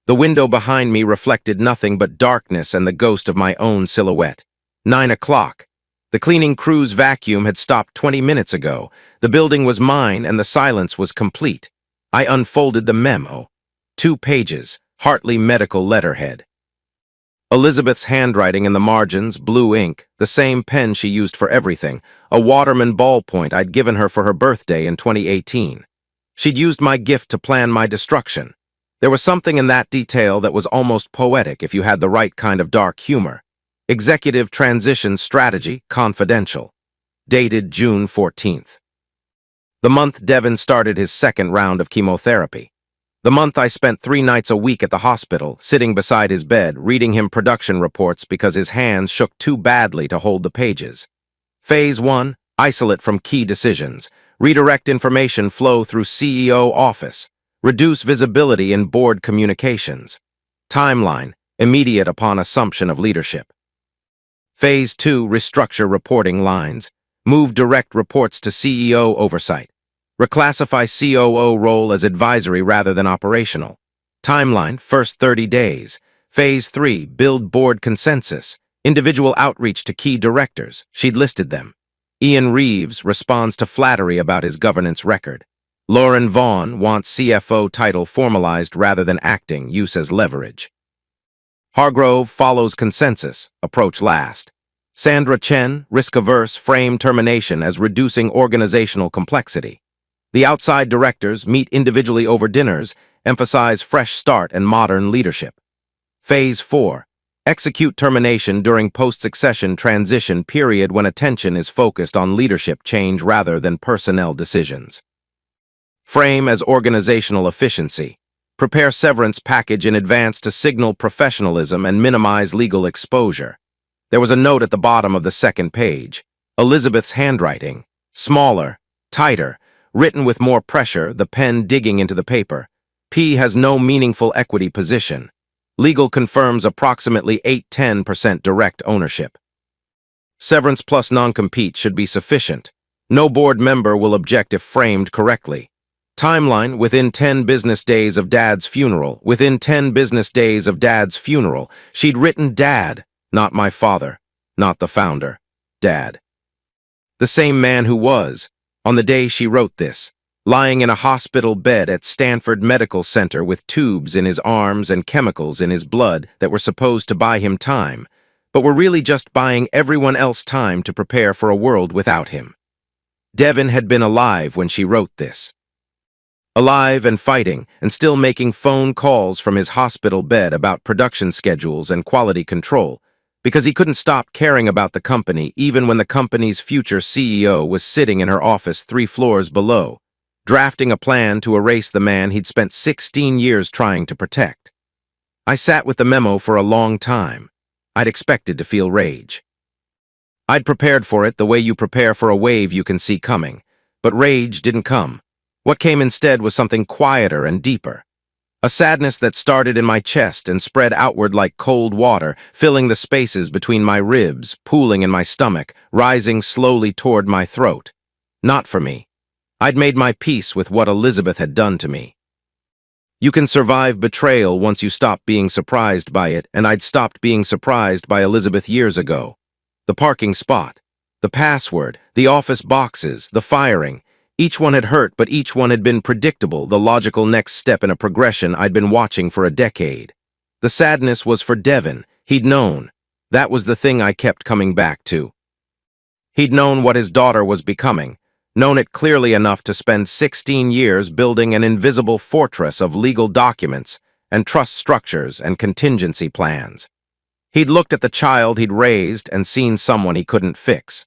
The window behind me reflected nothing but darkness and the ghost of my own silhouette. 9 o'clock. The cleaning crew's vacuum had stopped 20 minutes ago. The building was mine and the silence was complete. I unfolded the memo. 2 pages, Hartley medical letterhead. Elizabeth's handwriting in the margins, blue ink, the same pen she used for everything, a Waterman ballpoint I'd given her for her birthday in 2018. She'd used my gift to plan my destruction. There was something in that detail that was almost poetic if you had the right kind of dark humor. Executive Transition Strategy, Confidential. Dated June 14th. The month Devon started his second round of chemotherapy. The month I spent 3 nights a week at the hospital, sitting beside his bed, reading him production reports because his hands shook too badly to hold the pages. Phase 1, isolate from key decisions. Redirect information flow through CEO office. Reduce visibility in board communications. Timeline, immediate upon assumption of leadership. Phase 2, restructure reporting lines. Move direct reports to CEO oversight. Reclassify COO role as advisory rather than operational. Timeline, first 30 days. Phase 3, build board consensus. Individual outreach to key directors. She'd listed them. Ian Reeves responds to flattery about his governance record. Lauren Vaughn wants CFO title formalized rather than acting, use as leverage. Hargrove follows consensus, approach last. Sandra Chen, risk-averse, frame termination as reducing organizational complexity. The outside directors meet individually over dinners, emphasize fresh start and modern leadership. Phase 4. Execute termination during post-succession transition period when attention is focused on leadership change rather than personnel decisions. Frame as organizational efficiency. Prepare severance package in advance to signal professionalism and minimize legal exposure. There was a note at the bottom of the second page. Elizabeth's handwriting. Smaller, tighter, written with more pressure, the pen digging into the paper. P has no meaningful equity position. Legal confirms approximately 8–10% direct ownership. Severance plus non-compete should be sufficient. No board member will object if framed correctly. Timeline, within 10 business days of Dad's funeral. Within 10 business days of Dad's funeral. She'd written Dad, not my father, not the founder. Dad. The same man who was, on the day she wrote this, lying in a hospital bed at Stanford Medical Center with tubes in his arms and chemicals in his blood that were supposed to buy him time, but were really just buying everyone else time to prepare for a world without him. Devon had been alive when she wrote this. Alive and fighting, and still making phone calls from his hospital bed about production schedules and quality control, because he couldn't stop caring about the company even when the company's future CEO was sitting in her office 3 floors below, drafting a plan to erase the man he'd spent 16 years trying to protect. I sat with the memo for a long time. I'd expected to feel rage. I'd prepared for it the way you prepare for a wave you can see coming, but rage didn't come. What came instead was something quieter and deeper. A sadness that started in my chest and spread outward like cold water, filling the spaces between my ribs, pooling in my stomach, rising slowly toward my throat. Not for me. I'd made my peace with what Elizabeth had done to me. You can survive betrayal once you stop being surprised by it, and I'd stopped being surprised by Elizabeth years ago. The parking spot, the password, the office boxes, the firing. Each one had hurt, but each one had been predictable, the logical next step in a progression I'd been watching for a decade. The sadness was for Devin. He'd known. That was the thing I kept coming back to. He'd known what his daughter was becoming, known it clearly enough to spend 16 years building an invisible fortress of legal documents and trust structures and contingency plans. He'd looked at the child he'd raised and seen someone he couldn't fix.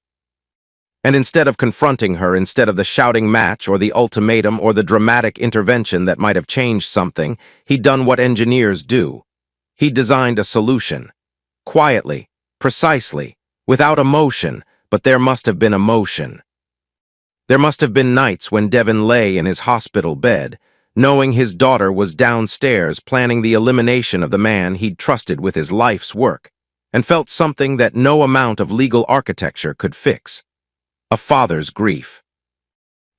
And instead of confronting her, instead of the shouting match or the ultimatum or the dramatic intervention that might have changed something, he'd done what engineers do. He'd designed a solution. Quietly, precisely, without emotion, but there must have been emotion. There must have been nights when Devin lay in his hospital bed, knowing his daughter was downstairs planning the elimination of the man he'd trusted with his life's work, and felt something that no amount of legal architecture could fix. A father's grief.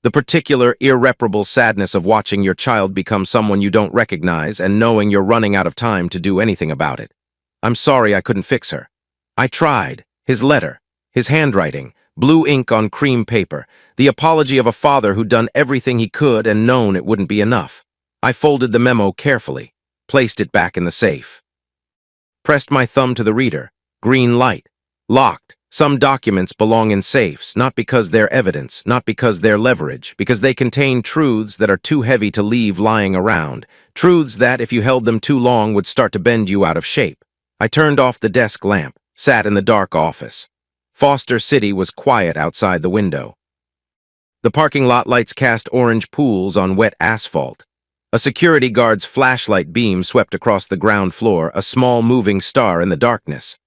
The particular irreparable sadness of watching your child become someone you don't recognize and knowing you're running out of time to do anything about it. I'm sorry I couldn't fix her. I tried. His letter, his handwriting, blue ink on cream paper, the apology of a father who'd done everything he could and known it wouldn't be enough. I folded the memo carefully, placed it back in the safe. Pressed my thumb to the reader. Green light. Locked. Some documents belong in safes, not because they're evidence, not because they're leverage, because they contain truths that are too heavy to leave lying around, truths that, if you held them too long, would start to bend you out of shape. I turned off the desk lamp, sat in the dark office. Foster City was quiet outside the window. The parking lot lights cast orange pools on wet asphalt. A security guard's flashlight beam swept across the ground floor, a small moving star in the darkness.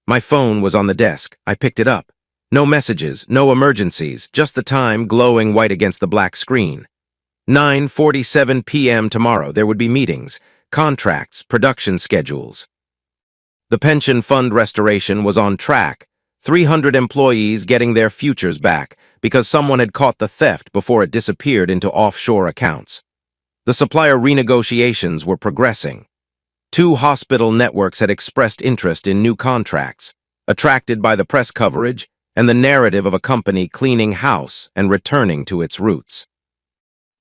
My phone was on the desk. I picked it up. No messages, no emergencies, just the time glowing white against the black screen. 9:47 p.m. tomorrow. There would be meetings, contracts, production schedules. The pension fund restoration was on track. 300 employees getting their futures back because someone had caught the theft before it disappeared into offshore accounts. The supplier renegotiations were progressing. 2 hospital networks had expressed interest in new contracts, attracted by the press coverage and the narrative of a company cleaning house and returning to its roots.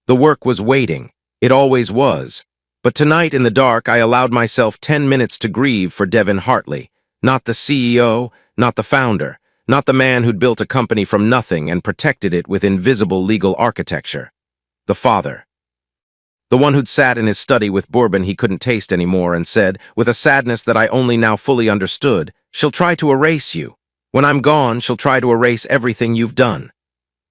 The work was waiting. It always was. But tonight in the dark, I allowed myself 10 minutes to grieve for Devin Hartley, not the CEO, not the founder, not the man who'd built a company from nothing and protected it with invisible legal architecture. The father. The one who'd sat in his study with bourbon he couldn't taste anymore and said, with a sadness that I only now fully understood, "She'll try to erase you. When I'm gone, she'll try to erase everything you've done."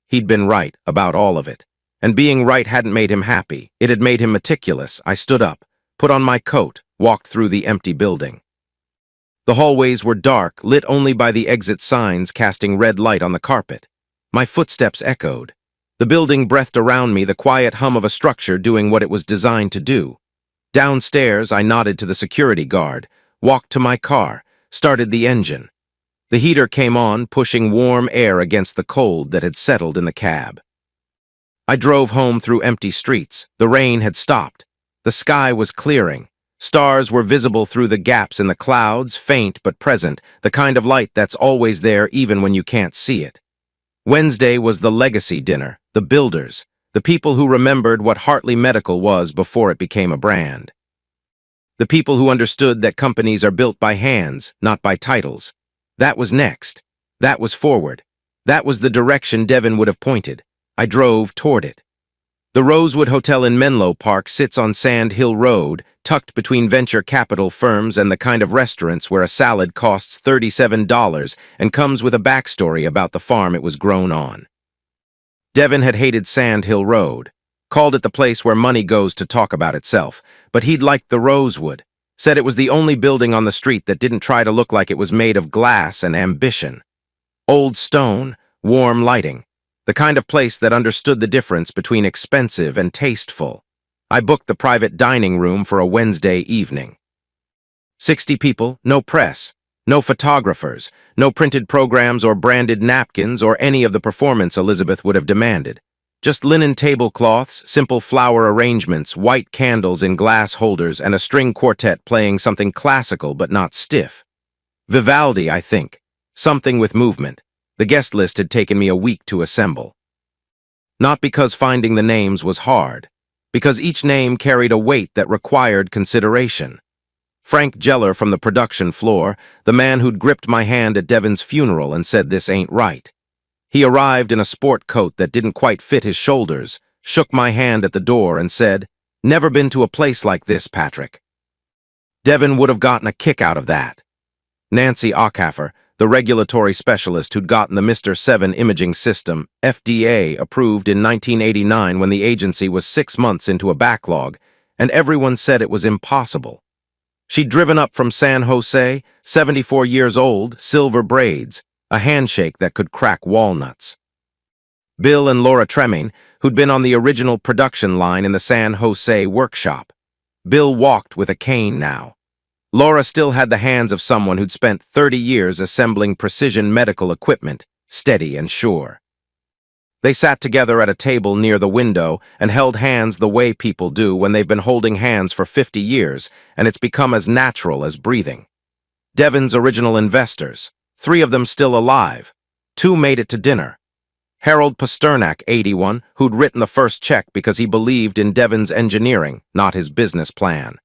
He'd been right about all of it. And being right hadn't made him happy. It had made him meticulous. I stood up, put on my coat, walked through the empty building. The hallways were dark, lit only by the exit signs casting red light on the carpet. My footsteps echoed. The building breathed around me, the quiet hum of a structure doing what it was designed to do. Downstairs, I nodded to the security guard, walked to my car, started the engine. The heater came on, pushing warm air against the cold that had settled in the cab. I drove home through empty streets. The rain had stopped. The sky was clearing. Stars were visible through the gaps in the clouds, faint but present, the kind of light that's always there even when you can't see it. Wednesday was the legacy dinner, the builders, the people who remembered what Hartley Medical was before it became a brand. The people who understood that companies are built by hands, not by titles. That was next. That was forward. That was the direction Devin would have pointed. I drove toward it. The Rosewood Hotel in Menlo Park sits on Sand Hill Road, tucked between venture capital firms and the kind of restaurants where a salad costs $37 and comes with a backstory about the farm it was grown on. Devin had hated Sand Hill Road, called it the place where money goes to talk about itself, but he'd liked the Rosewood, said it was the only building on the street that didn't try to look like it was made of glass and ambition. Old stone, warm lighting. The kind of place that understood the difference between expensive and tasteful. I booked the private dining room for a Wednesday evening. 60 people, no press, no photographers, no printed programs or branded napkins or any of the performance Elizabeth would have demanded. Just linen tablecloths, simple flower arrangements, white candles in glass holders, and a string quartet playing something classical but not stiff. Vivaldi, I think. Something with movement. The guest list had taken me a week to assemble. Not because finding the names was hard, because each name carried a weight that required consideration. Frank Geller from the production floor, the man who'd gripped my hand at Devin's funeral and said this ain't right. He arrived in a sport coat that didn't quite fit his shoulders, shook my hand at the door and said, "Never been to a place like this, Patrick." Devin would have gotten a kick out of that. Nancy Ockhafer, the regulatory specialist who'd gotten the Mr. 7 imaging system, FDA, approved in 1989 when the agency was 6 months into a backlog, and everyone said it was impossible. She'd driven up from San Jose, 74 years old, silver braids, a handshake that could crack walnuts. Bill and Laura Tremaine, who'd been on the original production line in the San Jose workshop. Bill walked with a cane now. Laura still had the hands of someone who'd spent 30 years assembling precision medical equipment, steady and sure. They sat together at a table near the window and held hands the way people do when they've been holding hands for 50 years, and it's become as natural as breathing. Devin's original investors, 3 of them still alive. 2 made it to dinner. Harold Pasternak, 81, who'd written the first check because he believed in Devin's engineering, not his business plan.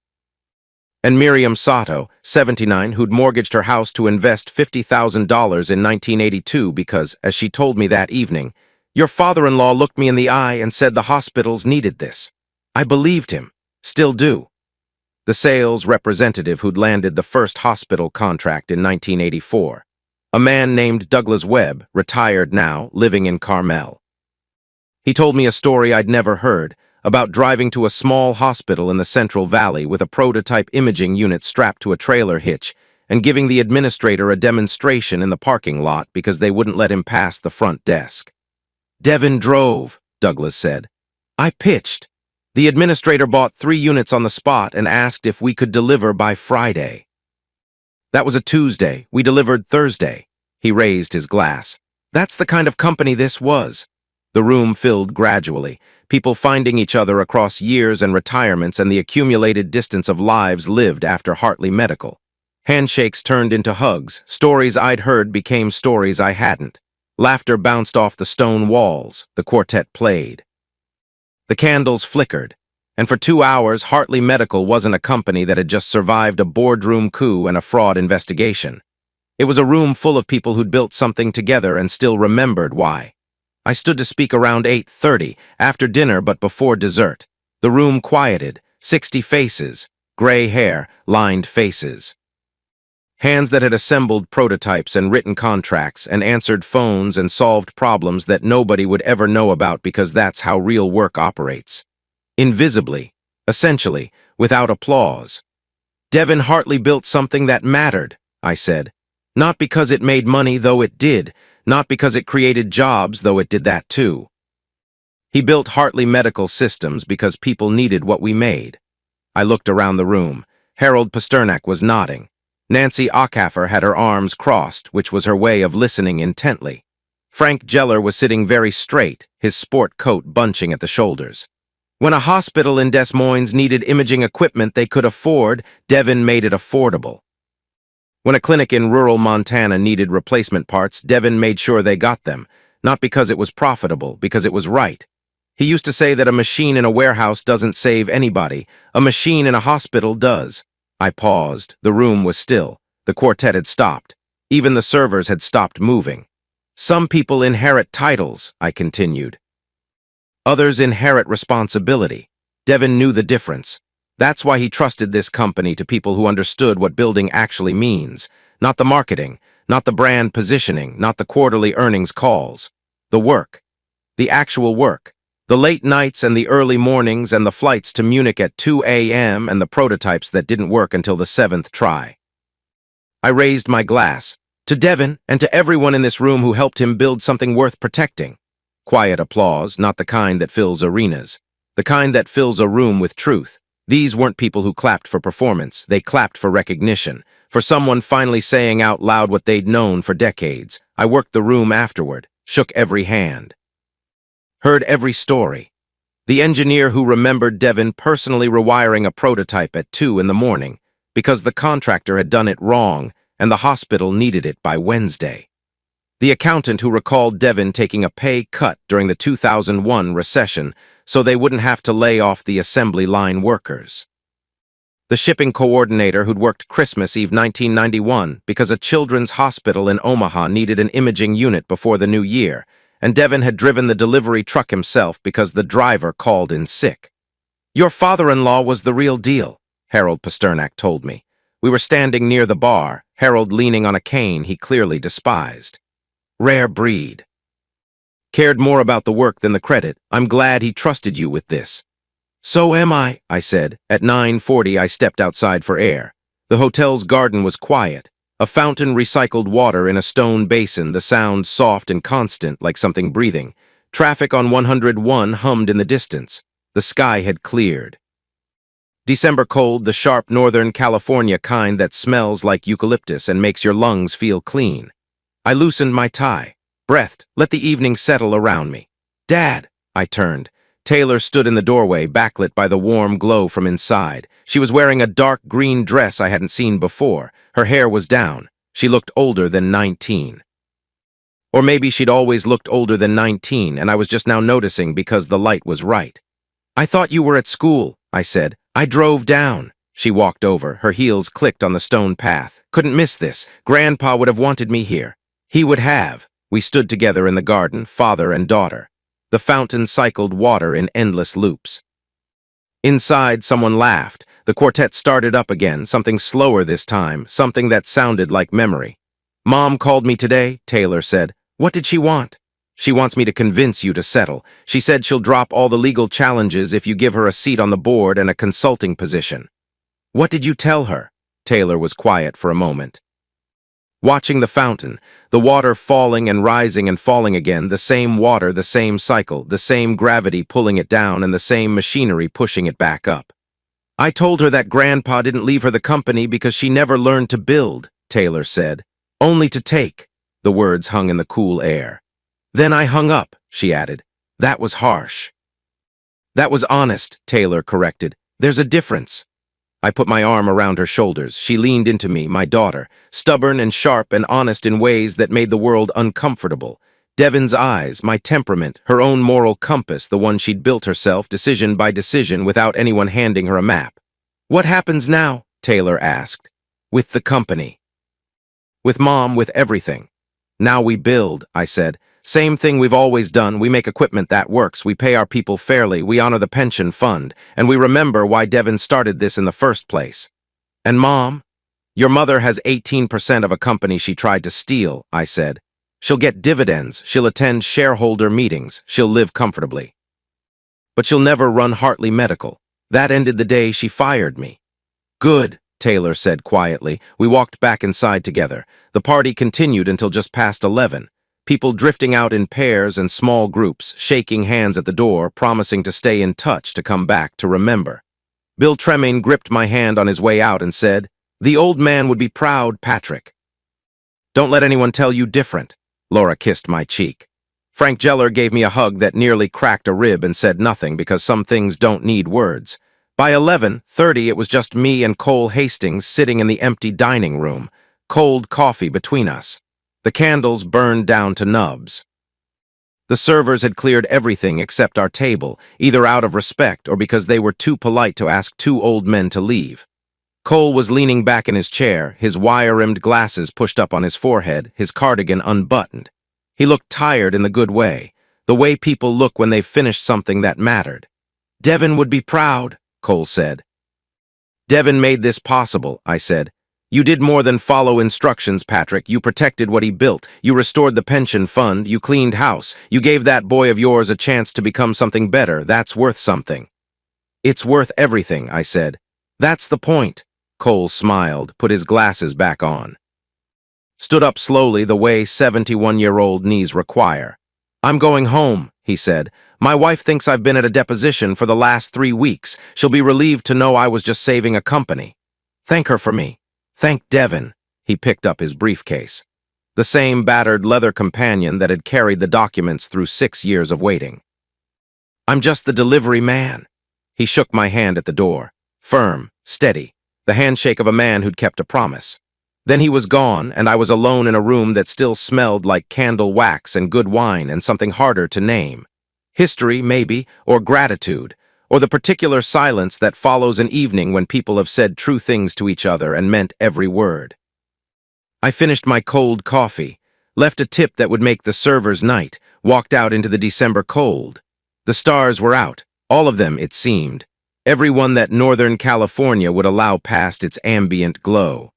And Miriam Sato, 79, who'd mortgaged her house to invest $50,000 in 1982 because, as she told me that evening, "Your father-in-law looked me in the eye and said the hospitals needed this." I believed him. Still do. The sales representative who'd landed the first hospital contract in 1984. A man named Douglas Webb, retired now, living in Carmel. He told me a story I'd never heard, about driving to a small hospital in the Central Valley with a prototype imaging unit strapped to a trailer hitch and giving the administrator a demonstration in the parking lot because they wouldn't let him pass the front desk. "Devin drove," Douglas said. "I pitched. The administrator bought 3 units on the spot and asked if we could deliver by Friday. That was a Tuesday. We delivered Thursday." He raised his glass. "That's the kind of company this was." The room filled gradually, people finding each other across years and retirements and the accumulated distance of lives lived after Hartley Medical. Handshakes turned into hugs. Stories I'd heard became stories I hadn't. Laughter bounced off the stone walls. The quartet played. The candles flickered, and for 2 hours, Hartley Medical wasn't a company that had just survived a boardroom coup and a fraud investigation. It was a room full of people who'd built something together and still remembered why. I stood to speak around 8:30, after dinner but before dessert. The room quieted, 60 faces, gray hair, lined faces. Hands that had assembled prototypes and written contracts and answered phones and solved problems that nobody would ever know about because that's how real work operates. Invisibly, essentially, without applause. "Devin Hartley built something that mattered," I said. "Not because it made money, though it did. Not because it created jobs, though it did that too. He built Hartley Medical Systems because people needed what we made." I looked around the room. Harold Pasternak was nodding. Nancy Ockhafer had her arms crossed, which was her way of listening intently. Frank Geller was sitting very straight, his sport coat bunching at the shoulders. When a hospital in Des Moines needed imaging equipment they could afford, Devin made it affordable. When a clinic in rural Montana needed replacement parts, Devin made sure they got them, not because it was profitable, because it was right. He used to say that a machine in a warehouse doesn't save anybody, a machine in a hospital does. I paused. The room was still. The quartet had stopped. Even the servers had stopped moving. "Some people inherit titles," I continued. "Others inherit responsibility." Devin knew the difference. That's why he trusted this company to people who understood what building actually means. Not the marketing, not the brand positioning, not the quarterly earnings calls. The work. The actual work. The late nights and the early mornings and the flights to Munich at 2 a.m. and the prototypes that didn't work until the 7th try. I raised my glass. "To Devin and to everyone in this room who helped him build something worth protecting." Quiet applause, not the kind that fills arenas. The kind that fills a room with truth. These weren't people who clapped for performance. They clapped for recognition. For someone finally saying out loud what they'd known for decades. I worked the room afterward. Shook every hand. Heard every story. The engineer who remembered Devin personally rewiring a prototype at 2 in the morning because the contractor had done it wrong and the hospital needed it by Wednesday. The accountant who recalled Devin taking a pay cut during the 2001 recession so they wouldn't have to lay off the assembly line workers. The shipping coordinator who'd worked Christmas Eve 1991 because a children's hospital in Omaha needed an imaging unit before the new year, and Devin had driven the delivery truck himself because the driver called in sick. "Your father-in-law was the real deal," Harold Pasternak told me. We were standing near the bar, Harold leaning on a cane he clearly despised. Rare breed. Cared more about the work than the credit. I'm glad he trusted you with this. So am I said. At 9:40 I stepped outside for air. The hotel's garden was quiet. A fountain recycled water in a stone basin, the sound soft and constant like something breathing. Traffic on 101 hummed in the distance. The sky had cleared. December cold, the sharp Northern California kind that smells like eucalyptus and makes your lungs feel clean. I loosened my tie, breathed, let the evening settle around me. "Dad!" I turned. Taylor stood in the doorway, backlit by the warm glow from inside. She was wearing a dark green dress I hadn't seen before. Her hair was down. She looked older than 19. Or maybe she'd always looked older than 19, and I was just now noticing because the light was right. "I thought you were at school," I said. "I drove down." She walked over. Her heels clicked on the stone path. "Couldn't miss this. Grandpa would have wanted me here." He would have. We stood together in the garden, father and daughter. The fountain cycled water in endless loops. Inside, someone laughed. The quartet started up again, something slower this time, something that sounded like memory. "Mom called me today," Taylor said. "What did she want?" "She wants me to convince you to settle. She said she'll drop all the legal challenges if you give her a seat on the board and a consulting position." "What did you tell her?" Taylor was quiet for a moment. Watching the fountain, the water falling and rising and falling again, the same water, the same cycle, the same gravity pulling it down and the same machinery pushing it back up. "I told her that Grandpa didn't leave her the company because she never learned to build," Taylor said. "Only to take." The words hung in the cool air. "Then I hung up," she added. "That was harsh." "That was honest," Taylor corrected. "There's a difference." I put my arm around her shoulders. She leaned into me, my daughter, stubborn and sharp and honest in ways that made the world uncomfortable. Devin's eyes, my temperament, her own moral compass, the one she'd built herself, decision by decision, without anyone handing her a map. "What happens now?" Taylor asked. "With the company." "With Mom, with everything." "Now we build," I said. "Same thing we've always done. We make equipment that works. We pay our people fairly. We honor the pension fund. And we remember why Devin started this in the first place." "And Mom?" "Your mother has 18% of a company she tried to steal," I said. "She'll get dividends. She'll attend shareholder meetings. She'll live comfortably. But she'll never run Hartley Medical. That ended the day she fired me." "Good," Taylor said quietly. We walked back inside together. The party continued until just past 11. People drifting out in pairs and small groups, shaking hands at the door, promising to stay in touch, to come back, to remember. Bill Tremaine gripped my hand on his way out and said, "The old man would be proud, Patrick." "Don't let anyone tell you different." Laura kissed my cheek. Frank Geller gave me a hug that nearly cracked a rib and said nothing because some things don't need words. By 11:30, it was just me and Cole Hastings sitting in the empty dining room, cold coffee between us. The candles burned down to nubs. The servers had cleared everything except our table, either out of respect or because they were too polite to ask two old men to leave. Cole was leaning back in his chair, his wire-rimmed glasses pushed up on his forehead, his cardigan unbuttoned. He looked tired in the good way, the way people look when they've finished something that mattered. "Devin would be proud," Cole said. "Devin made this possible," I said. "You did more than follow instructions, Patrick. You protected what he built. You restored the pension fund. You cleaned house. You gave that boy of yours a chance to become something better. That's worth something." "It's worth everything," I said. "That's the point." Cole smiled, put his glasses back on. Stood up slowly the way 71-year-old knees require. "I'm going home," he said. "My wife thinks I've been at a deposition for the last 3 weeks. She'll be relieved to know I was just saving a company. Thank her for me. Thank Devin." He picked up his briefcase. The same battered leather companion that had carried the documents through 6 years of waiting. I'm just the delivery man. He shook my hand at the door. Firm, steady, the handshake of a man who'd kept a promise. Then he was gone, and I was alone in a room that still smelled like candle wax and good wine and something harder to name. History, maybe, or gratitude, or the particular silence that follows an evening when people have said true things to each other and meant every word. I finished my cold coffee, left a tip that would make the server's night, walked out into the December cold. The stars were out, all of them, it seemed. Every one that Northern California would allow past its ambient glow.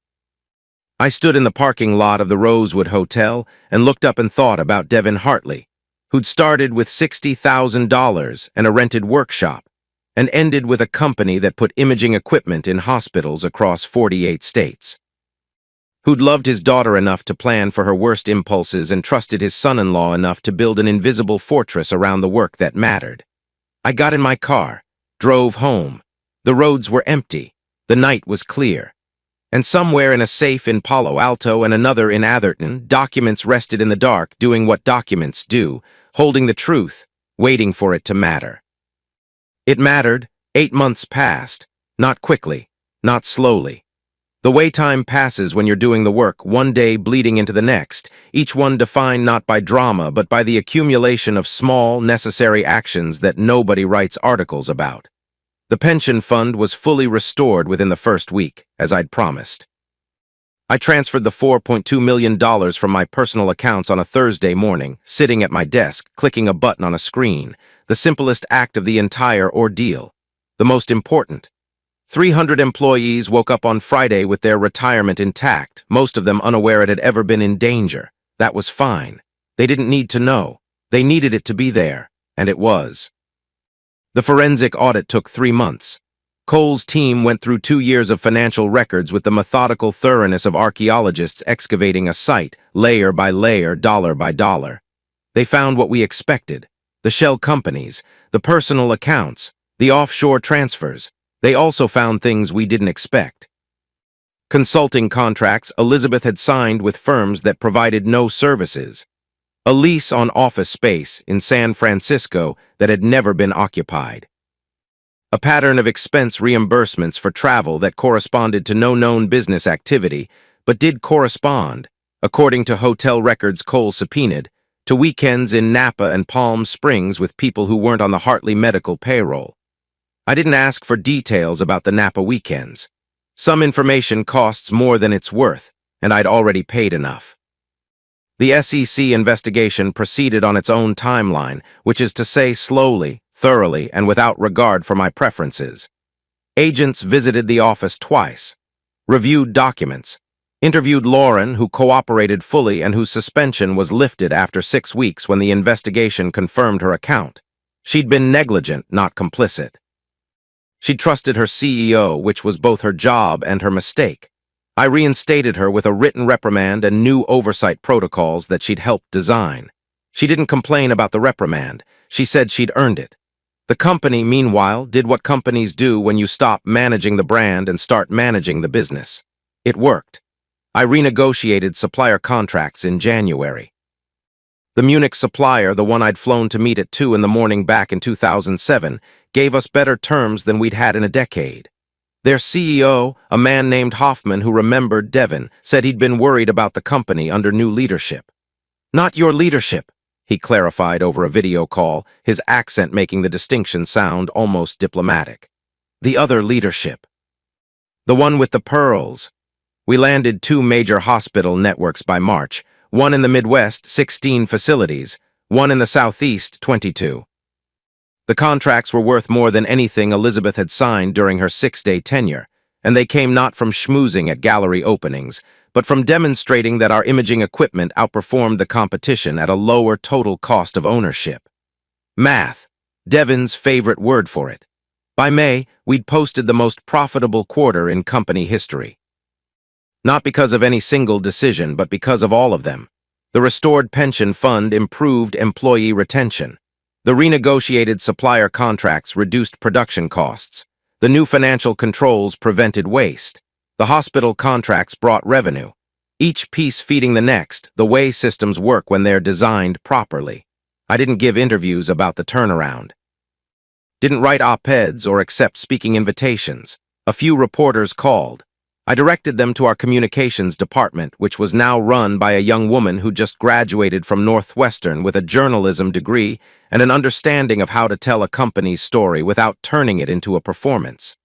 I stood in the parking lot of the Rosewood Hotel and looked up and thought about Devin Hartley, who'd started with $60,000 and a rented workshop, and ended with a company that put imaging equipment in hospitals across 48 states. Who'd loved his daughter enough to plan for her worst impulses and trusted his son-in-law enough to build an invisible fortress around the work that mattered. I got in my car, drove home. The roads were empty. The night was clear. And somewhere in a safe in Palo Alto and another in Atherton, documents rested in the dark, doing what documents do, holding the truth, waiting for it to matter. It mattered. 8 months passed. Not quickly, not slowly. The way time passes when you're doing the work, one day bleeding into the next, each one defined not by drama but by the accumulation of small, necessary actions that nobody writes articles about. The pension fund was fully restored within the first week, as I'd promised. I transferred the $4.2 million from my personal accounts on a Thursday morning, sitting at my desk, clicking a button on a screen, the simplest act of the entire ordeal. The most important. 300 employees woke up on Friday with their retirement intact, most of them unaware it had ever been in danger. That was fine. They didn't need to know. They needed it to be there, and it was. The forensic audit took 3 months. Cole's team went through 2 years of financial records with the methodical thoroughness of archaeologists excavating a site, layer by layer, dollar by dollar. They found what we expected: the shell companies, the personal accounts, the offshore transfers. They also found things we didn't expect. Consulting contracts Elizabeth had signed with firms that provided no services. A lease on office space in San Francisco that had never been occupied. A pattern of expense reimbursements for travel that corresponded to no known business activity, but did correspond, according to hotel records Cole subpoenaed, to weekends in Napa and Palm Springs with people who weren't on the Hartley medical payroll. I didn't ask for details about the Napa weekends. Some information costs more than it's worth, and I'd already paid enough. The SEC investigation proceeded on its own timeline, which is to say slowly, thoroughly, and without regard for my preferences. Agents visited the office twice, reviewed documents, interviewed Lauren, who cooperated fully and whose suspension was lifted after 6 weeks when the investigation confirmed her account. She'd been negligent, not complicit. She trusted her CEO, which was both her job and her mistake. I reinstated her with a written reprimand and new oversight protocols that she'd helped design. She didn't complain about the reprimand. She said she'd earned it. The company, meanwhile, did what companies do when you stop managing the brand and start managing the business. It worked. I renegotiated supplier contracts in January. The Munich supplier, the one I'd flown to meet at 2 in the morning back in 2007, gave us better terms than we'd had in a decade. Their CEO, a man named Hoffman who remembered Devin, said he'd been worried about the company under new leadership. "Not your leadership," he clarified over a video call, his accent making the distinction sound almost diplomatic. "The other leadership. The one with the pearls." We landed 2 major hospital networks by March, one in the Midwest, 16 facilities, one in the Southeast, 22. The contracts were worth more than anything Elizabeth had signed during her 6-day tenure, and they came not from schmoozing at gallery openings, but from demonstrating that our imaging equipment outperformed the competition at a lower total cost of ownership. Math, Devin's favorite word for it. By May, we'd posted the most profitable quarter in company history. Not because of any single decision, but because of all of them. The restored pension fund improved employee retention. The renegotiated supplier contracts reduced production costs. The new financial controls prevented waste. The hospital contracts brought revenue. Each piece feeding the next, the way systems work when they're designed properly. I didn't give interviews about the turnaround. Didn't write op-eds or accept speaking invitations. A few reporters called. I directed them to our communications department, which was now run by a young woman who just graduated from Northwestern with a journalism degree and an understanding of how to tell a company's story without turning it into a performance.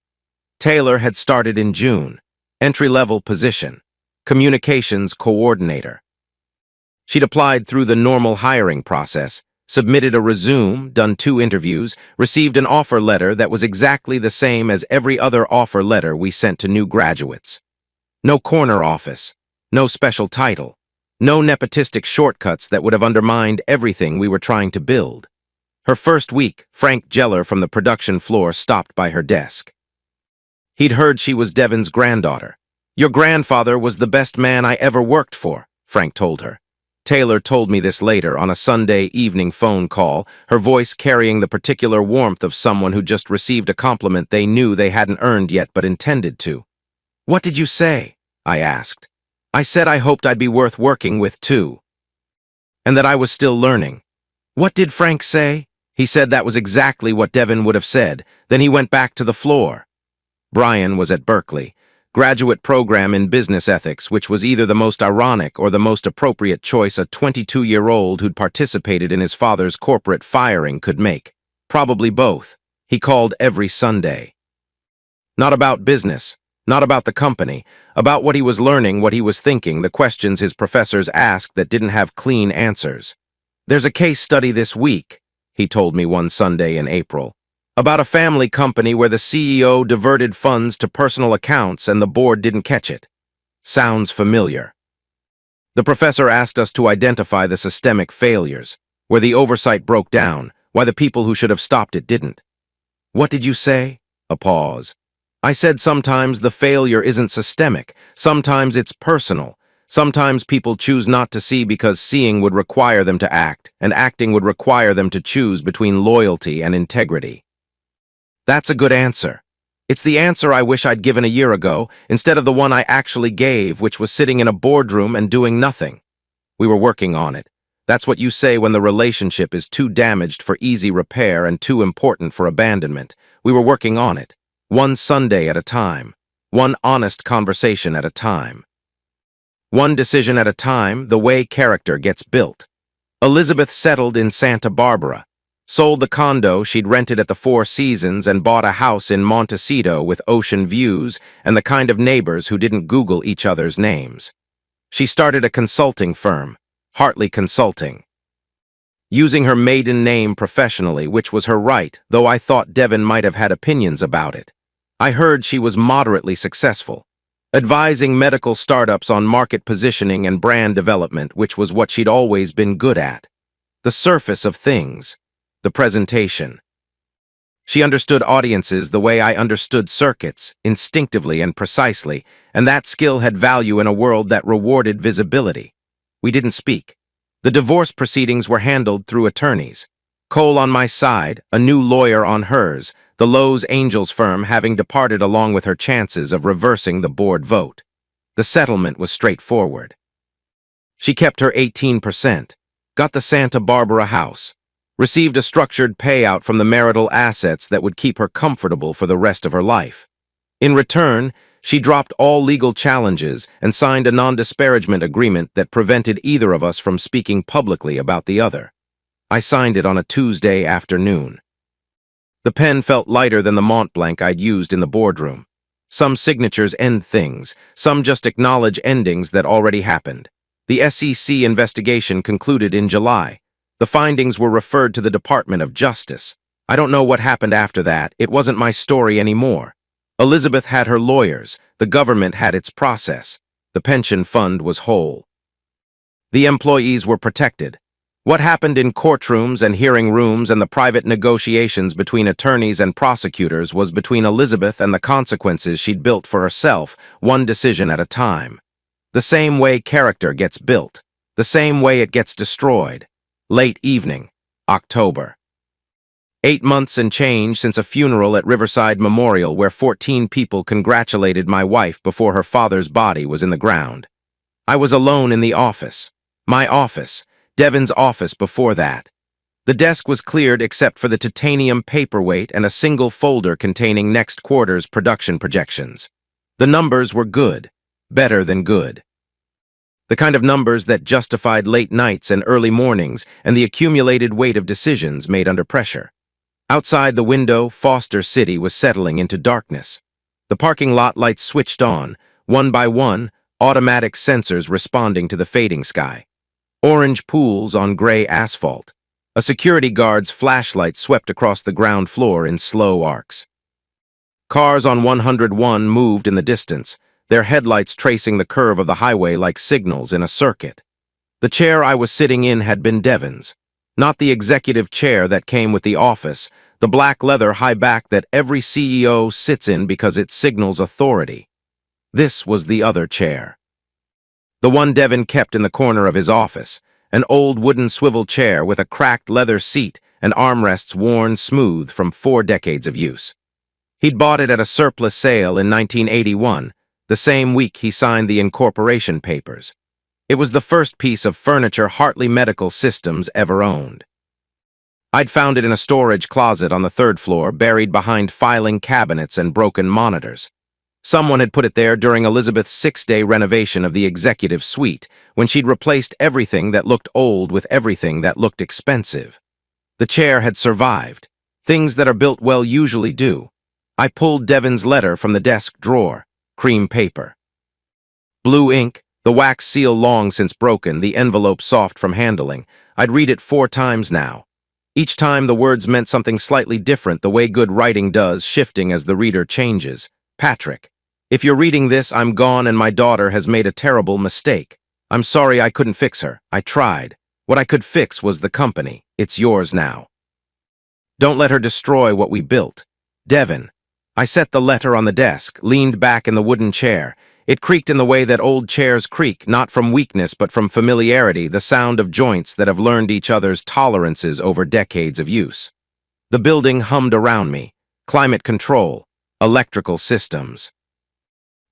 Taylor had started in June. Entry-level position. Communications coordinator. She'd applied through the normal hiring process, submitted a resume, done 2 interviews, received an offer letter that was exactly the same as every other offer letter we sent to new graduates. No corner office, no special title, no nepotistic shortcuts that would have undermined everything we were trying to build. Her first week, Frank Geller from the production floor stopped by her desk. He'd heard she was Devin's granddaughter. "Your grandfather was the best man I ever worked for," Frank told her. Taylor told me this later on a Sunday evening phone call, her voice carrying the particular warmth of someone who just received a compliment they knew they hadn't earned yet but intended to. "What did you say?" I asked. "I said I hoped I'd be worth working with too. And that I was still learning." "What did Frank say?" "He said that was exactly what Devin would have said. Then he went back to the floor." Brian was at Berkeley. Graduate program in business ethics, which was either the most ironic or the most appropriate choice a 22-year-old who'd participated in his father's corporate firing could make. Probably both. He called every Sunday. Not about business, not about the company, about what he was learning, what he was thinking, the questions his professors asked that didn't have clean answers. "There's a case study this week," he told me one Sunday in April, "about a family company where the CEO diverted funds to personal accounts and the board didn't catch it." Sounds familiar. The professor asked us to identify the systemic failures, where the oversight broke down, why the people who should have stopped it didn't. "What did you say?" A pause. "I said sometimes the failure isn't systemic, sometimes it's personal. Sometimes people choose not to see because seeing would require them to act, and acting would require them to choose between loyalty and integrity." That's a good answer. It's the answer I wish I'd given a year ago, instead of the one I actually gave, which was sitting in a boardroom and doing nothing. We were working on it. That's what you say when the relationship is too damaged for easy repair and too important for abandonment. We were working on it. One Sunday at a time. One honest conversation at a time. One decision at a time, the way character gets built. Elizabeth settled in Santa Barbara. Sold the condo she'd rented at the Four Seasons and bought a house in Montecito with ocean views and the kind of neighbors who didn't Google each other's names. She started a consulting firm, Hartley Consulting. Using her maiden name professionally, which was her right, though I thought Devin might have had opinions about it. I heard she was moderately successful, advising medical startups on market positioning and brand development, which was what she'd always been good at. The surface of things. The presentation. She understood audiences the way I understood circuits, instinctively and precisely, and that skill had value in a world that rewarded visibility. We didn't speak. The divorce proceedings were handled through attorneys. Cole on my side, a new lawyer on hers, the Lowe's Angels firm having departed along with her chances of reversing the board vote. The settlement was straightforward. She kept her 18%, got the Santa Barbara house, received a structured payout from the marital assets that would keep her comfortable for the rest of her life. In return, she dropped all legal challenges and signed a non-disparagement agreement that prevented either of us from speaking publicly about the other. I signed it on a Tuesday afternoon. The pen felt lighter than the Mont Blanc I'd used in the boardroom. Some signatures end things, some just acknowledge endings that already happened. The SEC investigation concluded in July. The findings were referred to the Department of Justice. I don't know what happened after that. It wasn't my story anymore. Elizabeth had her lawyers. The government had its process. The pension fund was whole. The employees were protected. What happened in courtrooms and hearing rooms and the private negotiations between attorneys and prosecutors was between Elizabeth and the consequences she'd built for herself, one decision at a time. The same way character gets built. The same way it gets destroyed. Late evening, October. 8 months and change since a funeral at Riverside Memorial where 14 people congratulated my wife before her father's body was in the ground. I was alone in the office. My office, Devin's office before that. The desk was cleared except for the titanium paperweight and a single folder containing next quarter's production projections. The numbers were good, better than good. The kind of numbers that justified late nights and early mornings and the accumulated weight of decisions made under pressure. Outside the window, Foster City was settling into darkness. The parking lot lights switched on, one by one, automatic sensors responding to the fading sky. Orange pools on gray asphalt. A security guard's flashlight swept across the ground floor in slow arcs. Cars on 101 moved in the distance, their headlights tracing the curve of the highway like signals in a circuit. The chair I was sitting in had been Devon's. Not the executive chair that came with the office, the black leather high back that every CEO sits in because it signals authority. This was the other chair. The one Devon kept in the corner of his office, an old wooden swivel chair with a cracked leather seat and armrests worn smooth from 4 decades of use. He'd bought it at a surplus sale in 1981, the same week he signed the incorporation papers. It was the first piece of furniture Hartley Medical Systems ever owned. I'd found it in a storage closet on the 3rd floor, buried behind filing cabinets and broken monitors. Someone had put it there during Elizabeth's 6-day renovation of the executive suite, when she'd replaced everything that looked old with everything that looked expensive. The chair had survived. Things that are built well usually do. I pulled Devon's letter from the desk drawer. Cream paper. Blue ink, the wax seal long since broken, the envelope soft from handling. I'd read it 4 times now. Each time the words meant something slightly different, the way good writing does, shifting as the reader changes. Patrick, if you're reading this, I'm gone and my daughter has made a terrible mistake. I'm sorry I couldn't fix her. I tried. What I could fix was the company. It's yours now. Don't let her destroy what we built. Devon. I set the letter on the desk, leaned back in the wooden chair. It creaked in the way that old chairs creak, not from weakness but from familiarity, the sound of joints that have learned each other's tolerances over decades of use. The building hummed around me. Climate control. Electrical systems.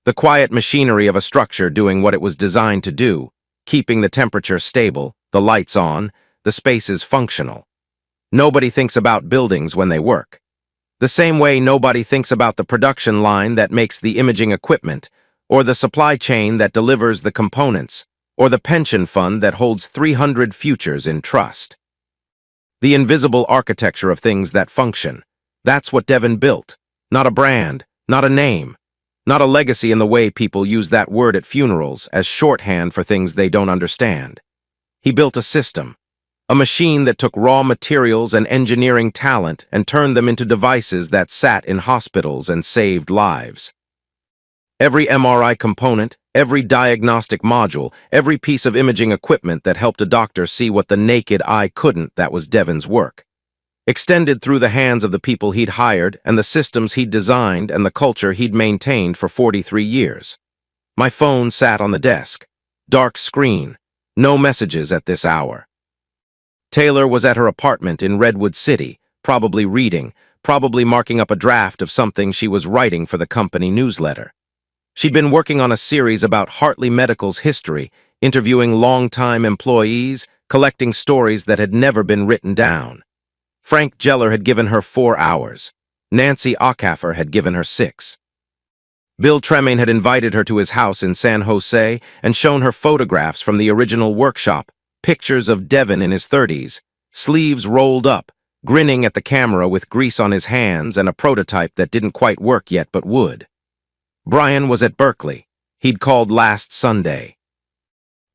The quiet machinery of a structure doing what it was designed to do, keeping the temperature stable, the lights on, the spaces functional. Nobody thinks about buildings when they work. The same way nobody thinks about the production line that makes the imaging equipment, or the supply chain that delivers the components, or the pension fund that holds 300 futures in trust. The invisible architecture of things that function. That's what Devon built. Not a brand, not a name, not a legacy in the way people use that word at funerals as shorthand for things they don't understand. He built a system. A machine that took raw materials and engineering talent and turned them into devices that sat in hospitals and saved lives. Every MRI component, every diagnostic module, every piece of imaging equipment that helped a doctor see what the naked eye couldn't, that was Devon's work. Extended through the hands of the people he'd hired and the systems he'd designed and the culture he'd maintained for 43 years. My phone sat on the desk. Dark screen. No messages at this hour. Taylor was at her apartment in Redwood City, probably reading, probably marking up a draft of something she was writing for the company newsletter. She'd been working on a series about Hartley Medical's history, interviewing long-time employees, collecting stories that had never been written down. Frank Geller had given her 4 hours. Nancy Ockhaffer had given her 6. Bill Tremaine had invited her to his house in San Jose and shown her photographs from the original workshop, pictures of Devon in his 30s, sleeves rolled up, grinning at the camera with grease on his hands and a prototype that didn't quite work yet but would. Brian was at Berkeley. He'd called last Sunday.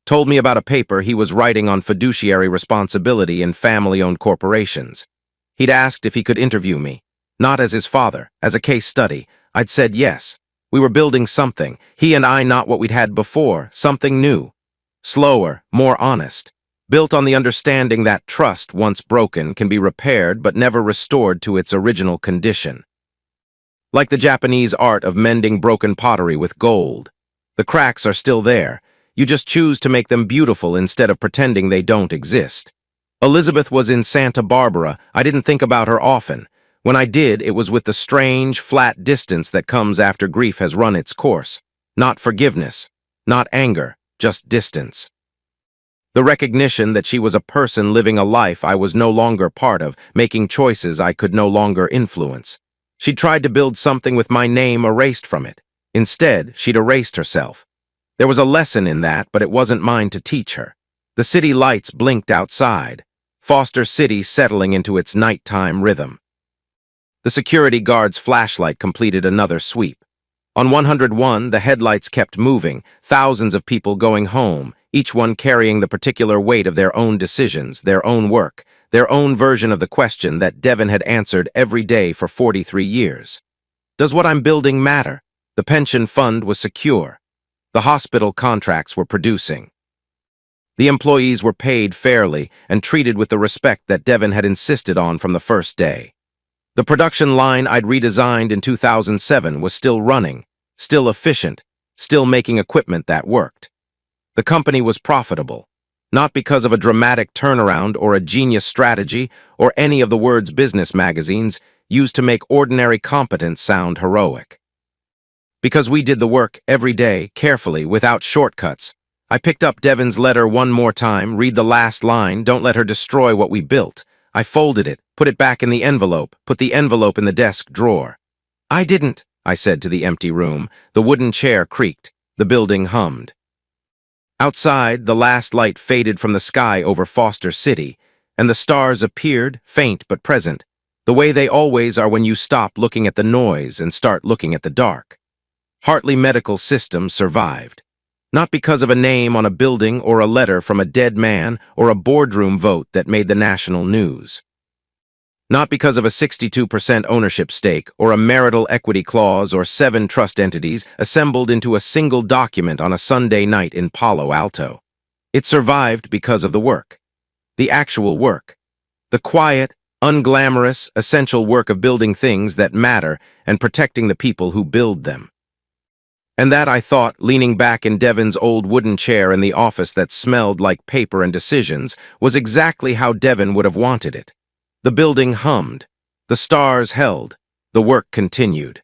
Told me about a paper he was writing on fiduciary responsibility in family-owned corporations. He'd asked if he could interview me, not as his father, as a case study. I'd said yes. We were building something, he and I, not what we'd had before, something new. Slower, more honest. Built on the understanding that trust, once broken, can be repaired but never restored to its original condition. Like the Japanese art of mending broken pottery with gold. The cracks are still there. You just choose to make them beautiful instead of pretending they don't exist. Elizabeth was in Santa Barbara. I didn't think about her often. When I did, it was with the strange, flat distance that comes after grief has run its course. Not forgiveness, not anger, just distance. The recognition that she was a person living a life I was no longer part of, making choices I could no longer influence. She'd tried to build something with my name erased from it. Instead, she'd erased herself. There was a lesson in that, but it wasn't mine to teach her. The city lights blinked outside, Foster City settling into its nighttime rhythm. The security guard's flashlight completed another sweep. On 101, the headlights kept moving, thousands of people going home, each one carrying the particular weight of their own decisions, their own work, their own version of the question that Devon had answered every day for 43 years. Does what I'm building matter? The pension fund was secure. The hospital contracts were producing. The employees were paid fairly and treated with the respect that Devon had insisted on from the first day. The production line I'd redesigned in 2007 was still running, still efficient, still making equipment that worked. The company was profitable, not because of a dramatic turnaround or a genius strategy or any of the words business magazines used to make ordinary competence sound heroic. Because we did the work every day, carefully, without shortcuts. I picked up Devon's letter one more time, read the last line, don't let her destroy what we built. I folded it, put it back in the envelope, put the envelope in the desk drawer. I didn't, I said to the empty room. The wooden chair creaked. The building hummed. Outside, the last light faded from the sky over Foster City, and the stars appeared, faint but present, the way they always are when you stop looking at the noise and start looking at the dark. Hartley Medical System survived. Not because of a name on a building or a letter from a dead man or a boardroom vote that made the national news. Not because of a 62% ownership stake or a marital equity clause or 7 trust entities assembled into a single document on a Sunday night in Palo Alto. It survived because of the work. The actual work. The quiet, unglamorous, essential work of building things that matter and protecting the people who build them. And that, I thought, leaning back in Devon's old wooden chair in the office that smelled like paper and decisions, was exactly how Devon would have wanted it. The building hummed. The stars held. The work continued.